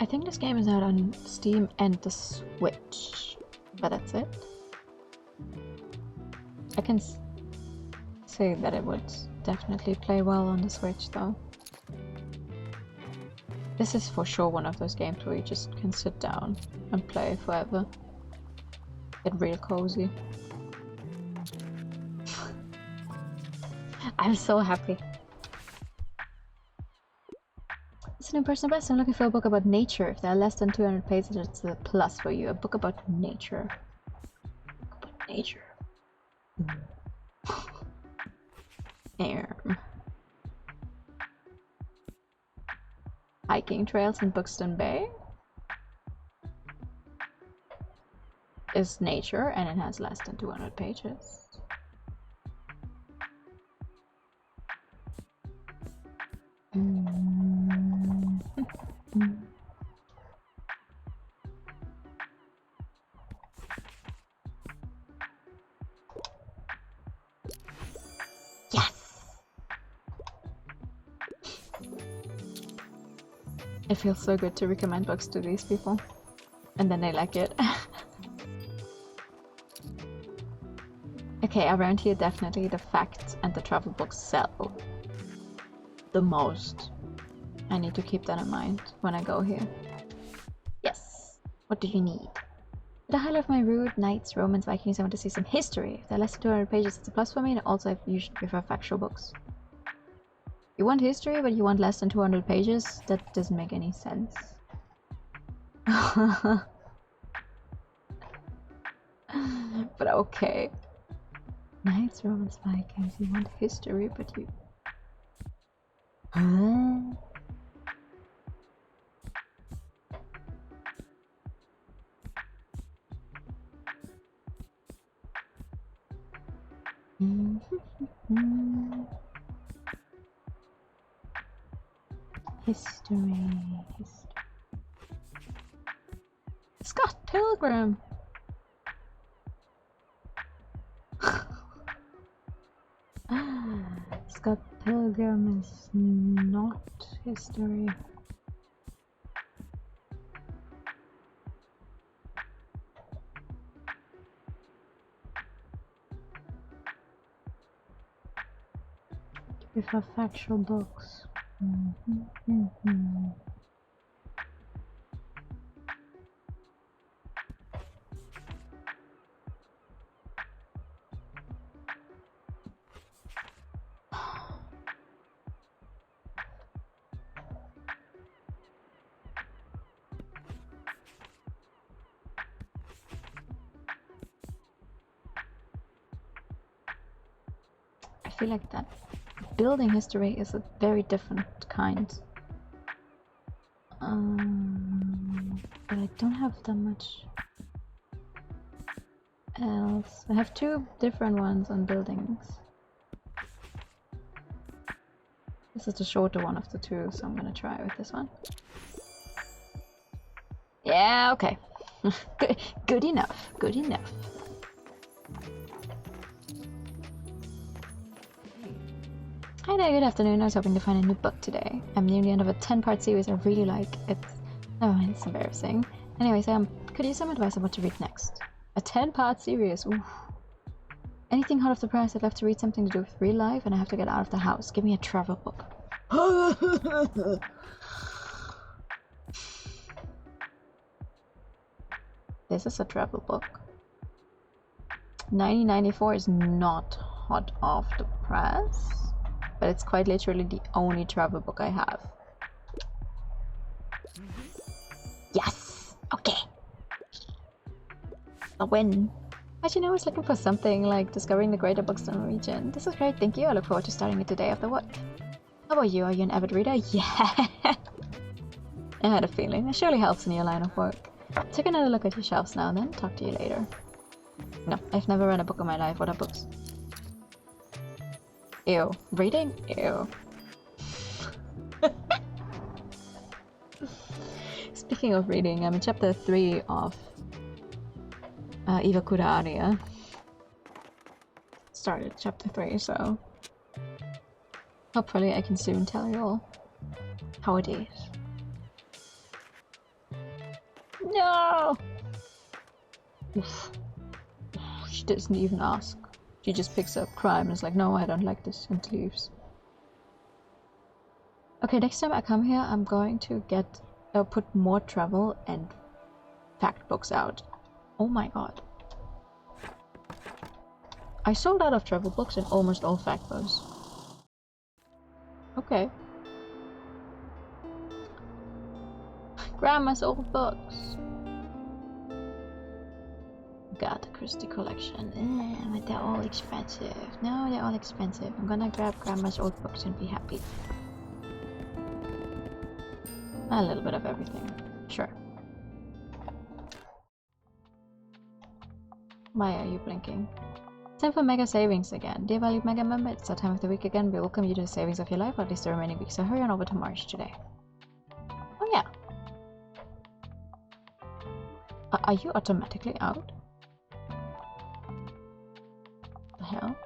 I think this game is out on Steam and the Switch, but that's it. I can say that it would definitely play well on the Switch though. This is for sure one of those games where you just can sit down and play forever. Get real cozy. I'm so happy. It's an impersonal best. I'm looking for a book about nature. If there are less than 200 pages, it's a plus for you. A book about nature. About nature. Hiking trails in Buxton Bay is nature and it has less than 200 pages. It feels so good to recommend books to these people. And then they like it. Okay, around here definitely the facts and the travel books sell the most. I need to keep that in mind when I go here. Yes! What do you need? At the highlight of my route, Knights, Romans, Vikings, I want to see some history. If they're less than 200 pages, it's a plus for me, and also I usually prefer factual books. You want history, but you want less than 200 pages? That doesn't make any sense. But okay. Knights, Romans, Vikings, you want history, but you... Huh? History. Scott Pilgrim! Scott Pilgrim is not history. Prefer factual books. I feel like that building history is a very different kind But I don't have that much else. I have 2 different ones on buildings. This is the shorter one of the 2, so I'm gonna try with this one. Yeah, okay. Good enough. Good enough. Hi there, good afternoon. I was hoping to find a new book today. I'm near the end of a 10-part series I really like. It's embarrassing. Anyways, could you some advice on what to read next? A 10-part series, oof. Anything hot off the press? I'd love to read something to do with real life and I have to get out of the house. Give me a travel book. This is a travel book. 1994 is not hot off the press, but it's quite literally the only travel book I have. Yes! Okay! A win! Actually, I was looking for something like discovering the greater Bookstone region. This is great, thank you. I look forward to starting it today after work. How about you? Are you an avid reader? Yeah! I had a feeling. It surely helps in your line of work. Take another look at your shelves now and then. Talk to you later. No, I've never read a book in my life. What are books? Ew. Reading? Ew. Speaking of reading, I'm in chapter 3 of Iwakura Aria. Started chapter 3, so hopefully I can soon tell you all how it is. No! Oof. She doesn't even ask. She just picks up crime and is like, no, I don't like this, and leaves. Okay, next time I come here, I'm going to put more travel and fact books out. Oh my god. I sold out of travel books and almost all fact books. Okay. Grandma's old books. Got the Christie collection. But they're all expensive. No, they're all expensive. I'm gonna grab Grandma's old books and be happy. A little bit of everything. Sure. Why are you blinking? Time for mega savings again. Dear valued mega member, it's that time of the week again. We welcome you to the savings of your life, or at least the remaining weeks. So hurry on over to March today. Oh yeah. Are you automatically out? The hell?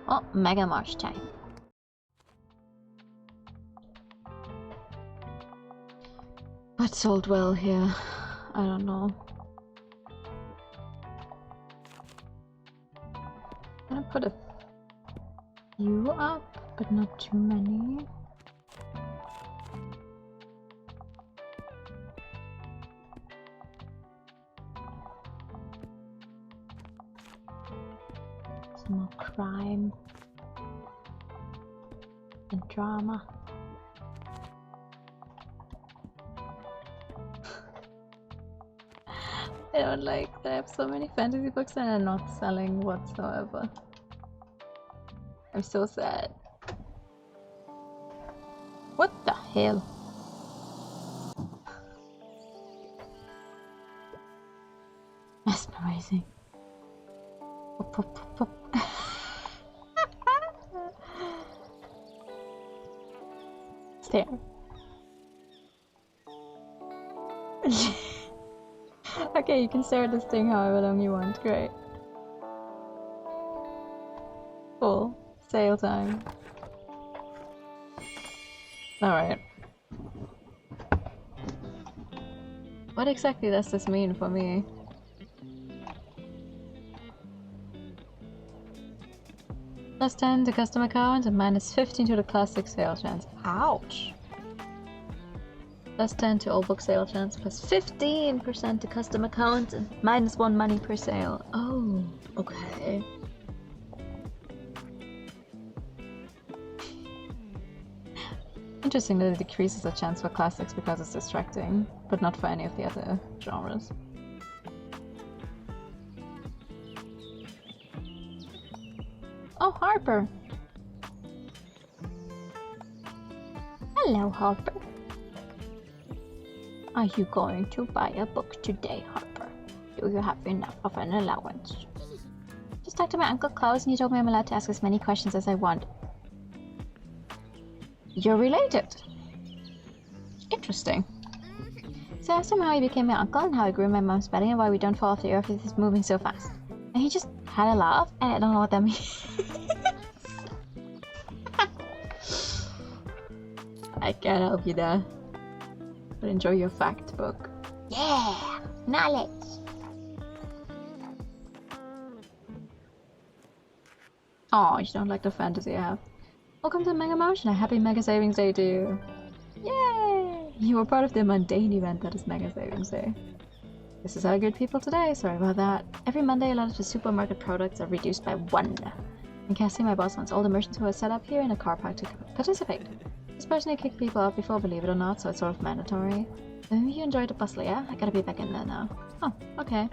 Oh, Mega March time. What sold well here? I don't know. I'm gonna put a few up, but not too many. Some more crime and drama. I don't like that I have so many fantasy books and they're not selling whatsoever. I'm so sad. What the hell? Mesmerizing. Pop, pop, pop, pop. Stare. Okay, you can stare at this thing however long you want. Great. Cool. Sale time. Alright. What exactly does this mean for me? Plus 10 to custom account and minus 15 to the classic sale chance. Ouch! Plus 10 to all book sale chance, plus 15% to custom account, and minus 1 money per sale. Oh, okay. Interesting that it decreases the chance for classics because it's distracting, but not for any of the other genres. Oh, Harper. Hello, Harper. Are you going to buy a book today, Harper? Do you have enough of an allowance? Just talked to my Uncle Klaus and he told me I'm allowed to ask as many questions as I want. You're related. Interesting. So I asked him how he became my uncle and how he grew my mom's betting and why we don't fall off the earth if it's moving so fast. And he just had a laugh and I don't know what that means. I can't help you there. But enjoy your fact book. Yeah! Knowledge! Oh, you don't like the fantasy I have. Welcome to Mega Motion, a happy Mega Savings Day to you. Yay! You were part of the mundane event that is Mega Savings Day. This is our good people today, sorry about that. Every Monday a lot of the supermarket products are reduced by 1. And Cassie, my boss, wants all the merchants who are set up here in a car park to participate. This person had kicked people out before, believe it or not, so it's sort of mandatory. You enjoyed the bustle, yeah? I gotta be back in there now. Oh, okay.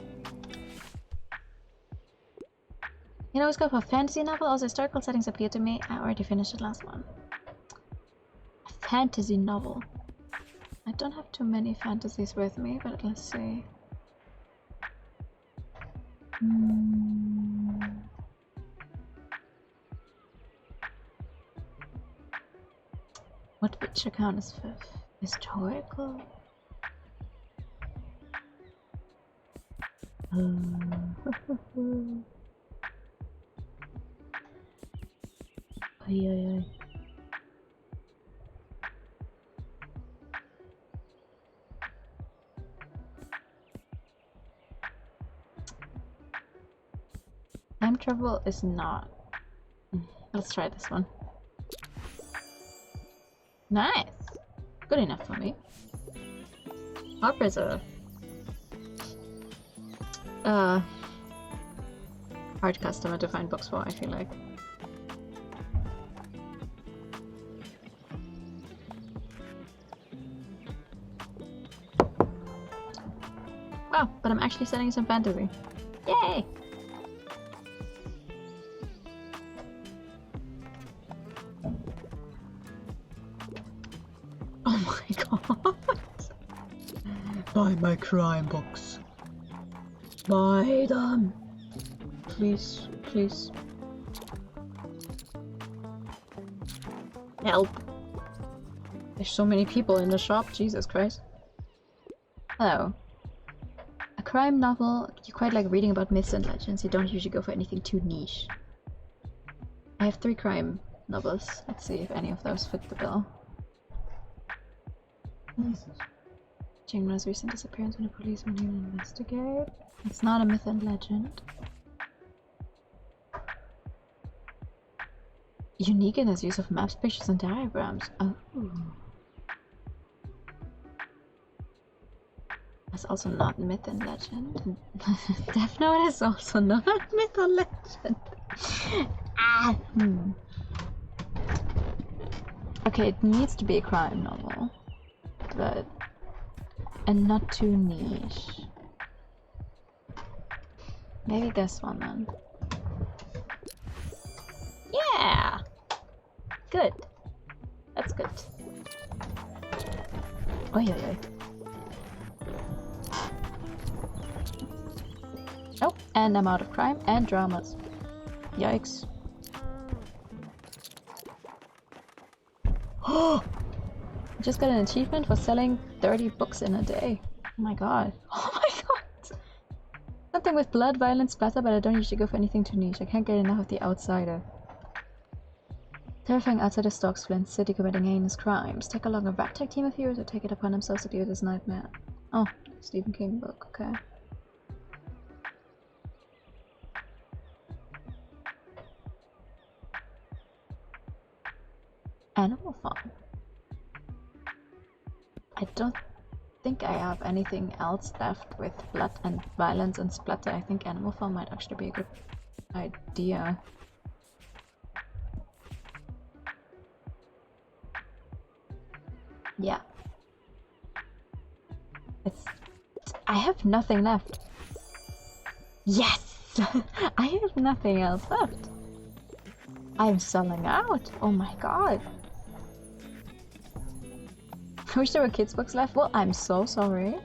You know, it's good for a fantasy novel, also historical settings appeal to me. I already finished the last one. A fantasy novel. I don't have too many fantasies with me, but let's see. Which account is historical? Ay. Time travel is not. Let's try this one. Nice! Good enough for me. Harper's a hard customer to find books for, I feel like. Wow, but I'm actually studying some fantasy. Yay! Oh my god! Buy my crime books. Buy them! Please, please. Help! There's so many people in the shop, Jesus Christ. Hello. A crime novel, you quite like reading about myths and legends, you don't usually go for anything too niche. I have 3 crime novels, let's see if any of those fit the bill. Jingna's recent disappearance when the police won't even investigate. It's not a myth and legend. Unique in its use of maps, pictures, and diagrams. Oh. That's also not myth and legend. Death Note is also not myth or legend. Okay, it needs to be a crime novel. But... and not too niche. Maybe this one then. Yeah! Good. That's good. Oi. Oh, and I'm out of crime and dramas. Yikes. Just got an achievement for selling 30 books in a day. Oh my god. Oh my god! Something with blood, violence, splatter, but I don't usually go for anything too niche. I can't get enough of the outsider. Terrifying outsider stalks Flint City committing heinous crimes. Take along a ragtag team of heroes or take it upon themselves to deal with this nightmare. Oh, Stephen King book, okay. Animal Farm. I don't think I have anything else left with blood and violence and splatter. I think Animal Farm might actually be a good idea. Yeah. I have nothing left. Yes! I have nothing else left. I'm selling out! Oh my god! I wish there were kids' books left. Well, I'm so sorry.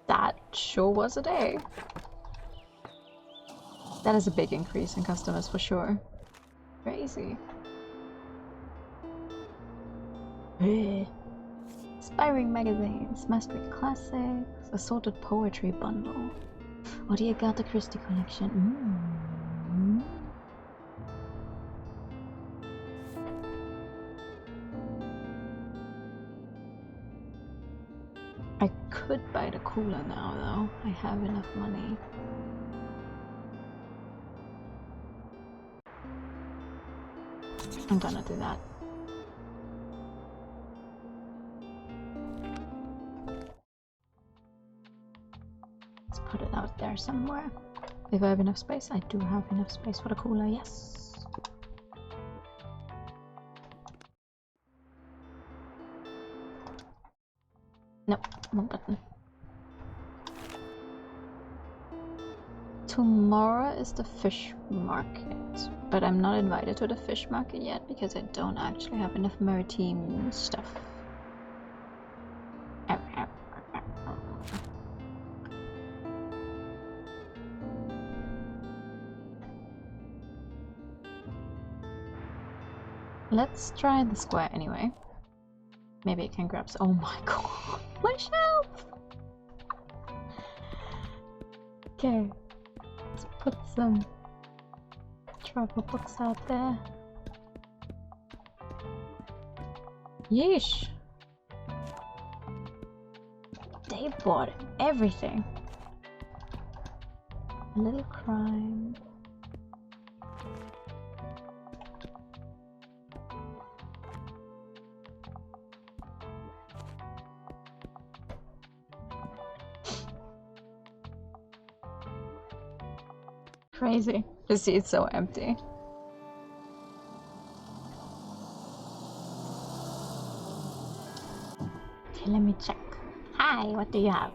That sure was a day. That is a big increase in customers for sure. Crazy. Inspiring magazines, Mastery Classics, Assorted Poetry Bundle, or the Agatha Christie Collection. I could buy the cooler now, though. I have enough money. I'm gonna do that. Let's put it out there somewhere. If I have enough space, I do have enough space for the cooler, yes. Nope, wrong button. Tomorrow is the fish market, but I'm not invited to the fish market yet because I don't actually have enough maritime stuff. Let's try the square anyway. Maybe it can grab some. Oh my god, my shelf! Okay, let's put some travel books out there. Yeesh! They bought everything. A Little Crime. Crazy to see it so empty. Okay, let me check. Hi, what do you have?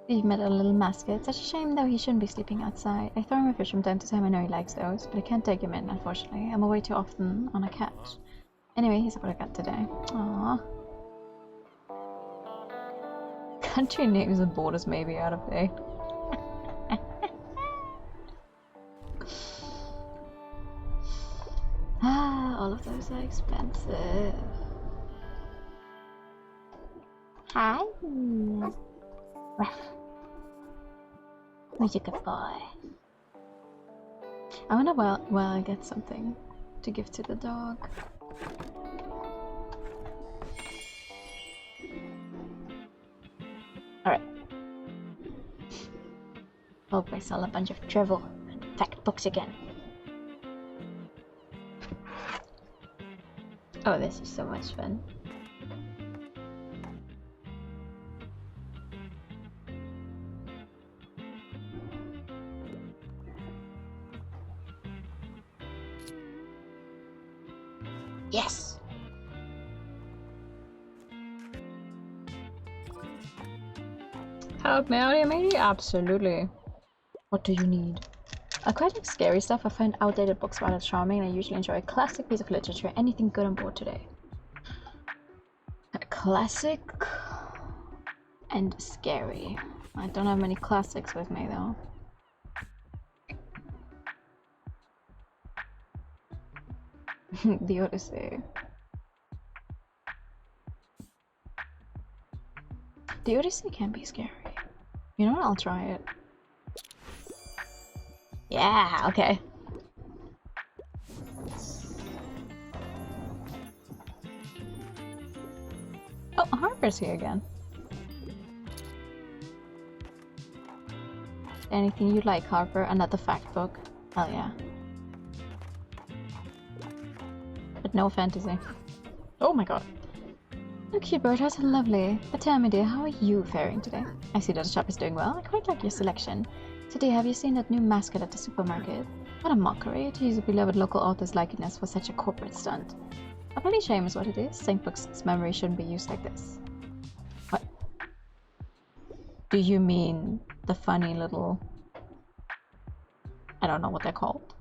You've met a little mascot. Such a shame though, he shouldn't be sleeping outside. I throw him a fish from time to time. I know he likes those, but I can't take him in, unfortunately. I'm away too often on a catch. Anyway, he's what I got today. Aww. Country names and borders may be out of date. All of those are expensive. Hi. Ruff. Who's a good boy? I wonder where I get something to give to the dog. Alright. Hope I sell a bunch of travel and fact books again. Oh, this is so much fun. Yes! Help me out here, matey? Absolutely. What do you need? I quite like scary stuff. I find outdated books rather charming, and I usually enjoy a classic piece of literature. Anything good on board today? A classic and scary. I don't have many classics with me though. The Odyssey. The Odyssey can be scary. You know what? I'll try it. Yeah, okay. Oh, Harper's here again. Anything you like, Harper? Another fact book. Hell yeah. But no fantasy. Oh my god. Oh, cute birdhouse, lovely. But tell me, dear, how are you faring today? I see that the shop is doing well. I quite like your selection. Today, have you seen that new mascot at the supermarket? What a mockery to use a beloved local author's likeness for such a corporate stunt. A bloody shame is what it is. St. Book's memory shouldn't be used like this. What? Do you mean the funny little... I don't know what they're called.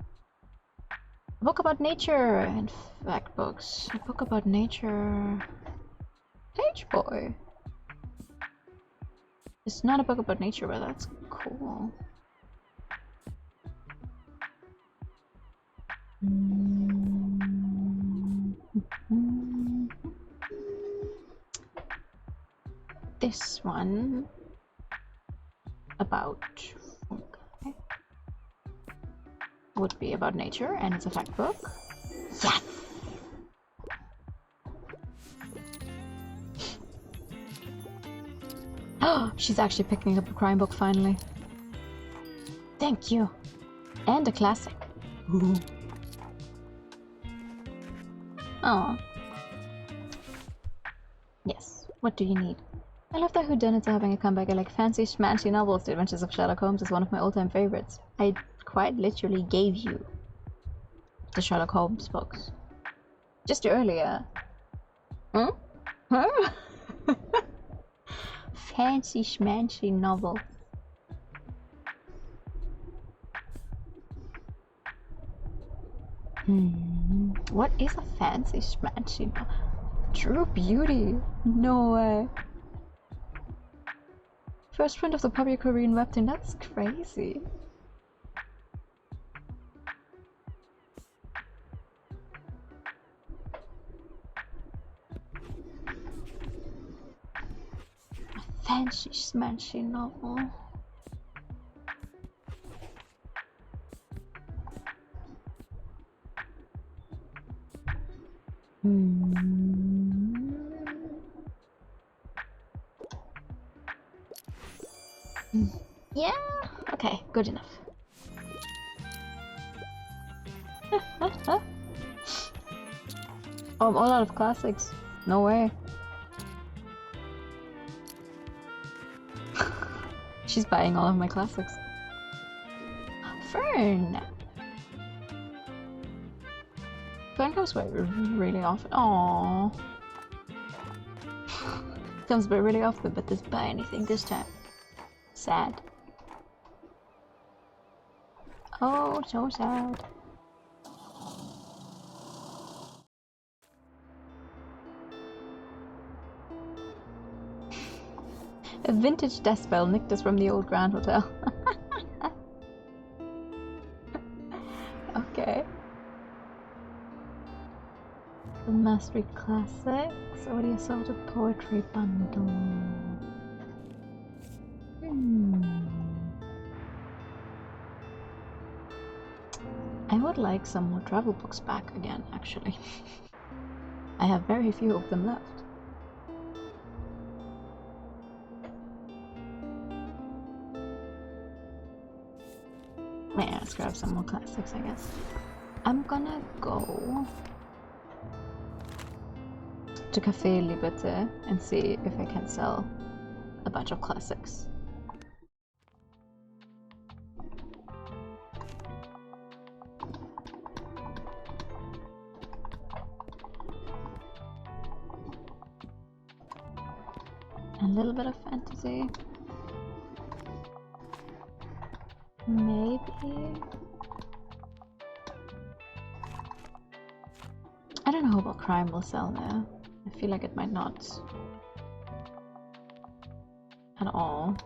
A book about nature and fact books. A book about nature... Page Boy! It's not a book about nature, but that's cool. This one about fungi would be about nature, and it's a fact book. Yes! Oh, she's actually picking up a crime book finally. Thank you. And a classic. Ooh. Oh. Yes. What do you need? I love that whodunits are having a comeback. I like fancy schmancy novels. The Adventures of Sherlock Holmes is one of my all-time favorites. I quite literally gave you the Sherlock Holmes books. Just earlier. Huh? Huh? Fancy schmancy novel. What is a fancy schmancy novel? True Beauty? No way. First print of the popular Korean webtoon, that's crazy. A fancy schmancy novel. Yeah, okay, good enough. Oh, I'm all out of classics. No way. She's buying all of my classics. Fern! Fern comes by really often. Aww. Comes by really often, but doesn't buy anything this time. Sad. Oh, so sad. A vintage desk bell nicked us from the old Grand Hotel. Okay. The Mastery Classics, or the Assorted Poetry Bundle. I would like some more travel books back again, actually. I have very few of them left. Yeah, let's grab some more classics, I guess. I'm gonna go to Café Liberté and see if I can sell a bunch of classics. A little bit of fantasy. Maybe. I don't know what crime will sell there. I feel like it might not. At all.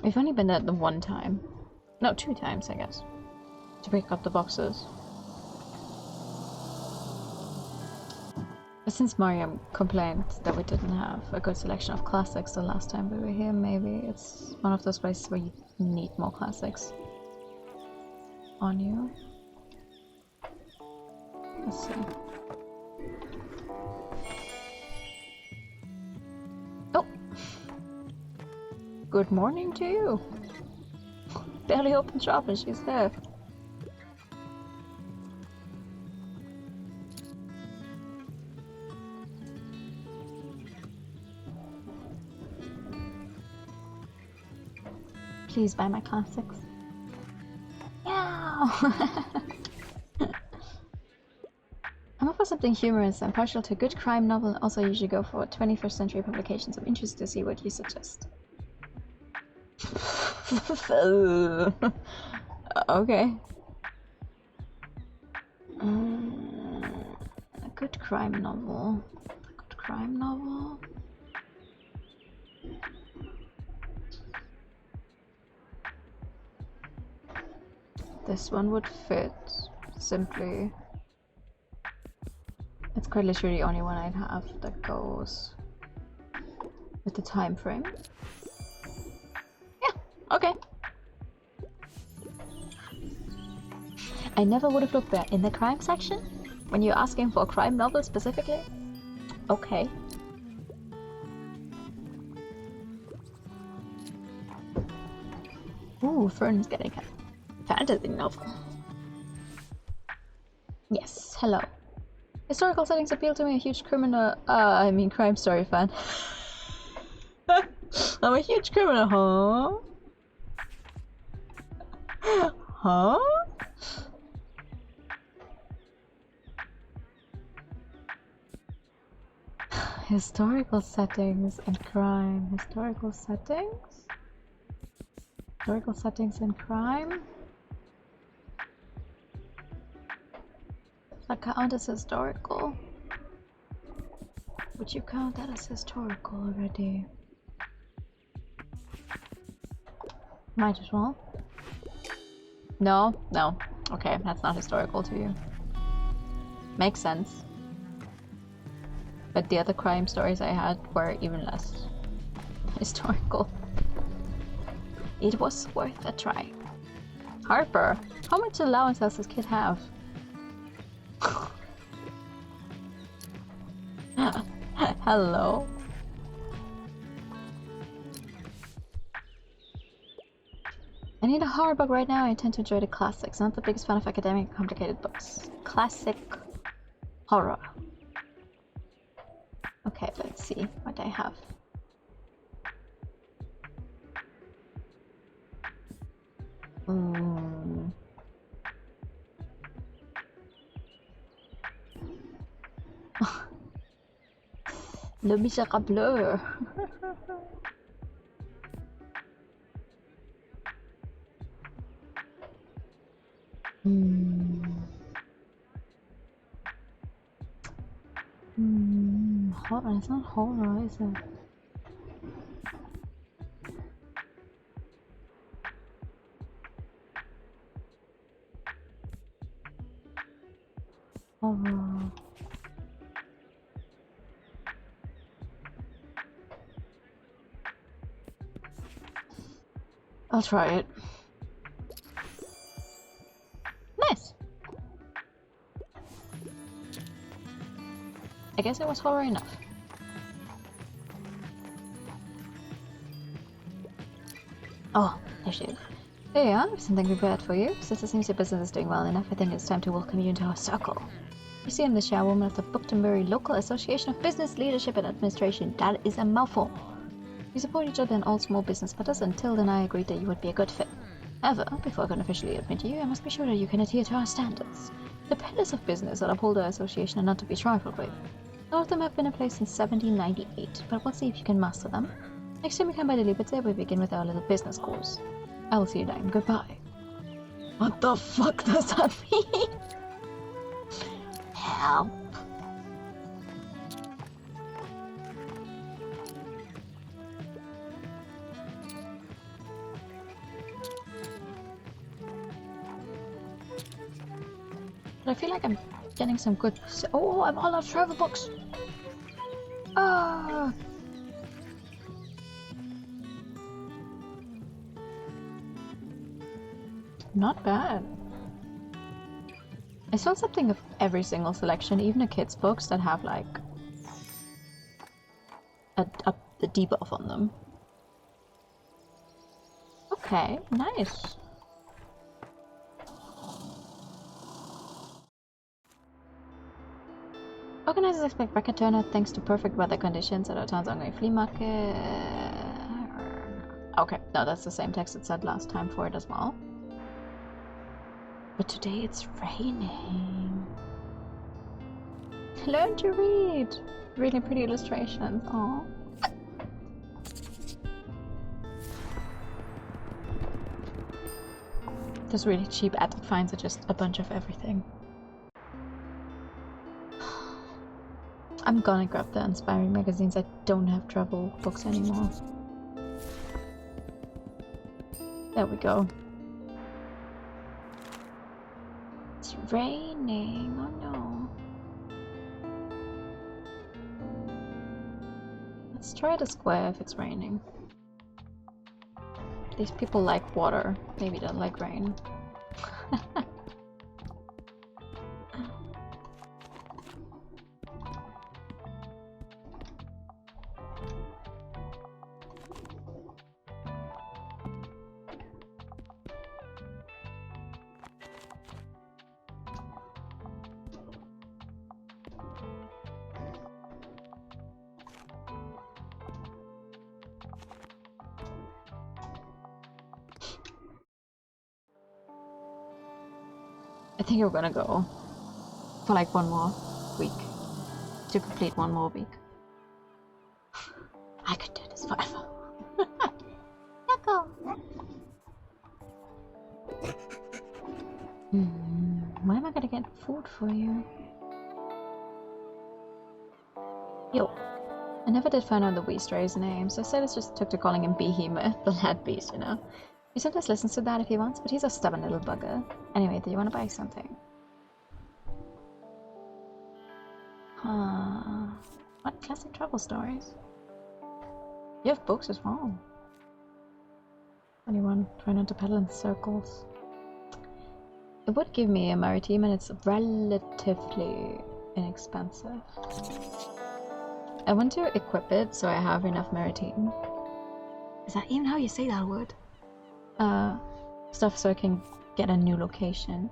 We've only been there the one time. No, 2 times, I guess. To pick up the boxes. But since Mariam complained that we didn't have a good selection of classics the last time we were here, maybe it's one of those places where you need more classics on you. Let's see. Oh! Good morning to you! Barely opened shop and she's there. Please buy my classics. Yeah! Wow! I'm up for something humorous. I'm partial to a good crime novel and also usually go for 21st century publications. I'm interested to see what you suggest. Okay. A good crime novel. A good crime novel. This one would fit, simply. It's quite literally the only one I'd have that goes with the time frame. Yeah, okay. I never would have looked there. In the crime section? When you're asking for a crime novel specifically? Okay. Ooh, Fern's getting a fantasy novel. Yes, hello. Historical settings appeal to me, a huge crime story fan. I'm a huge criminal, huh? Huh? Historical settings and crime. Historical settings? Historical settings and crime? That count as historical? Would you count that as historical already? Might as well. No? No. Okay, that's not historical to you. Makes sense. But the other crime stories I had were even less historical. It was worth a try. Harper, how much allowance does this kid have? Hello? I need a horror book right now. I tend to enjoy the classics. I'm not the biggest fan of academic complicated books. Classic horror. Okay, let's see what I have. Le Misérable. Horror, it's not horror, is it? Horror. I'll try it. Nice! I guess it was horror enough. Oh, there she is. There you are, I have something prepared for you. Since it seems your business is doing well enough, I think it's time to welcome you into our circle. You see, I'm the chairwoman of the Bookshop Local Association of Business Leadership and Administration. That is a mouthful. We support each other in all small business matters. Until then, I agreed that you would be a good fit. However, before I can officially admit you, I must be sure that you can adhere to our standards. The pillars of business that uphold our association are not to be trifled with. Some of them have been in place since 1798, but we'll see if you can master them. Next time we come by the Liberty, we begin with our little business course. I will see you then. Goodbye. What the fuck does that mean? Help. But I feel like I'm getting some good... Oh, I'm all out of travel books! Ah! Not bad. I saw something of every single selection, even the kids' books that have like a debuff on them. Okay, nice. Organizers expect record turnout thanks to perfect weather conditions at our town's ongoing flea market. Okay, no, that's the same text it said last time for it as well. But today it's raining. Learn to read! Really pretty illustrations. Aww. Those really cheap attic finds are just a bunch of everything. I'm gonna grab the inspiring magazines. I don't have travel books anymore. There we go. It's raining. Oh no. Let's try the square if it's raining. These people like water. Maybe don't like rain. I think we're gonna go for like one more week to complete one more week. I could do this forever. Echo. When am I gonna get food for you? Yo, I never did find out the Wee Stray's name, so Silas just took to calling him Behemoth, the lad beast, you know. He sometimes listens to that if he wants, but he's a stubborn little bugger. Anyway, do you want to buy something? What classic travel stories? You have books as well. Anyone trying not to pedal in circles? It would give me a maritime and it's relatively inexpensive. I want to equip it so I have enough maritime. Is that even how you say that word? Stuff so I can get a new location.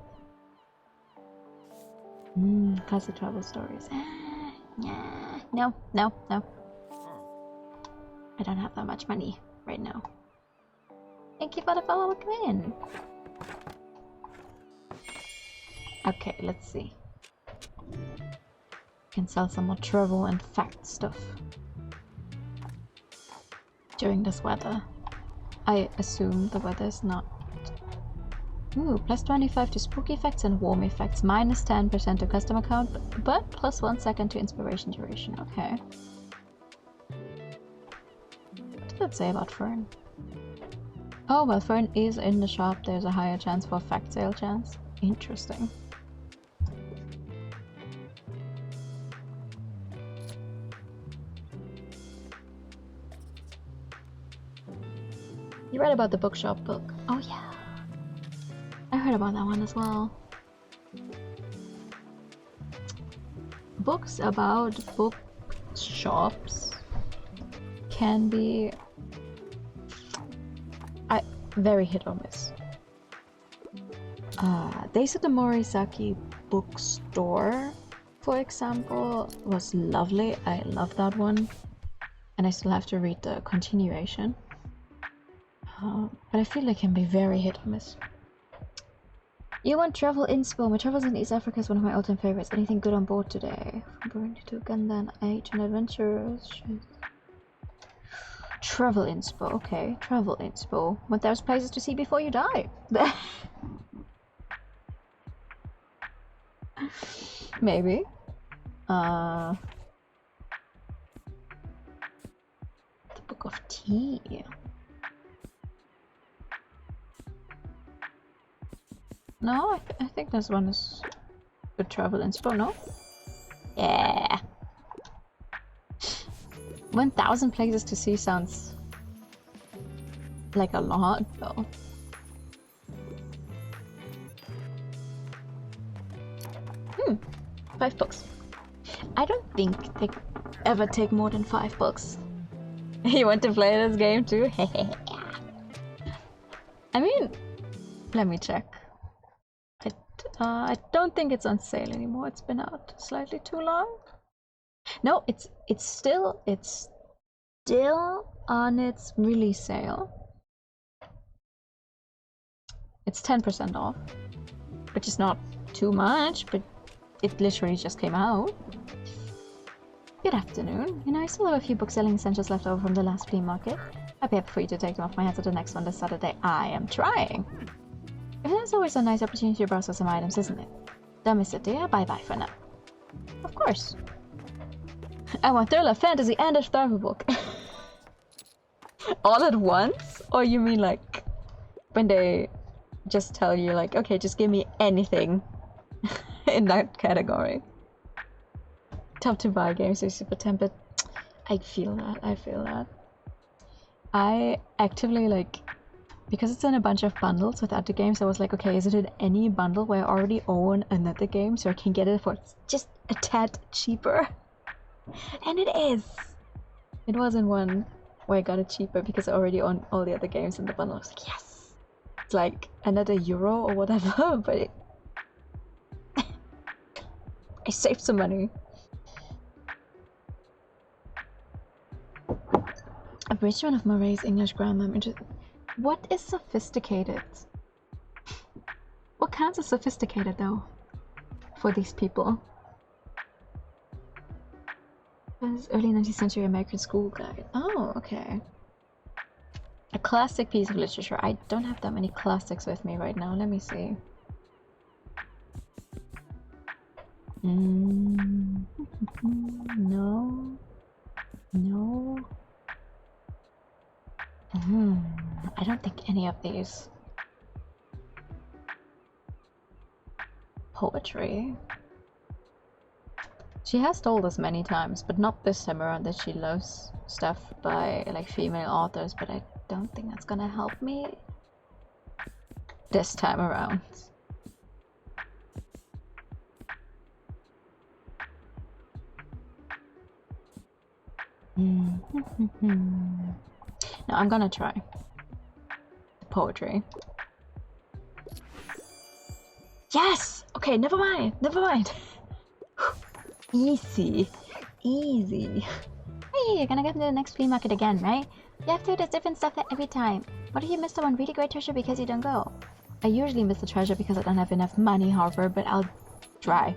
Classic travel stories. Yeah. No. I don't have that much money right now. Thank you for the follow, come in. Okay, let's see. Can sell some more travel and fact stuff during this weather. I assume the weather is not. Ooh, plus 25 to spooky effects and warm effects, minus 10% to customer count, but plus 1 second to inspiration duration. Okay. What did that say about Fern? Oh, well, Fern is in the shop. There's a higher chance for a fact sale chance. Interesting. You read about the Bookshop book? Oh yeah. I heard about that one as well. Books about bookshops can be very hit or miss. Days at the Morisaki bookstore, for example, was lovely. I love that one. And I still have to read the continuation. But I feel it can be very hit or miss. You want travel inspo? My travels in East Africa is one of my all-time favorites. Anything good on board today? From Burundi to Uganda and Asian adventures. Travel inspo, okay. Travel inspo. Want those places to see before you die. Maybe. The Book of Tea. No, I think this one is good travel inspo, no? Yeah. 1,000 places to see sounds like a lot, though. Hmm, 5 books. I don't think they ever take more than 5 books. You want to play this game too? I mean, let me check. I don't think it's on sale anymore. It's been out slightly too long. No, it's still on its release sale. It's 10% off. which is not too much, but it literally just came out. Good afternoon. You know, I still have a few book-selling essentials left over from the last flea market. I'd be happy for you to take them off my hands at the next one this Saturday. I am trying. It's always a nice opportunity to browse for some items, isn't it? Don't miss it, dear. Bye-bye for now. Of course. I want thriller, fantasy, and a travel book. All at once? Or you mean like when they just tell you like, okay, just give me anything in that category. Tough to buy games are super tempted. I feel that. I actively like, because it's in a bunch of bundles with other games, I was like, okay, is it in any bundle where I already own another game so I can get it for just a tad cheaper? And it is! It was in one where I got it cheaper because I already own all the other games in the bundle. I was like, yes! It's like another euro or whatever, but it... I saved some money. Abridgment of Murray's English grammar. What is sophisticated? What counts as sophisticated though? For these people? This early 19th century American school guide. Oh, okay. A classic piece of literature. I don't have that many classics with me right now. Let me see. No. No. I don't think any of these. Poetry. She has told us many times, but not this time around, that she loves stuff by like female authors, but I don't think that's gonna help me this time around. No, I'm gonna try poetry. Yes! Okay, never mind, never mind. Easy. Easy. Hey, you're gonna go to the next flea market again, right? You have to, there's different stuff there every time. What if you missed one really great treasure because you don't go? I usually miss the treasure because I don't have enough money, Harper, but I'll try.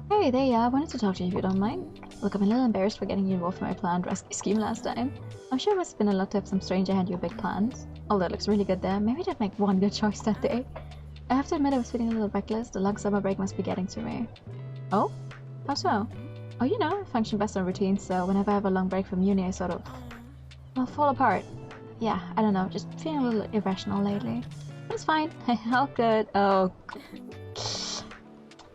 Hey, there you are. I wanted to talk to you if you don't mind. Look, I'm a little embarrassed for getting you involved in my planned rescue scheme last time. I'm sure it must have been a lot to have some stranger hand you big plans. Although it looks really good there, maybe I'd make one good choice that day. I have to admit I was feeling a little reckless. The long summer break must be getting to me. Oh? How so? Oh, you know, I function best on routine, so whenever I have a long break from uni, I sort of... well, fall apart. Yeah, I don't know, just feeling a little irrational lately. But it's fine. All good. Oh...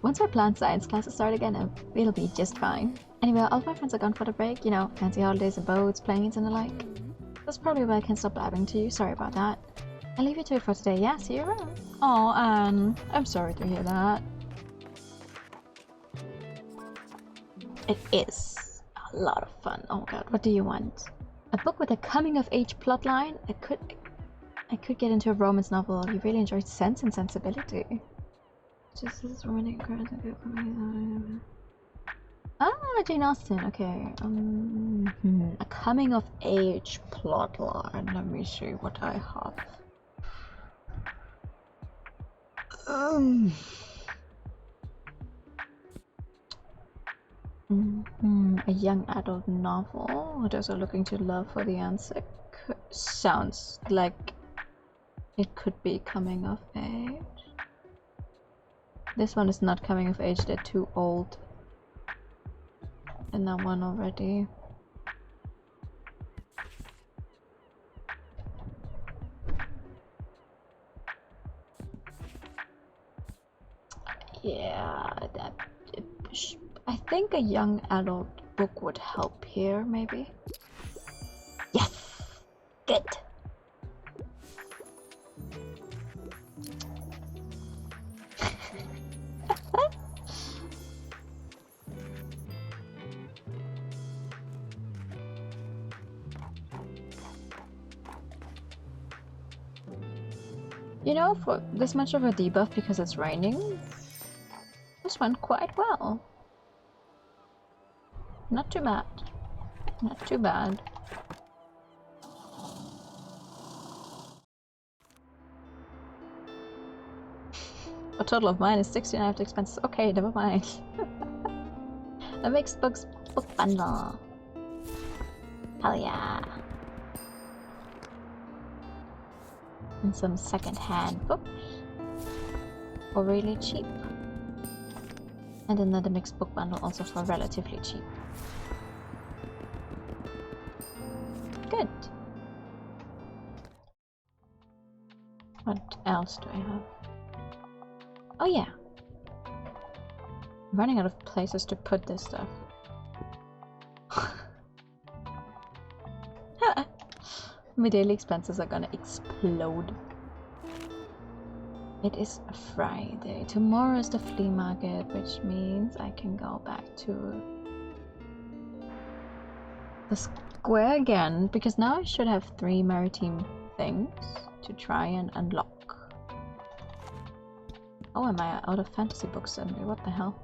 Once my planned science classes start again, it'll be just fine. Anyway, all my friends are gone for the break, you know, fancy holidays and boats, planes and the like. That's probably why I can't stop blabbing to you, sorry about that. I'll leave you to it for today, yeah, see you around. Aw, Anne, I'm sorry to hear that. It is a lot of fun. Oh god, what do you want? A book with a coming-of-age plotline? I could get into a romance novel. You really enjoyed Sense and Sensibility. Just this romantic Ah, Jane Austen. Okay. A coming-of-age plotline. Let me see what I have. A young adult novel. Those are looking to love for the answer. Sounds like it could be coming of age. This one is not coming of age, they're too old. And that one already. Yeah, I think a young adult book would help here, maybe. Yes! Good! You know, for this much of a debuff because it's raining, this went quite well. Not too bad. Not too bad. A total of minus 16 after expenses. Okay, never mind. A mixed book bundle. Hell yeah. And some second-hand books. For really cheap. And another mixed book bundle also for relatively cheap. Good. What else do I have? Oh yeah. I'm running out of places to put this stuff. My daily expenses are gonna explode. It is a Friday. Tomorrow is the flea market, which means I can go back to the square again, because now I should have 3 maritime things to try and unlock. Oh, am I out of fantasy books suddenly? What the hell?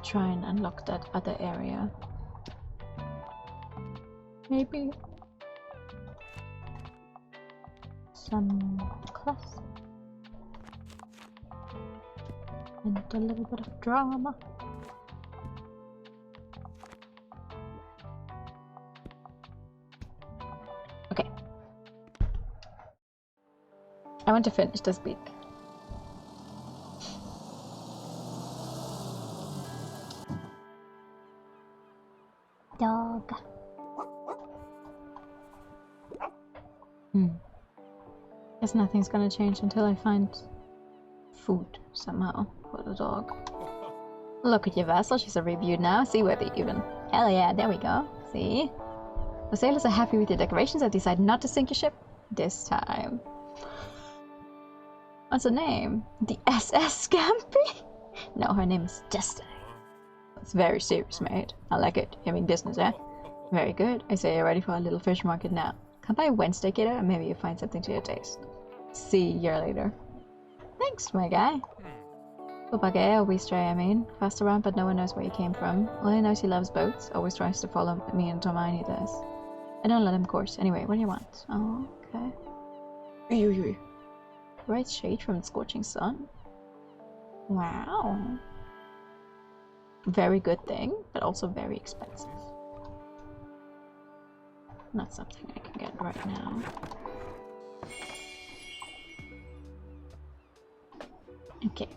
Try and unlock that other area. Maybe some class and a little bit of drama. Okay. I want to finish this beat. Dog. Guess nothing's gonna change until I find food somehow for the dog. Look at your vessel, she's a reviewed now. See whether even. Hell yeah, there we go. See? The sailors are happy with your decorations and decide not to sink your ship this time. What's her name? The SS Scampy? No, her name is Destiny. It's very serious, mate. I like it. You mean business, eh? Very good. I say you're ready for a little fish market now. Come by Wednesday, kiddo, and maybe you find something to your taste. See you a year later. Thanks, my guy. Bubage, or we stray, I mean. Fast around, but no one knows where he came from. All he knows he loves boats. Always tries to follow me and Hermione does. I don't let him course. Anyway, what do you want? Oh, okay. Bright shade from the scorching sun. Wow. Very good thing, but also very expensive. Not something I can get right now. Okay.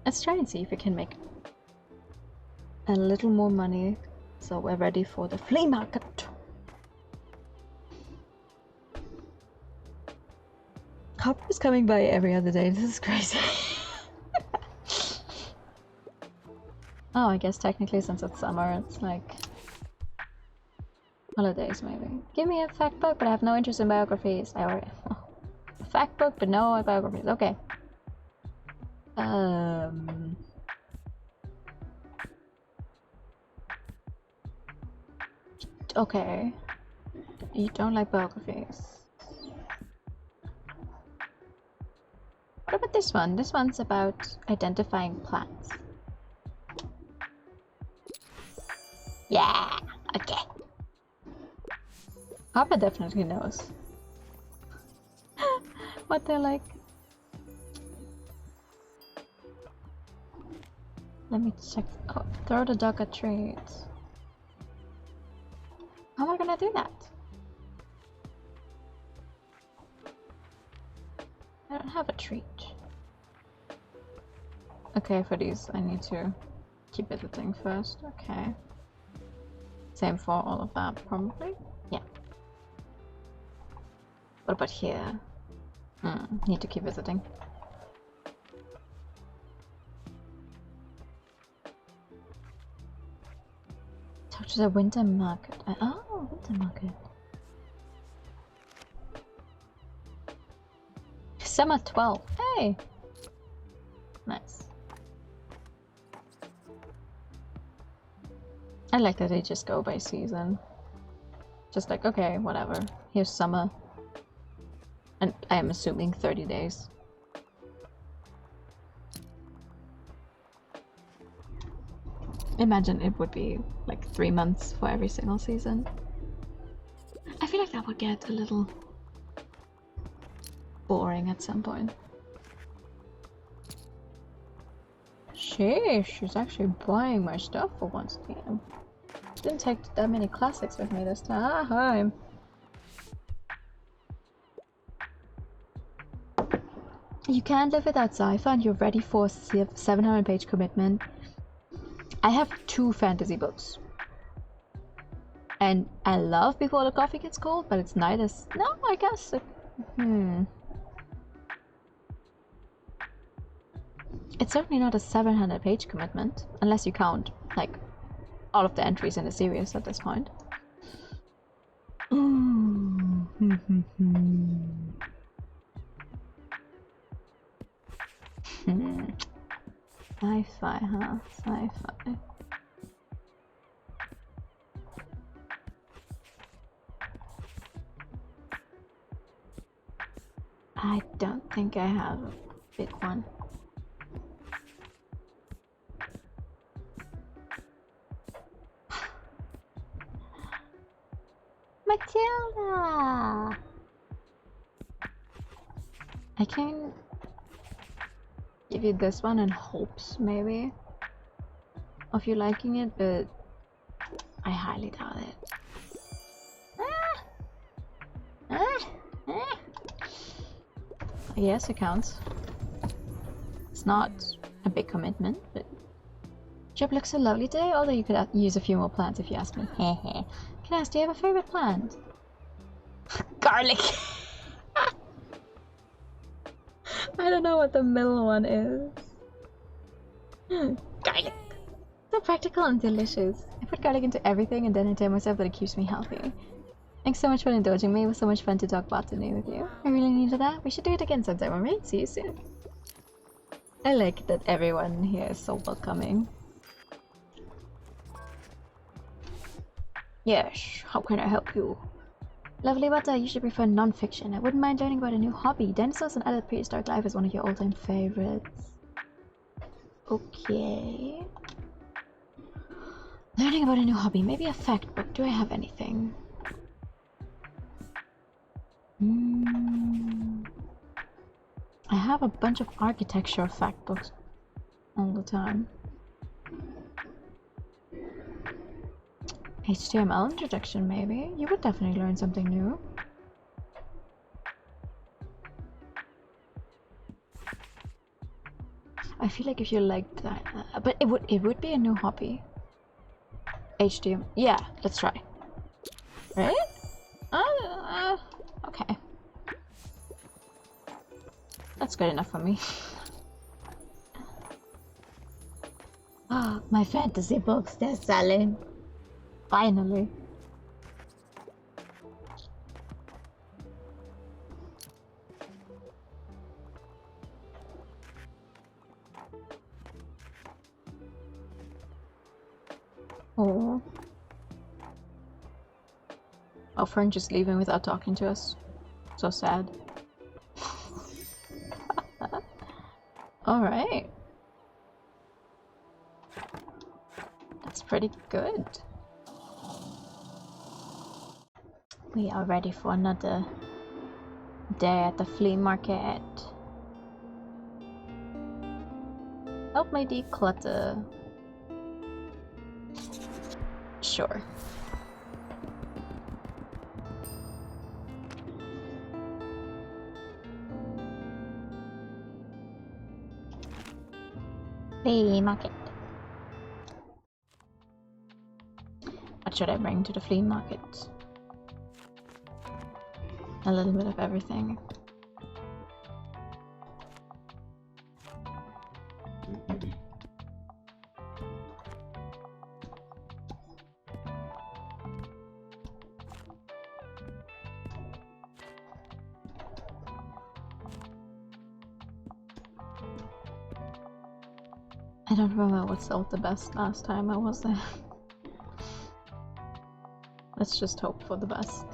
Let's try and see if we can make a little more money so we're ready for the flea market. Harper's coming by every other day. This is crazy. Oh, I guess technically since it's summer, it's like holidays maybe. Give me a fact book, but I have no interest in biographies. I already a fact book, but no biographies. Okay. Okay. You don't like biographies. What about this one? This one's about identifying plants. Yeah, okay. Papa definitely knows what they're like. Let me check. Oh, throw the dog a treat. How am I gonna do that? I don't have a treat. Okay, for these I need to keep editing first. Okay. Same for all of that, probably. Yeah. What about here? Need to keep visiting. Talk to the winter market. Oh, winter market. Summer 12. Hey! Nice. I like that they just go by season. Just like, okay, whatever. Here's summer. And I am assuming 30 days. Imagine it would be like 3 months for every single season. I feel like that would get a little boring at some point. She's actually buying my stuff for once. Damn. Didn't take that many classics with me this time. You can't live without sci-fi and you're ready for a 700-page commitment. I have 2 fantasy books. And I love Before the Coffee Gets Cold, but it's not as... No, I guess... It's certainly not a 700-page commitment, unless you count, like, all of the entries in the series at this point. Sci-fi, huh? Sci-fi. I don't think I have a big one. Matilda! I can give you this one in hopes, maybe, of you liking it, but I highly doubt it. Yes, it counts. It's not a big commitment, but Job looks so lovely today, although you could use a few more plants if you ask me. Can I ask, do you have a favorite plant? Garlic! I don't know what the middle one is. Garlic! So practical and delicious. I put garlic into everything and then I tell myself that it keeps me healthy. Thanks so much for indulging me. It was so much fun to talk botany with you. I really needed that. We should do it again sometime, alright? See you soon. I like that everyone here is so welcoming. Yes, how can I help you? Lovely, but I usually prefer non-fiction. I wouldn't mind learning about a new hobby. Dinosaurs and other prehistoric life is one of your all-time favorites. Okay. Learning about a new hobby. Maybe a fact book. Do I have anything? I have a bunch of architecture fact books all the time. HTML introduction, maybe? You would definitely learn something new. I feel like if you liked that, but it would be a new hobby. HTML, yeah, let's try. Right? Okay. That's good enough for me. Ah, my fantasy books, they're selling. Finally. Oh. Our friend just leaving without talking to us. So sad. Alright. That's pretty good. We are ready for another day at the flea market. Help me declutter. Sure. Flea market. What should I bring to the flea market? A little bit of everything. I don't remember what sold the best last time I was there. Let's just hope for the best.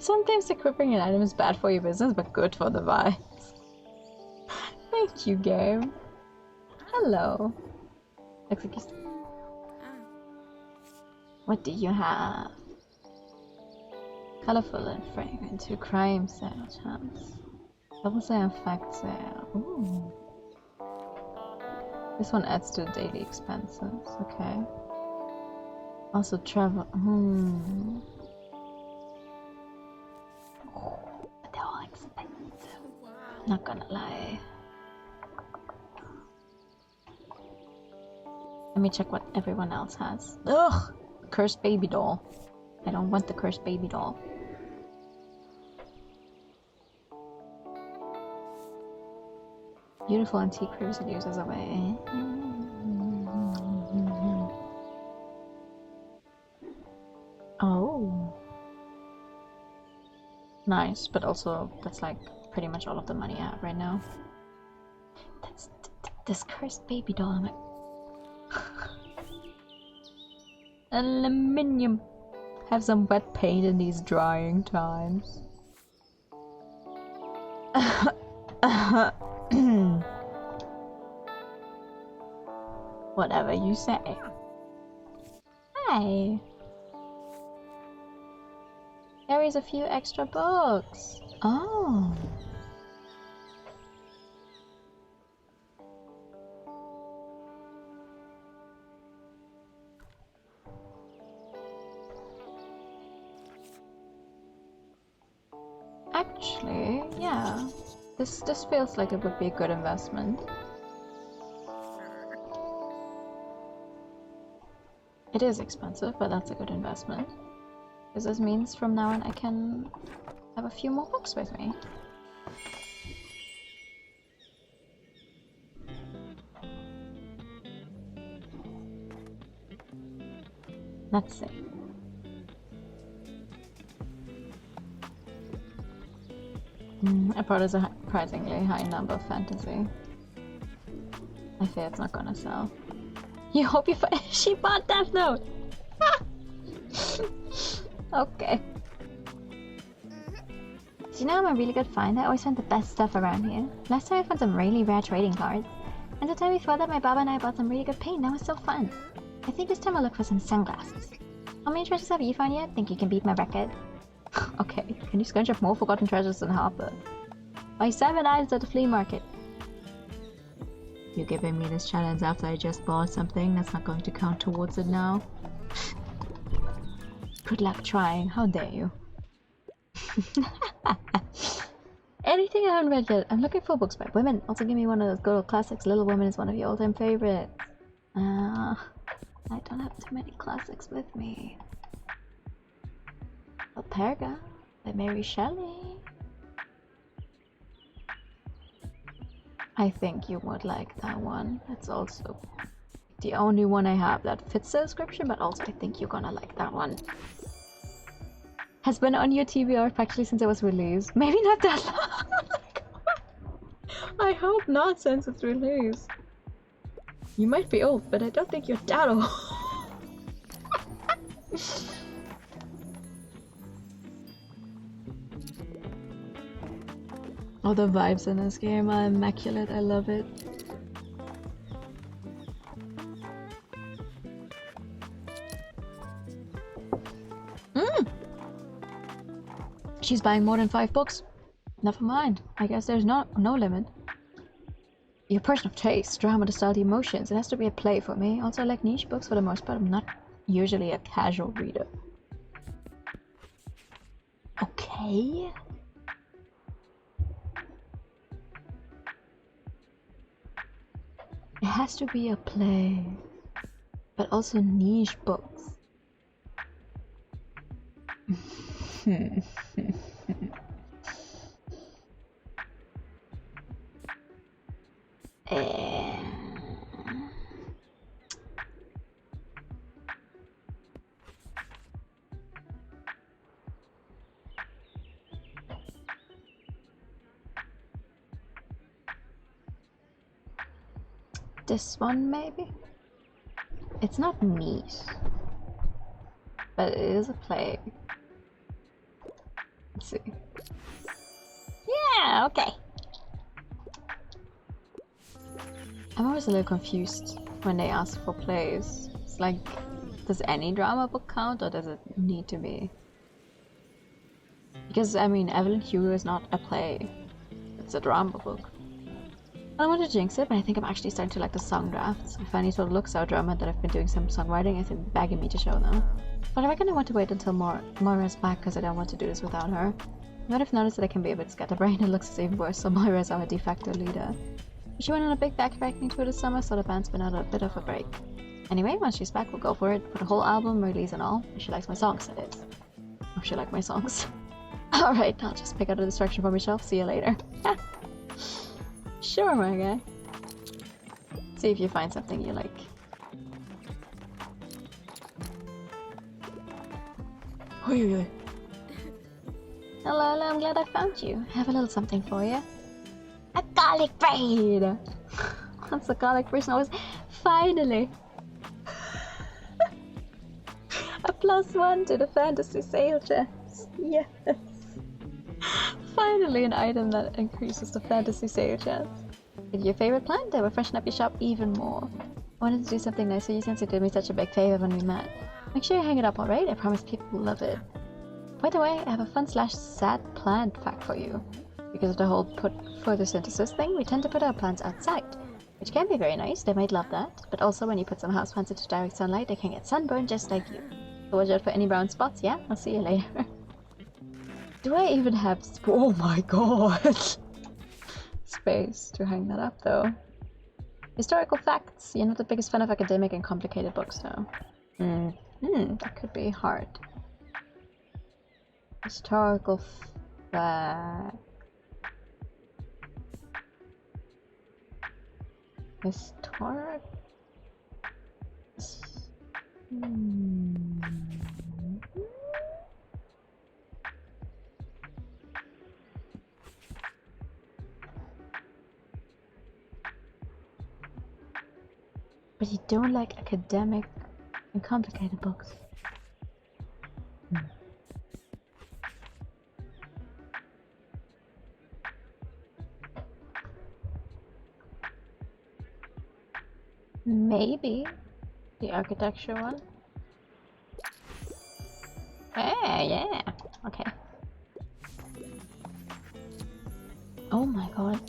Sometimes equipping an item is bad for your business, but good for the vibes. Thank you, game. Hello. Execution. What do you have? Colorful and fragrant to crime sale chance. Double sale and fact sale. Ooh. This one adds to daily expenses. Okay. Also travel. But they're all expensive. Not gonna lie. Let me check what everyone else has. Ugh! Cursed baby doll. I don't want the cursed baby doll. Beautiful antique reproduces away. Oh. Nice, but also that's like pretty much all of the money I have right now. That's this cursed baby doll. I'm like aluminium. Have some wet paint in these drying times. Whatever you say. Hi. There is a few extra books. Oh. Actually, yeah. This feels like it would be a good investment. It is expensive, but that's a good investment. Because this means from now on I can have a few more books with me. Let's see. I brought a surprisingly high number of fantasy. I fear it's not gonna sell. You hope you find she bought Death Note! Okay. Do you know I'm a really good find? I always find the best stuff around here. Last time I found some really rare trading cards. And the time before that my Baba and I bought some really good paint. That was so fun. I think this time I'll look for some sunglasses. How many treasures have you found yet? Think you can beat my record? Okay, can you scrunch up more forgotten treasures than Harper? Buy 7 items at the flea market. You're giving me this challenge after I just bought something that's not going to count towards it now? Good luck trying, how dare you? Anything I haven't read yet. I'm looking for books by women. Also give me one of those good old classics. Little Women is one of your all-time favorites. I don't have too many classics with me. Alperga by Mary Shelley. I think you would like that one. It's also the only one I have that fits the description, but also I think you're gonna like that one. Has been on your TBR practically since it was released. Maybe not that long. I hope not since it's released. You might be old, but I don't think you're that old. Oh, the vibes in this game are immaculate. I love it. She's buying more than 5 books. Never mind. I guess there's no limit. You're a person of taste, drama to style the emotions. It has to be a play for me. Also, I like niche books for the most part. I'm not usually a casual reader. Okay. It has to be a play, but also niche books. This one maybe? It's not neat, but it is a play. Let's see. Yeah, okay. I'm always a little confused when they ask for plays. It's like, does any drama book count or does it need to be Because, I mean, Evelyn Hugo is not a play. It's a drama book. I don't want to jinx it, but I think I'm actually starting to like the song drafts. If any sort of look so drama that I've been doing some songwriting, it's been begging me to show them. But I reckon I want to wait until Moira's back because I don't want to do this without her. You might have noticed that I can be a bit scatterbrained and looks even worse, so Moira's our de facto leader. She went on a big backpacking tour this summer, so the band's been on a bit of a break. Anyway, once she's back, we'll go for it. Put a whole album, release and all. If she likes my songs, that is. If she likes my songs. Alright, I'll just pick out a distraction for myself. See you later. Sure, my guy. See if you find something you like. Hello, hello, I'm glad I found you. I have a little something for you. A garlic braid! What's a garlic braid? Finally! A +1 to the fantasy sale chest. Yes! Finally an item that increases the fantasy sale chest. If your favorite plant, that will freshen up your shop even more. I wanted to do something nice for you since you did me such a big favor when we met. Make sure you hang it up, alright? I promise people will love it. By the way, I have a fun/sad plant fact for you. Because of the whole put photosynthesis thing, we tend to put our plants outside. Which can be very nice, they might love that. But also when you put some houseplants into direct sunlight, they can get sunburned just like you. So watch out for any brown spots, yeah? I'll see you later. Do I even have oh my god! Space to hang that up though. Historical facts. You're not the biggest fan of academic and complicated books though. That could be hard. Historical fact. Historic. But you don't like academic and complicated books. Maybe the architecture one. Yeah. Okay. Oh my god.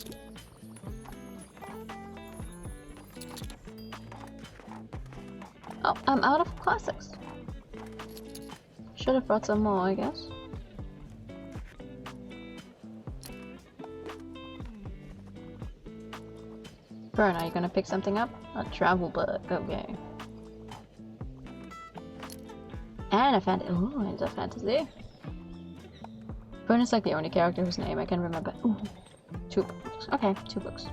Oh, I'm out of classics. Should have brought some more, I guess. Bern, are you gonna pick something up? A travel book, okay. And a and a fantasy. Bern is like the only character whose name I can remember. Ooh, 2 books. Okay, 2 books.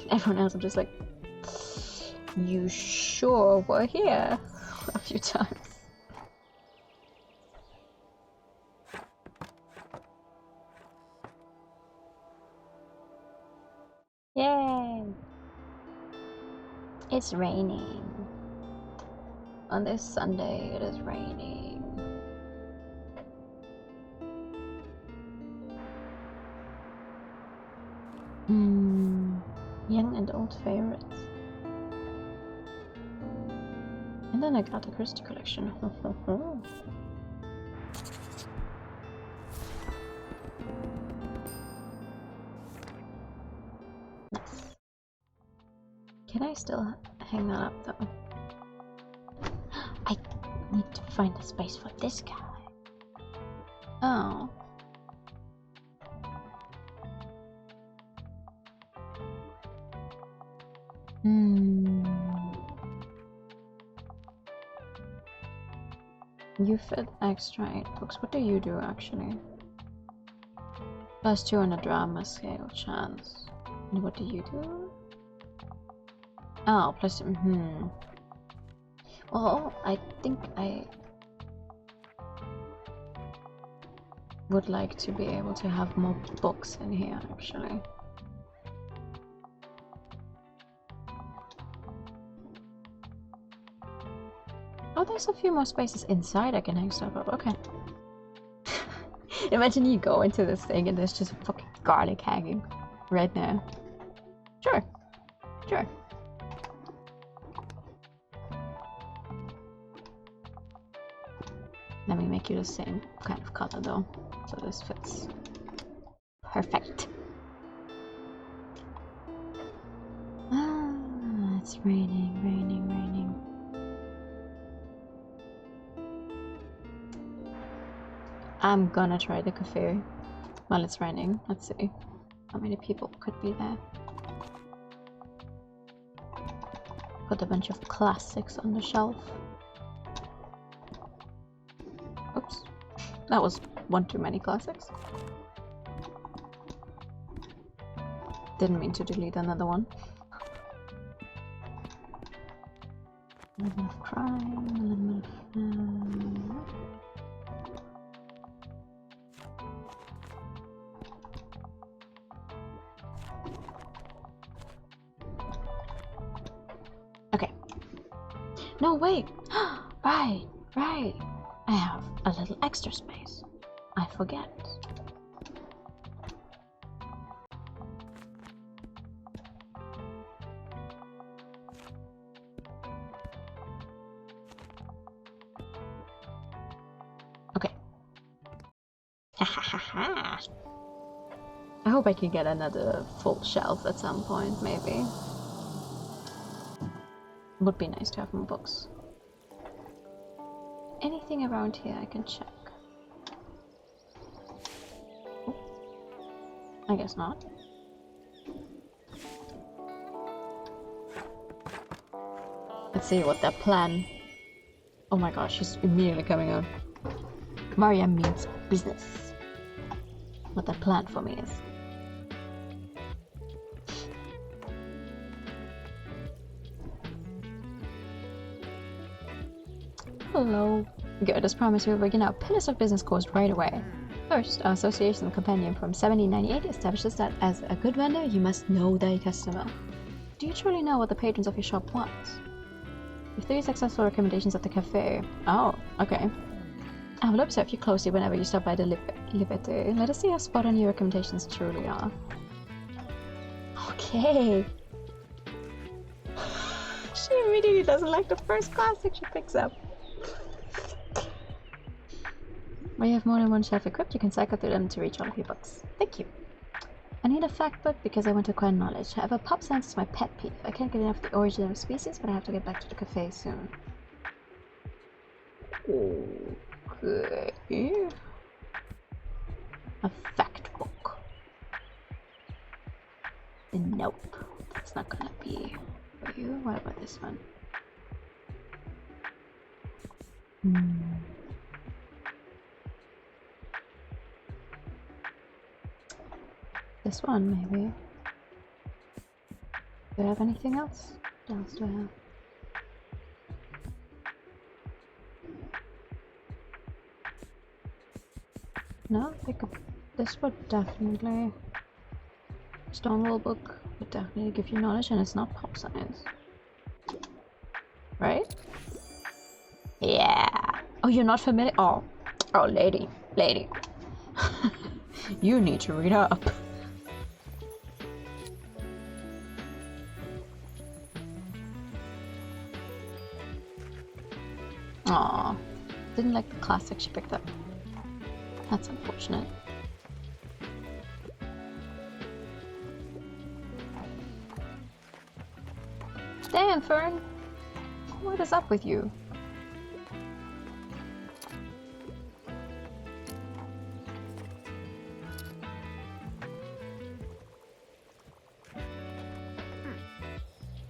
Everyone else, I'm just like, you sure were here a few times. Yay! It's raining. On this Sunday, it is raining. Young and old favorites. And then I got the Christie collection. Nice. Can I still hang that up though? I need to find a space for this guy. Oh. You fit extra 8 books. What do you do actually? +2 on a drama scale chance. And what do you do? Oh, plus. Well, I think I would like to be able to have more books in here actually. Oh, there's a few more spaces inside I can hang stuff up. Okay. Imagine you go into this thing and there's just fucking garlic hanging right now. Sure. Sure. Let me make you the same kind of color though, so this fits. Perfect. Ah, it's raining, raining, raining. I'm gonna try the cafe while it's raining. Let's see how many people could be there. Put a bunch of classics on the shelf. Oops, that was one too many classics. Didn't mean to delete another one. A little bit of crime, a little bit of... Okay. No, wait! Right, right! I have a little extra space. I forget. Okay. I hope I can get another full shelf at some point, maybe. Would be nice to have more books. Anything around here I can check? Oh. I guess not. Let's see what that plan... Oh my gosh, she's immediately coming out. Maria means business. What that plan for me is. Hello. Good, as promised, we will begin our Pillars of Business course right away. First, our association companion from 1798 establishes that as a good vendor, you must know thy customer. Do you truly know what the patrons of your shop want? With 3 successful recommendations at the cafe. Oh, okay. I will observe you closely whenever you stop by the Liberté. Let us see how spot on your recommendations truly are. Okay. She immediately doesn't like the first classic she picks up. When you have more than one shelf equipped, you can cycle through them to reach all of your books. Thank you. I need a fact book because I want to acquire knowledge. However, pop science is my pet peeve. I can't get enough of the origin of species, but I have to get back to the cafe soon. Okay. A fact book. Nope. That's not gonna be for you. What about this one? This one, maybe. Do I have anything else? What else do I have? No, I think this would definitely... Stonewall book would definitely give you knowledge, and it's not pop science. Right? Yeah! Oh, you're not familiar? Oh, lady. You need to read up. Aw, didn't like the classic she picked up. That's unfortunate. Damn, Fern! What is up with you?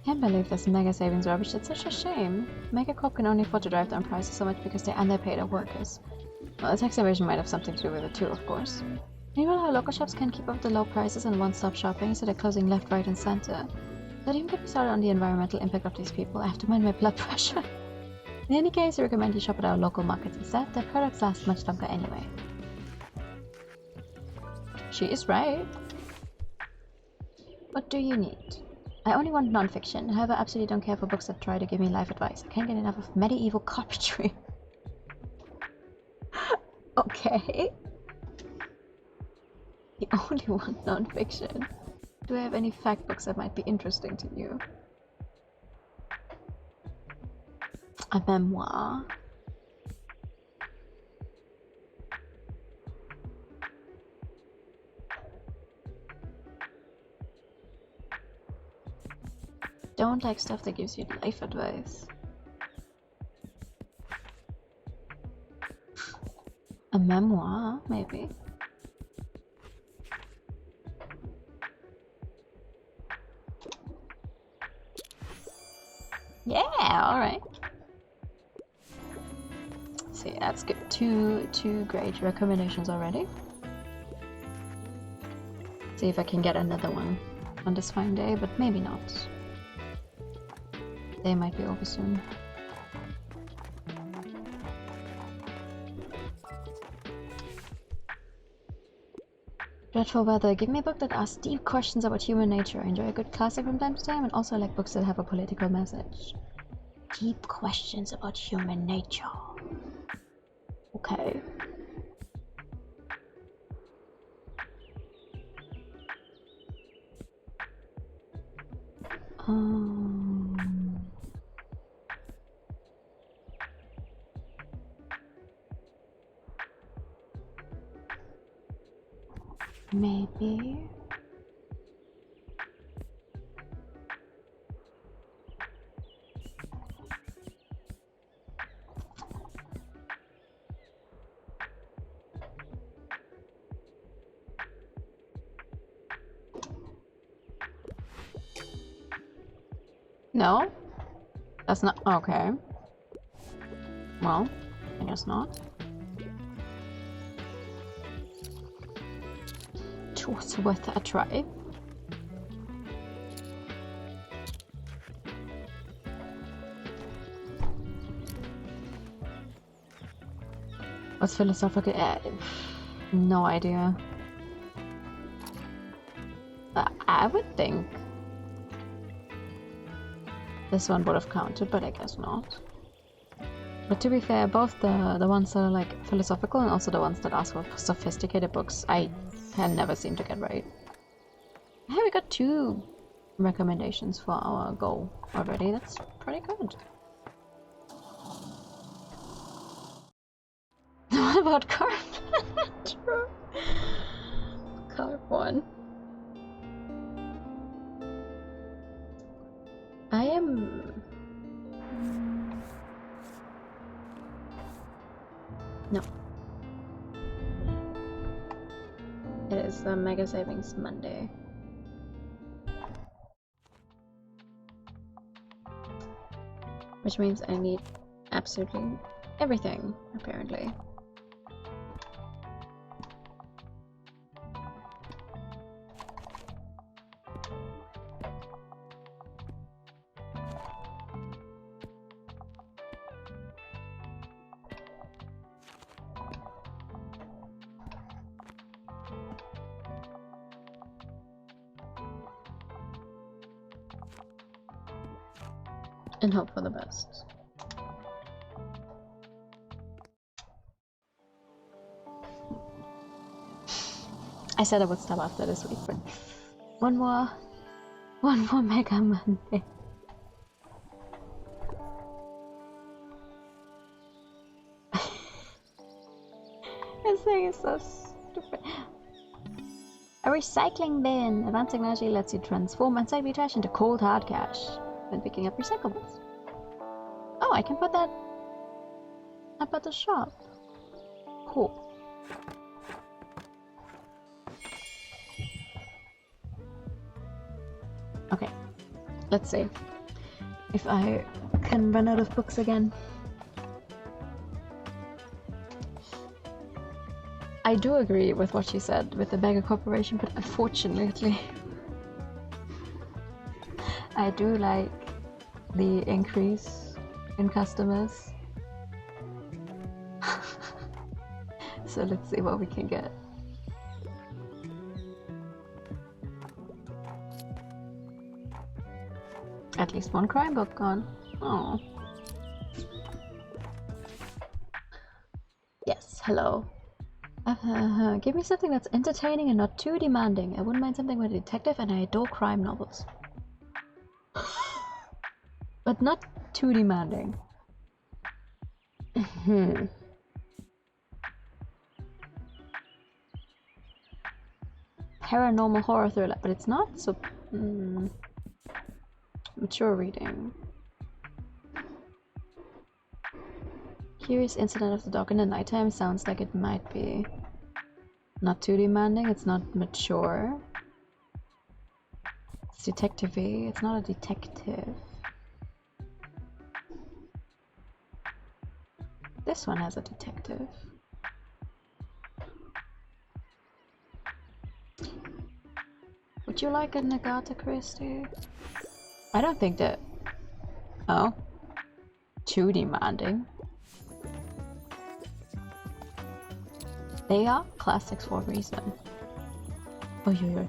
Can't believe this mega savings rubbish. It's such a shame. Mega Corp can only afford to drive down prices so much because they underpay their workers. Well, the tax evasion might have something to do with it too, of course. Meanwhile, our local shops can't keep up with the low prices and one-stop shopping, so they're closing left, right, and center. Don't even get me started on the environmental impact of these people. I have to mind my blood pressure. In any case, I recommend you shop at our local markets instead. Their products last much longer anyway. She is right. What do you need? I only want non-fiction. However, I absolutely don't care for books that try to give me life advice. I can't get enough of medieval carpentry. Okay. You only want non-fiction. Do I have any fact books that might be interesting to you? A memoir. don't like stuff that gives you life advice. A memoir, maybe. Yeah, alright. See, that's good. Two great recommendations already. See if I can get another one on this fine day, but maybe not. They might be over soon. Dreadful weather. Give me a book that asks deep questions about human nature. I enjoy a good classic from time to time, and also I like books that have a political message. Deep questions about human nature. Okay. Maybe. No? That's not okay. Well, I guess not. It was worth a try. What's philosophical? No idea. I would think this one would have counted, but I guess not. But to be fair, both the ones that are like philosophical and also the ones that ask for sophisticated books, I can never seem to get right. Hey, we got 2 recommendations for our goal already. That's pretty good. What about carp? True. Carp 1. I am... No. It is the Mega Savings Monday. Which means I need absolutely everything, apparently. And hope for the best. I said I would stop after this week, but one more Mega Monday. This thing is so stupid. A recycling bin. Advanced technology lets you transform unsightly trash into cold hard cash when picking up recyclables. Oh, I can put that up at the shop. Cool. Okay, let's see if I can run out of books again. I do agree with what she said with the Beggar Corporation, but unfortunately I do like the increase in customers. So let's see what we can get. At least one crime book gone. Oh. Yes, hello. Give me something that's entertaining and not too demanding. I wouldn't mind something with a detective, and I adore crime novels. But not too demanding. Paranormal horror thriller, but it's not, so... mature reading. Curious Incident of the Dog in the Nighttime sounds like it might be not too demanding, it's not mature. It's detective-y, it's not a detective. This one has a detective. Would you like an Agatha Christie? I don't think that... Oh. Too demanding. They are classics for a reason. Oh, yeah.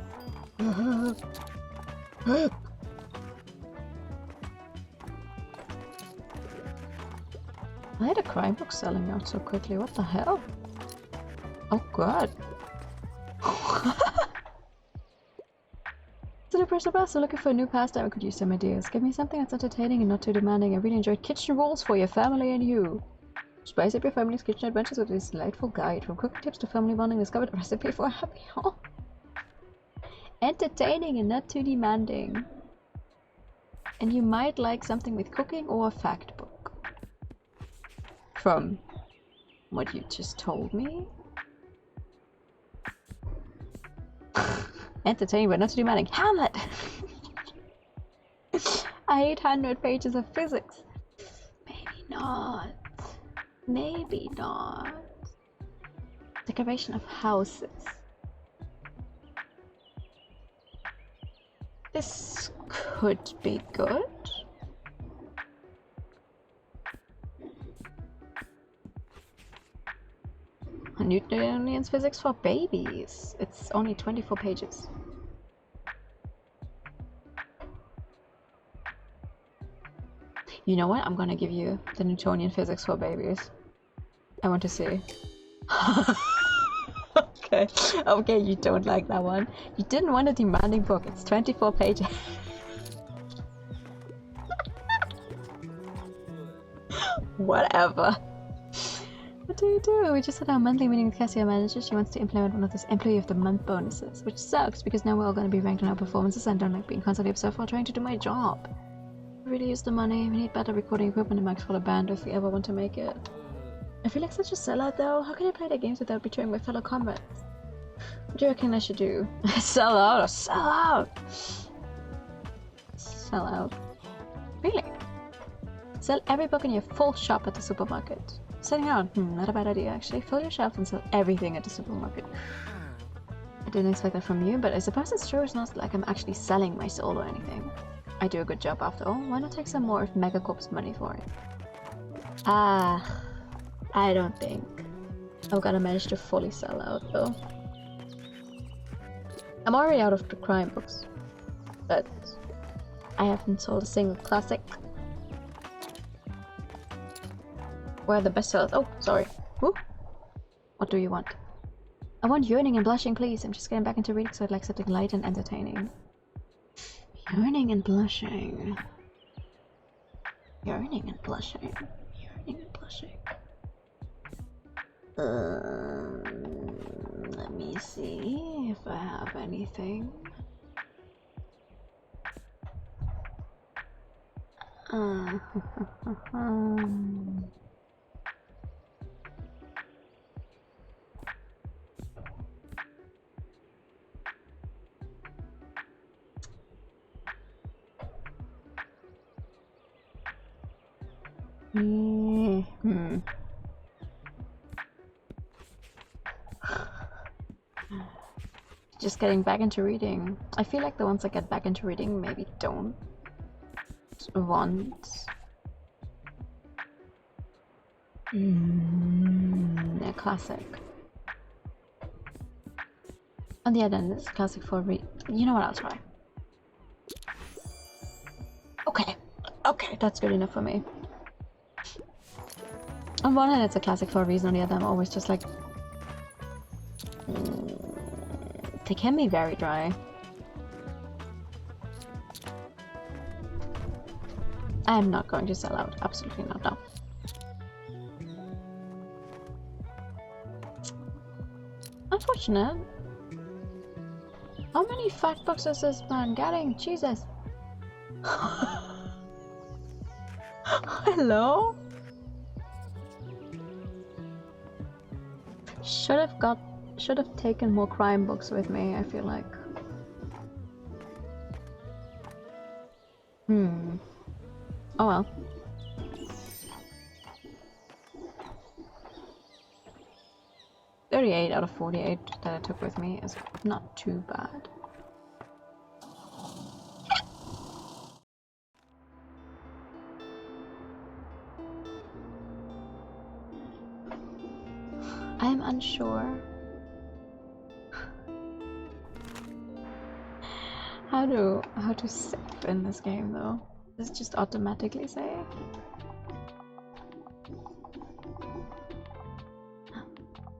Why are the crime books selling out so quickly? What the hell? Oh god. So the person also looking for a new pastime. I could use some ideas. Give me something that's entertaining and not too demanding. I really enjoyed kitchen rules for your family and you. Spice up your family's kitchen adventures with this delightful guide. From cooking tips to family bonding, discover a recipe for a happy home. Entertaining and not too demanding. And you might like something with cooking or a fact book. From what you just told me. Entertaining but not too demanding. Hamlet! 800 pages of physics. Maybe not. Maybe not. Decoration of houses. This could be good. Newtonian physics for babies. It's only 24 pages. You know what? I'm gonna give you the Newtonian physics for babies. I want to see. Okay. Okay, you don't like that one. You didn't want a demanding book. It's 24 pages. Whatever. What do you do? We just had our monthly meeting with Cassie, our manager. She wants to implement one of those Employee of the Month bonuses, which sucks because now we're all going to be ranked on our performances and I don't like being constantly observed while trying to do my job. We really use the money. We need better recording equipment and mics for the band if we ever want to make it. I feel like such a sellout though. How can I play the games without betraying my fellow comrades? What do you reckon I should do? Sell out or sell out? Sell out. Really? Sell every book in your full shop at the supermarket. Selling out? Not a bad idea actually. Fill your shelves and sell everything at the supermarket. I didn't expect that from you, but I suppose it's true. It's not like I'm actually selling my soul or anything. I do a good job after all. Why not take some more of Megacorp's money for it? I don't think I'm gonna manage to fully sell out though. I'm already out of the crime books, but I haven't sold a single classic. Where are the bestsellers? Oh, sorry. Woo. What do you want? I want Yearning and Blushing, please. I'm just getting back into reading, so I'd like something light and entertaining. Yearning and Blushing. Yearning and Blushing. Yearning and Blushing. Let me see if I have anything. Just getting back into reading. I feel like the ones that get back into reading maybe don't want a classic. On the other end, it's a classic for read. You know what? I'll try. Okay, okay, that's good enough for me. On one hand, it's a classic for a reason. On the other, I'm always just like, they can be very dry. I'm not going to sell out. Absolutely not. No. Unfortunate. How many fact books is this man getting? Jesus. Hello? Should have taken more crime books with me, I feel like. Oh well. $38 out of 48 that I took with me is not too bad. I'm unsure how to save in this game though. Does it just automatically save?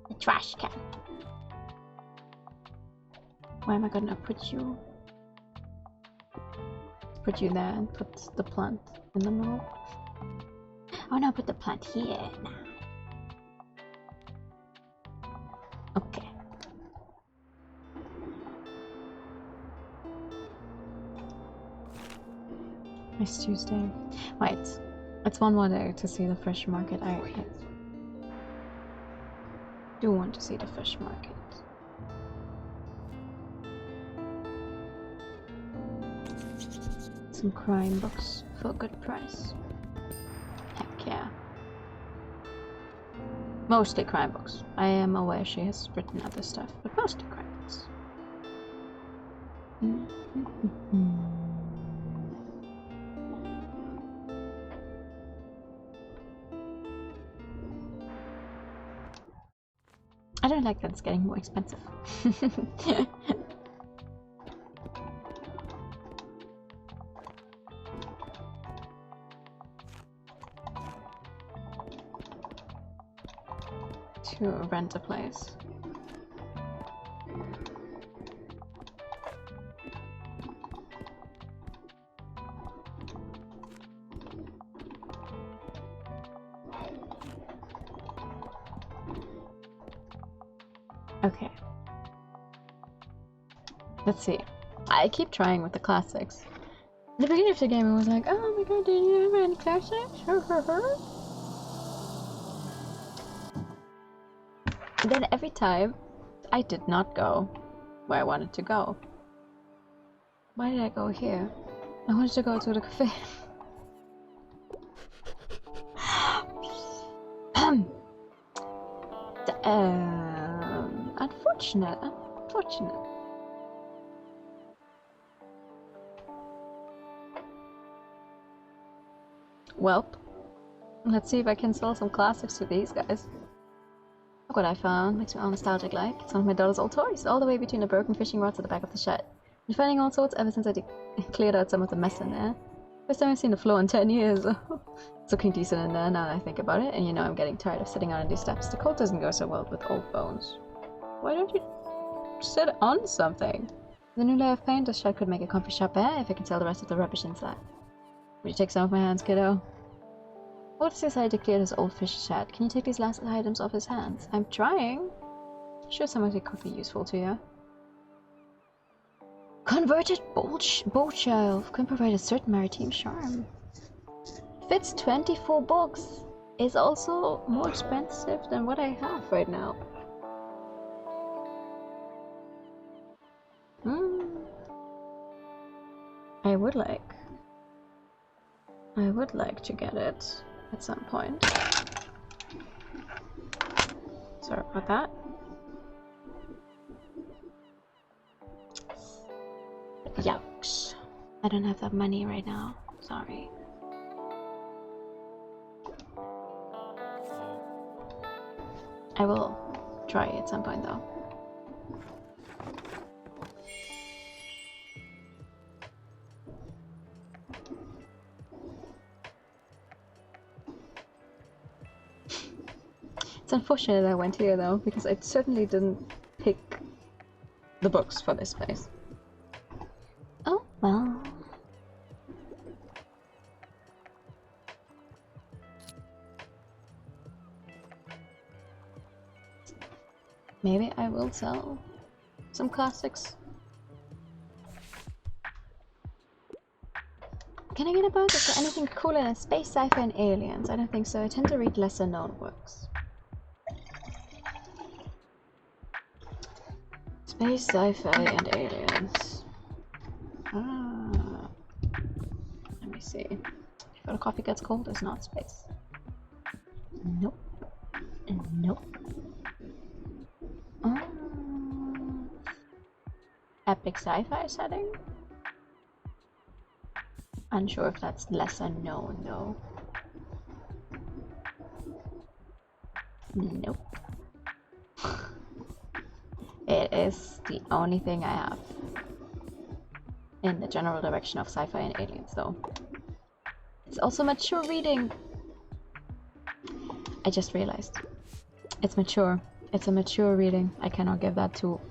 The trash can. Why am I gonna put you there and put the plant in the middle? Oh no, put the plant here. Okay. It's Tuesday. Wait, it's one more day to see the fish market. I do want to see the fish market. Some crime books for a good price. Heck yeah. Mostly crime books. I am aware she has written other stuff, but mostly crime books. I don't like that it's getting more expensive. To rent a place. Okay. Let's see. I keep trying with the classics. In the beginning of the game I was like, oh my god, do you have any classics? Then every time, I did not go where I wanted to go. Why did I go here? I wanted to go to the cafe. Unfortunate. Welp. Let's see if I can sell some classics to these guys. Look what I found. Makes me all nostalgic like. It's one of my daughter's old toys, all the way between the broken fishing rods at the back of the shed. Been finding all sorts ever since I cleared out some of the mess in there. First time I've seen the floor in 10 years. It's looking decent in there now that I think about it, and you know I'm getting tired of sitting on these steps. The cold doesn't go so well with old bones. Why don't you sit on something? The new layer of paint, this shed could make a comfy shop there if I can sell the rest of the rubbish inside. Will you take some of my hands, kiddo? What is decided to clear this old fish shed? Can you take these last items off his hands? I'm trying. Sure, some of it could be useful to you. Converted boat shelf can provide a certain maritime charm. Fits 24 books. Is also more expensive than what I have right now. I would like to get it at some point. Sorry about that. Yucks. I don't have that money right now. Sorry. I will try at some point though. It's unfortunate I went here though, because I certainly didn't pick the books for this place. Oh well. Maybe I will sell some classics. Can I get a bonus? Is there anything cooler than space, sci-fi, and aliens? I don't think so. I tend to read lesser known works. Space, sci-fi, and aliens. Let me see. If our coffee gets cold, it's not space. Nope. Nope. Epic sci-fi setting? Unsure if that's lesser known though. Nope. It is the only thing I have in the general direction of sci-fi and aliens though. It's also mature reading. I just realized. It's mature. It's a mature reading. I cannot give that to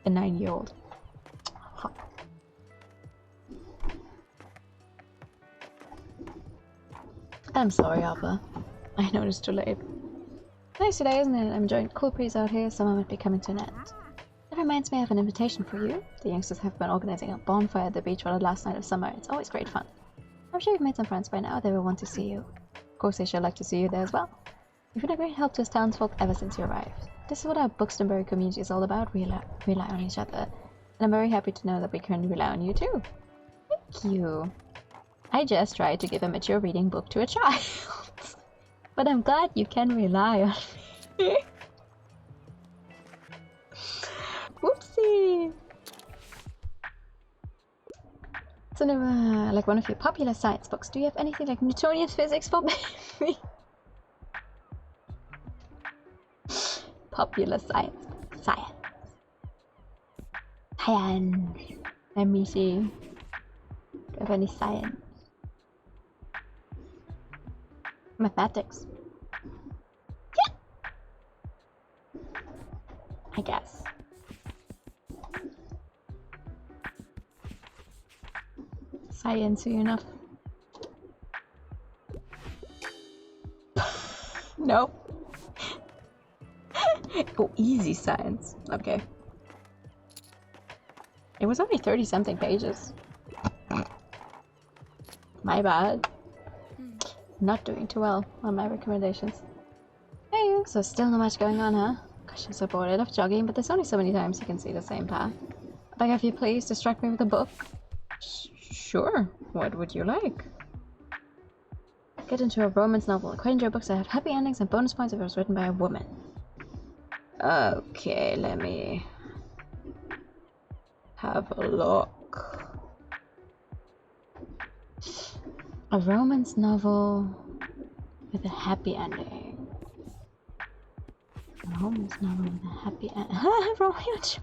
a 9-year-old. Fuck. I'm sorry, Alpha. I know it's too late. Nice today, isn't it? I'm enjoying the cool breeze out here. Summer might be coming to an end. That reminds me, I have an invitation for you. The youngsters have been organizing a bonfire at the beach for the last night of summer. It's always great fun. I'm sure you've made some friends by now. They will want to see you. Of course, they should like to see you there as well. You've been a great help to us townsfolk ever since you arrived. This is what our Buxtonbury community is all about. We rely on each other. And I'm very happy to know that we can rely on you too. Thank you. I just tried to give a mature reading book to a child. But I'm glad you can rely on me. Whoopsie! So, like one of your popular science books, do you have anything like Newtonian physics for me? Popular science. Science. Science. Let me see. Do you have any science? Mathematics. Yeah. I guess. Science enough. No. Oh, easy science. Okay. It was only 30-something pages. My bad. Not doing too well on my recommendations. Hey, so still not much going on, huh? Gosh, I'm so bored. I love jogging, but there's only so many times you can see the same path. Beg of you, please distract me with a book. Sure. What would you like? Get into a romance novel. According to your books, I have happy endings and bonus points if it was written by a woman. Okay, let me have a look. A romance novel with a happy ending. A romance novel with a happy ending. Romeo and Juliet.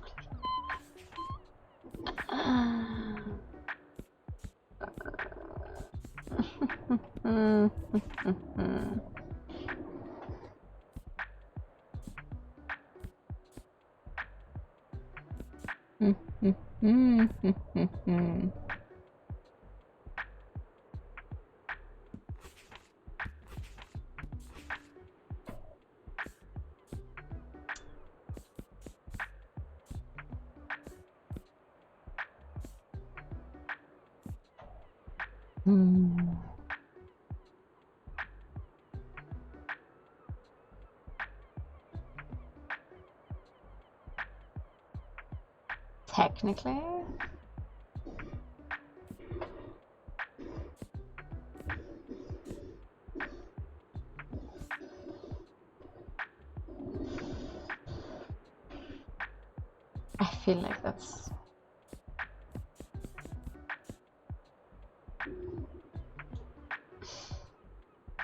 Technically. I feel like that's...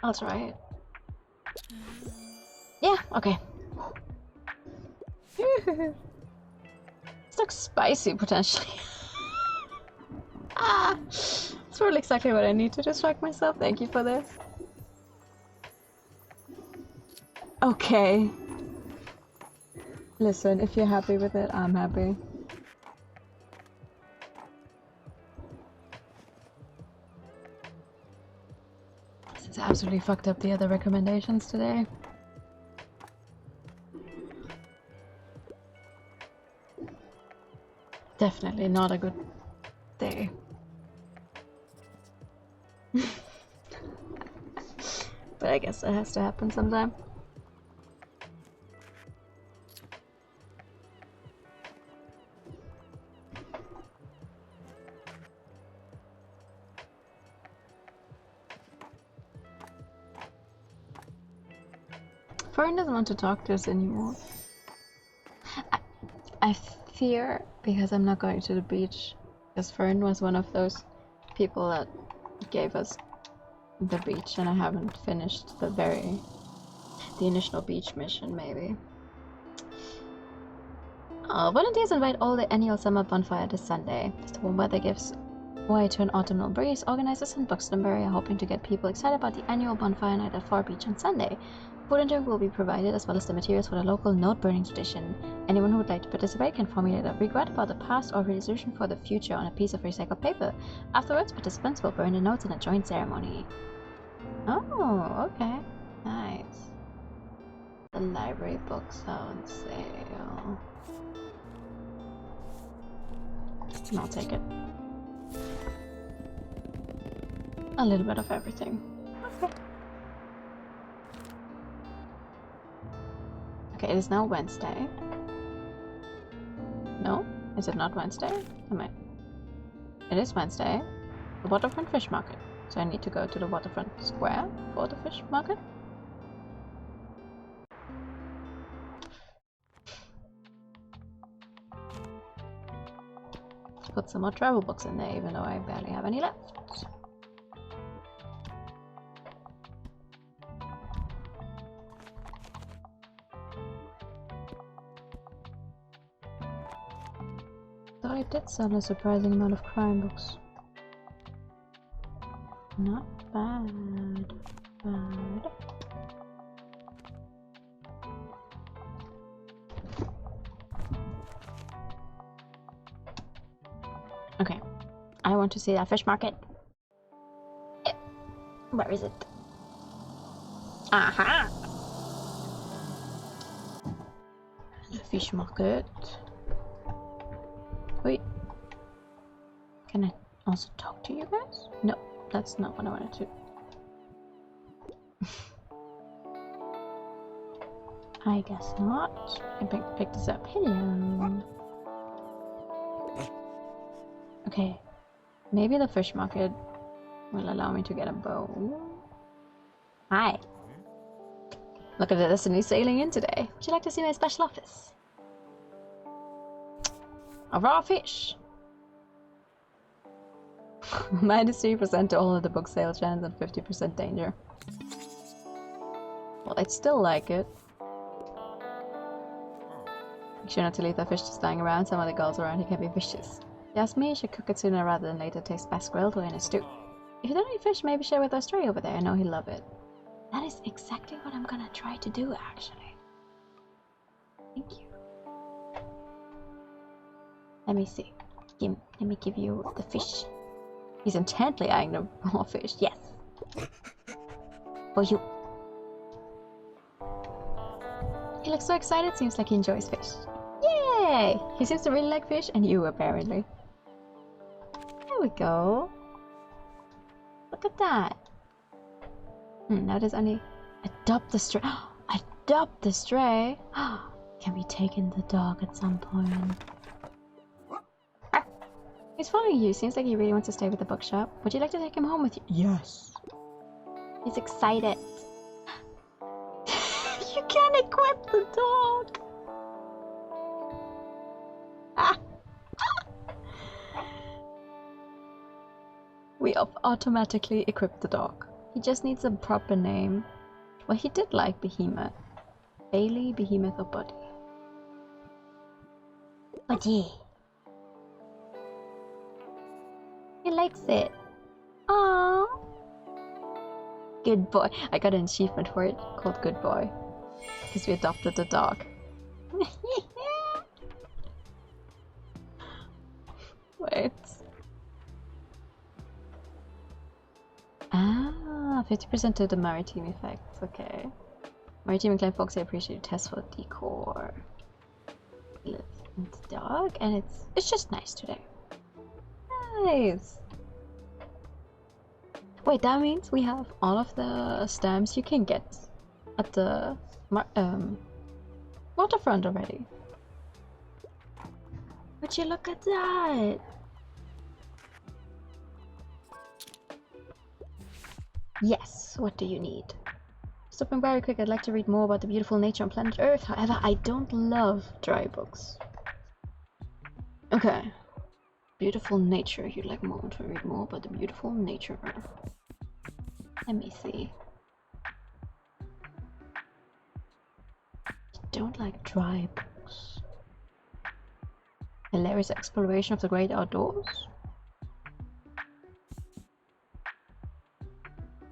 I'll try it. Yeah, okay. This looks spicy, potentially. Ah! It's probably exactly what I need to distract myself. Thank you for this. Okay. Listen, if you're happy with it, I'm happy. It's absolutely fucked up the other recommendations today. Definitely not a good day. I guess it has to happen sometime. Fern doesn't want to talk to us anymore. I fear, because I'm not going to the beach, because Fern was one of those people that gave us the beach, and I haven't finished the initial beach mission, maybe. Volunteers invite all the annual summer bonfire this Sunday. As the warm weather gives way to an autumnal breeze, organizers in Buxtonbury are hoping to get people excited about the annual bonfire night at Far Beach on Sunday. Food and drink will be provided, as well as the materials for the local note-burning tradition. Anyone who would like to participate can formulate a regret about the past or resolution for the future on a piece of recycled paper. Afterwards, participants will burn the notes in a joint ceremony. Oh, okay. Nice. The library books are on sale. I'll take it. A little bit of everything. Okay. Okay, it is now Wednesday. No? Is it not Wednesday? It is Wednesday. The Waterfront Fish Market. So I need to go to the Waterfront Square for the fish market. Put some more travel books in there, even though I barely have any left. Though I did sell a surprising amount of crime books. Not bad. Bad. Okay. I want to see that fish market. Where is it? Aha! The fish market. Wait. Can I also talk to you guys? No, that's not what I wanted to. I guess not. I pick this up. Hello. Okay. Maybe the fish market will allow me to get a bow. Hi. Look at the Destiny sailing in today. Would you like to see my special office? A raw fish. -3% to all of the book sale chance and 50% danger. Well, I'd still like it. Make sure not to leave that fish just lying around. Some of the girls around here can be vicious. If you ask me, you should cook it sooner rather than later. It tastes best grilled or in a stew. If you don't eat fish, maybe share with our stray over there. I know he'll love it. That is exactly what I'm gonna try to do, actually. Thank you. Let me see. Let me give you the fish. He's intently eyeing the raw fish. Yes. For you. He looks so excited. Seems like he enjoys fish. Yay! He seems to really like fish, and you apparently. There we go. Look at that. Now there's only adopt the stray. Adopt the stray. Can we take in the dog at some point? He's following you. Seems like he really wants to stay with the bookshop. Would you like to take him home with you? Yes. He's excited. You can't equip the dog. We automatically equip the dog. He just needs a proper name. Well, he did like Behemoth. Bailey, Behemoth, or Buddy? Buddy. He likes it. Aww. Good boy. I got an achievement for it called Good Boy. Because we adopted the dog. Wait. 50% to the maritime effects. Okay. Maritime and client folks, I appreciate your test for decor. It's the dog, and it's just nice today. Nice. Wait, that means we have all of the stamps you can get at the waterfront already. Would you look at that? Yes, what do you need? Stopping very quick, I'd like to read more about the beautiful nature on planet Earth. However, I don't love dry books. Okay. Beautiful nature. You'd like more to read more about the beautiful nature. Let me see. You don't like dry books. Hilarious exploration of the great outdoors?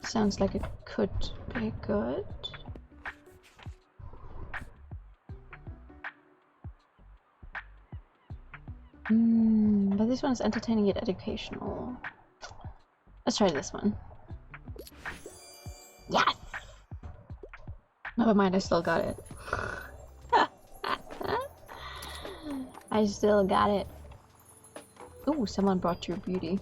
Sounds like it could be good. But this one is entertaining yet educational. Let's try this one. Yes! Never mind, I still got it. I still got it. Ooh, someone brought you beauty.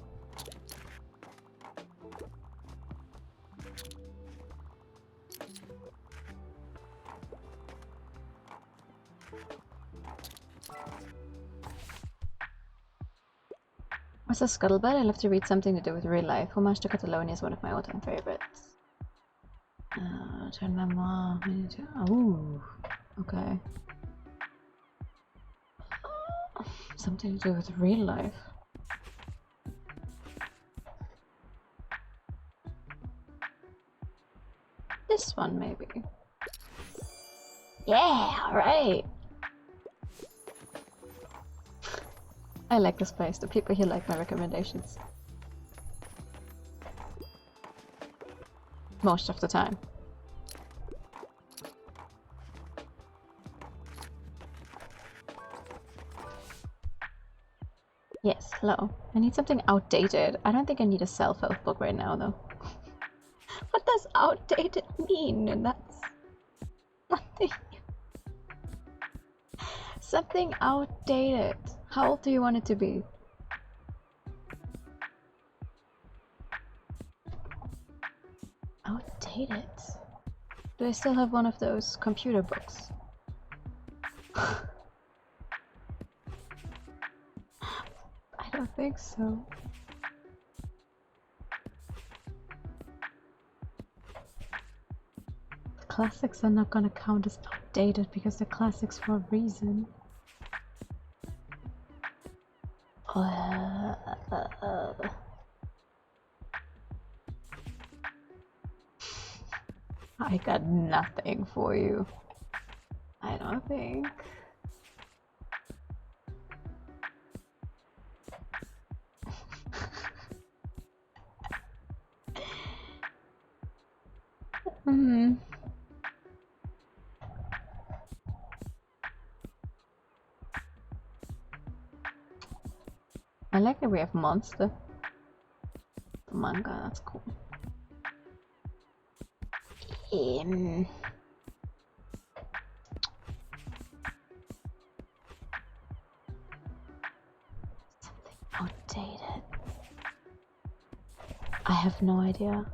What's a scuttlebutt? I love to read something to do with real life. Homage to Catalonia is one of my all-time favorites. Turn memoir. Ooh, okay. Something to do with real life. This one, maybe. Yeah, alright. I like this place. The people here like my recommendations. Most of the time. Yes, hello. I need something outdated. I don't think I need a self-help book right now, though. What does outdated mean? And that's nothing. Something outdated. How old do you want it to be? Outdated? Do I still have one of those computer books? I don't think so. The classics are not gonna count as outdated because they're classics for a reason. I got nothing for you. I don't think. I like that we have monster. The manga, that's cool. Something outdated. I have no idea.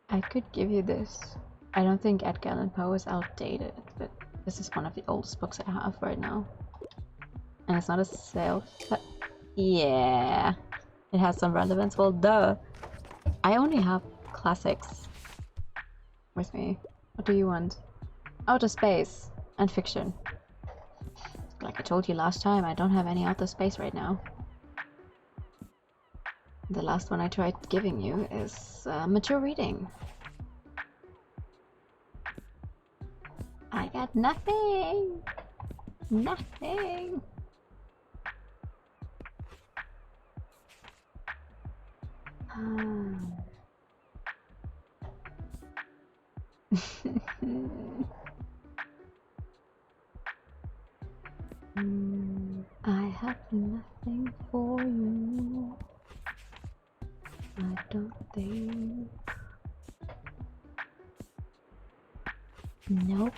I could give you this. I don't think Edgar Allan Poe is outdated, but this is one of the oldest books I have right now. And it's not a sale, but yeah, it has some relevance. Well, duh. I only have classics with me. What do you want? Outer space and fiction. Like I told you last time, I don't have any outer space right now. The last one I tried giving you is mature reading. I got nothing! Nothing! I have nothing for you. I don't think. Nope.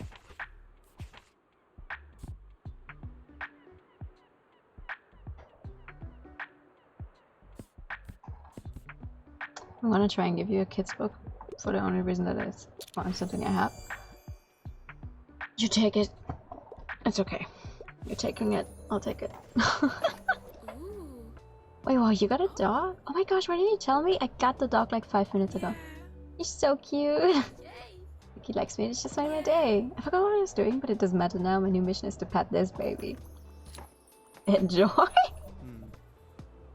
gonna try and give you a kid's book for the only reason that it's something I have. You take it. It's okay. You're taking it. I'll take it. Wait, wow, you got a dog? Oh my gosh, why didn't you tell me? I got the dog like 5 minutes ago. He's so cute. He likes me. It's just made my day. I forgot what I was doing, but it doesn't matter now. My new mission is to pet this baby. Enjoy.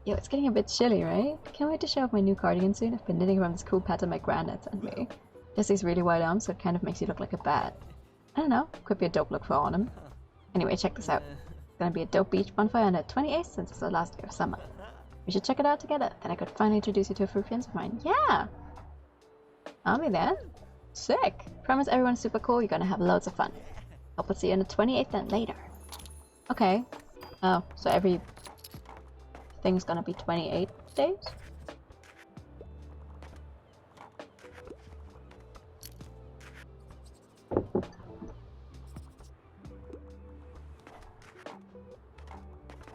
Yo, it's getting a bit chilly, right? Can't wait to show off my new cardigan soon. I've been knitting around this cool pattern my granddad sent me. There's these really wide arms, so it kind of makes you look like a bat. I don't know. Could be a dope look for autumn. Anyway, check this out. It's gonna be a dope beach bonfire on the 28th since it's the last day of summer. We should check it out together. Then I could finally introduce you to a few friends of mine. Yeah! I'll be there. Sick! Promise everyone's super cool. You're gonna have loads of fun. Hope I'll see you on the 28th and later. Okay. Oh, so every thing's gonna be 28 days?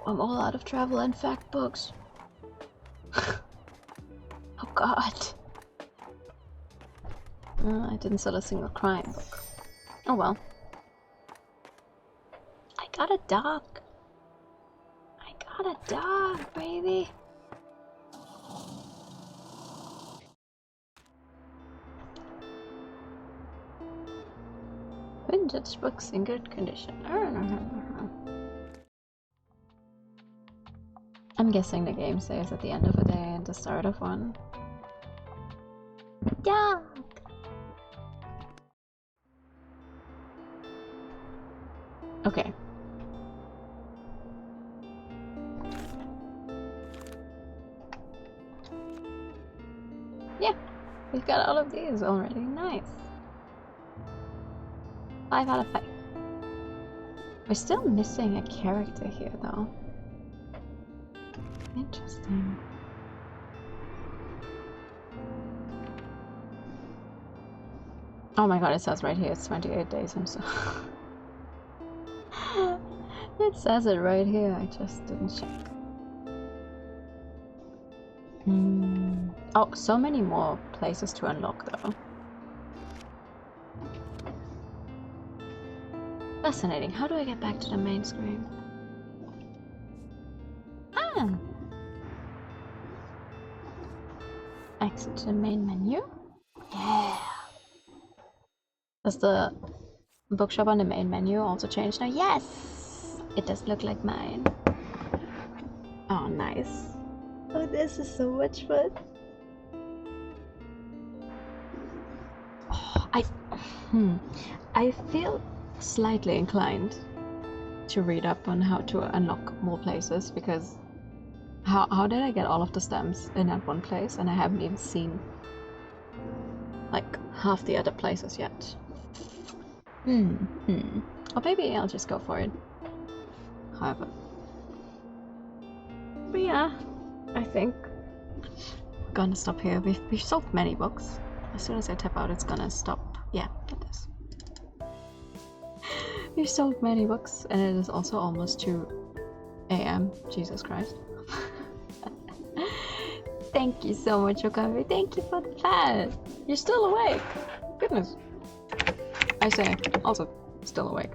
I'm all out of travel and fact books. Oh god. I didn't sell a single crime book. Oh well. I got a dog. I got a dog, baby. Vintage books in good condition. I'm guessing the game saves at the end of a day and the start of one. Yeah. Okay. Yeah, we've got all of these already. Nice. 5 out of 5. We're still missing a character here, though. Interesting. Oh my god, it says right here it's 28 days. I'm so... It says it right here, I just didn't check. Oh, so many more places to unlock though. Fascinating. How do I get back to the main screen? Ah! Exit to the main menu. Yeah! Does the bookshop on the main menu also change now? Yes! It does look like mine. Oh, nice. Oh, this is so much fun. Oh, I feel slightly inclined to read up on how to unlock more places, because how did I get all of the stamps in that one place and I haven't even seen like half the other places yet? Or maybe I'll just go for it. However. But yeah, I think we're gonna stop here. We've sold many books. As soon as I tap out, it's gonna stop. Yeah, it is. We've sold many books, and it is also almost 2 AM. Jesus Christ. Thank you so much for coming. Thank you for that. You're still awake. Goodness. I say, also still awake.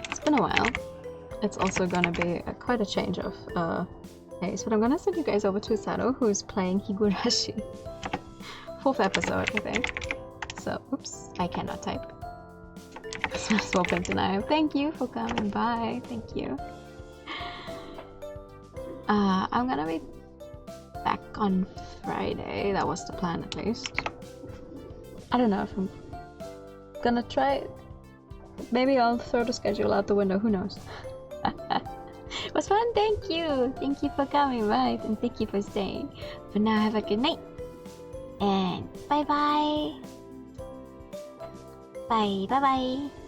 It's been a while. It's also gonna be quite a change of pace, but I'm gonna send you guys over to Sado, who's playing Higurashi. 4th episode, I think. So, oops, I cannot type. Swap into now. Thank you for coming by. Thank you. I'm gonna be back on Friday. That was the plan, at least. I don't know if I'm gonna try it. Maybe I'll throw the schedule out the window. Who knows? It was fun. Thank you. Thank you for coming by, and thank you for staying. For now, have a good night. And bye-bye. Bye. Bye-bye.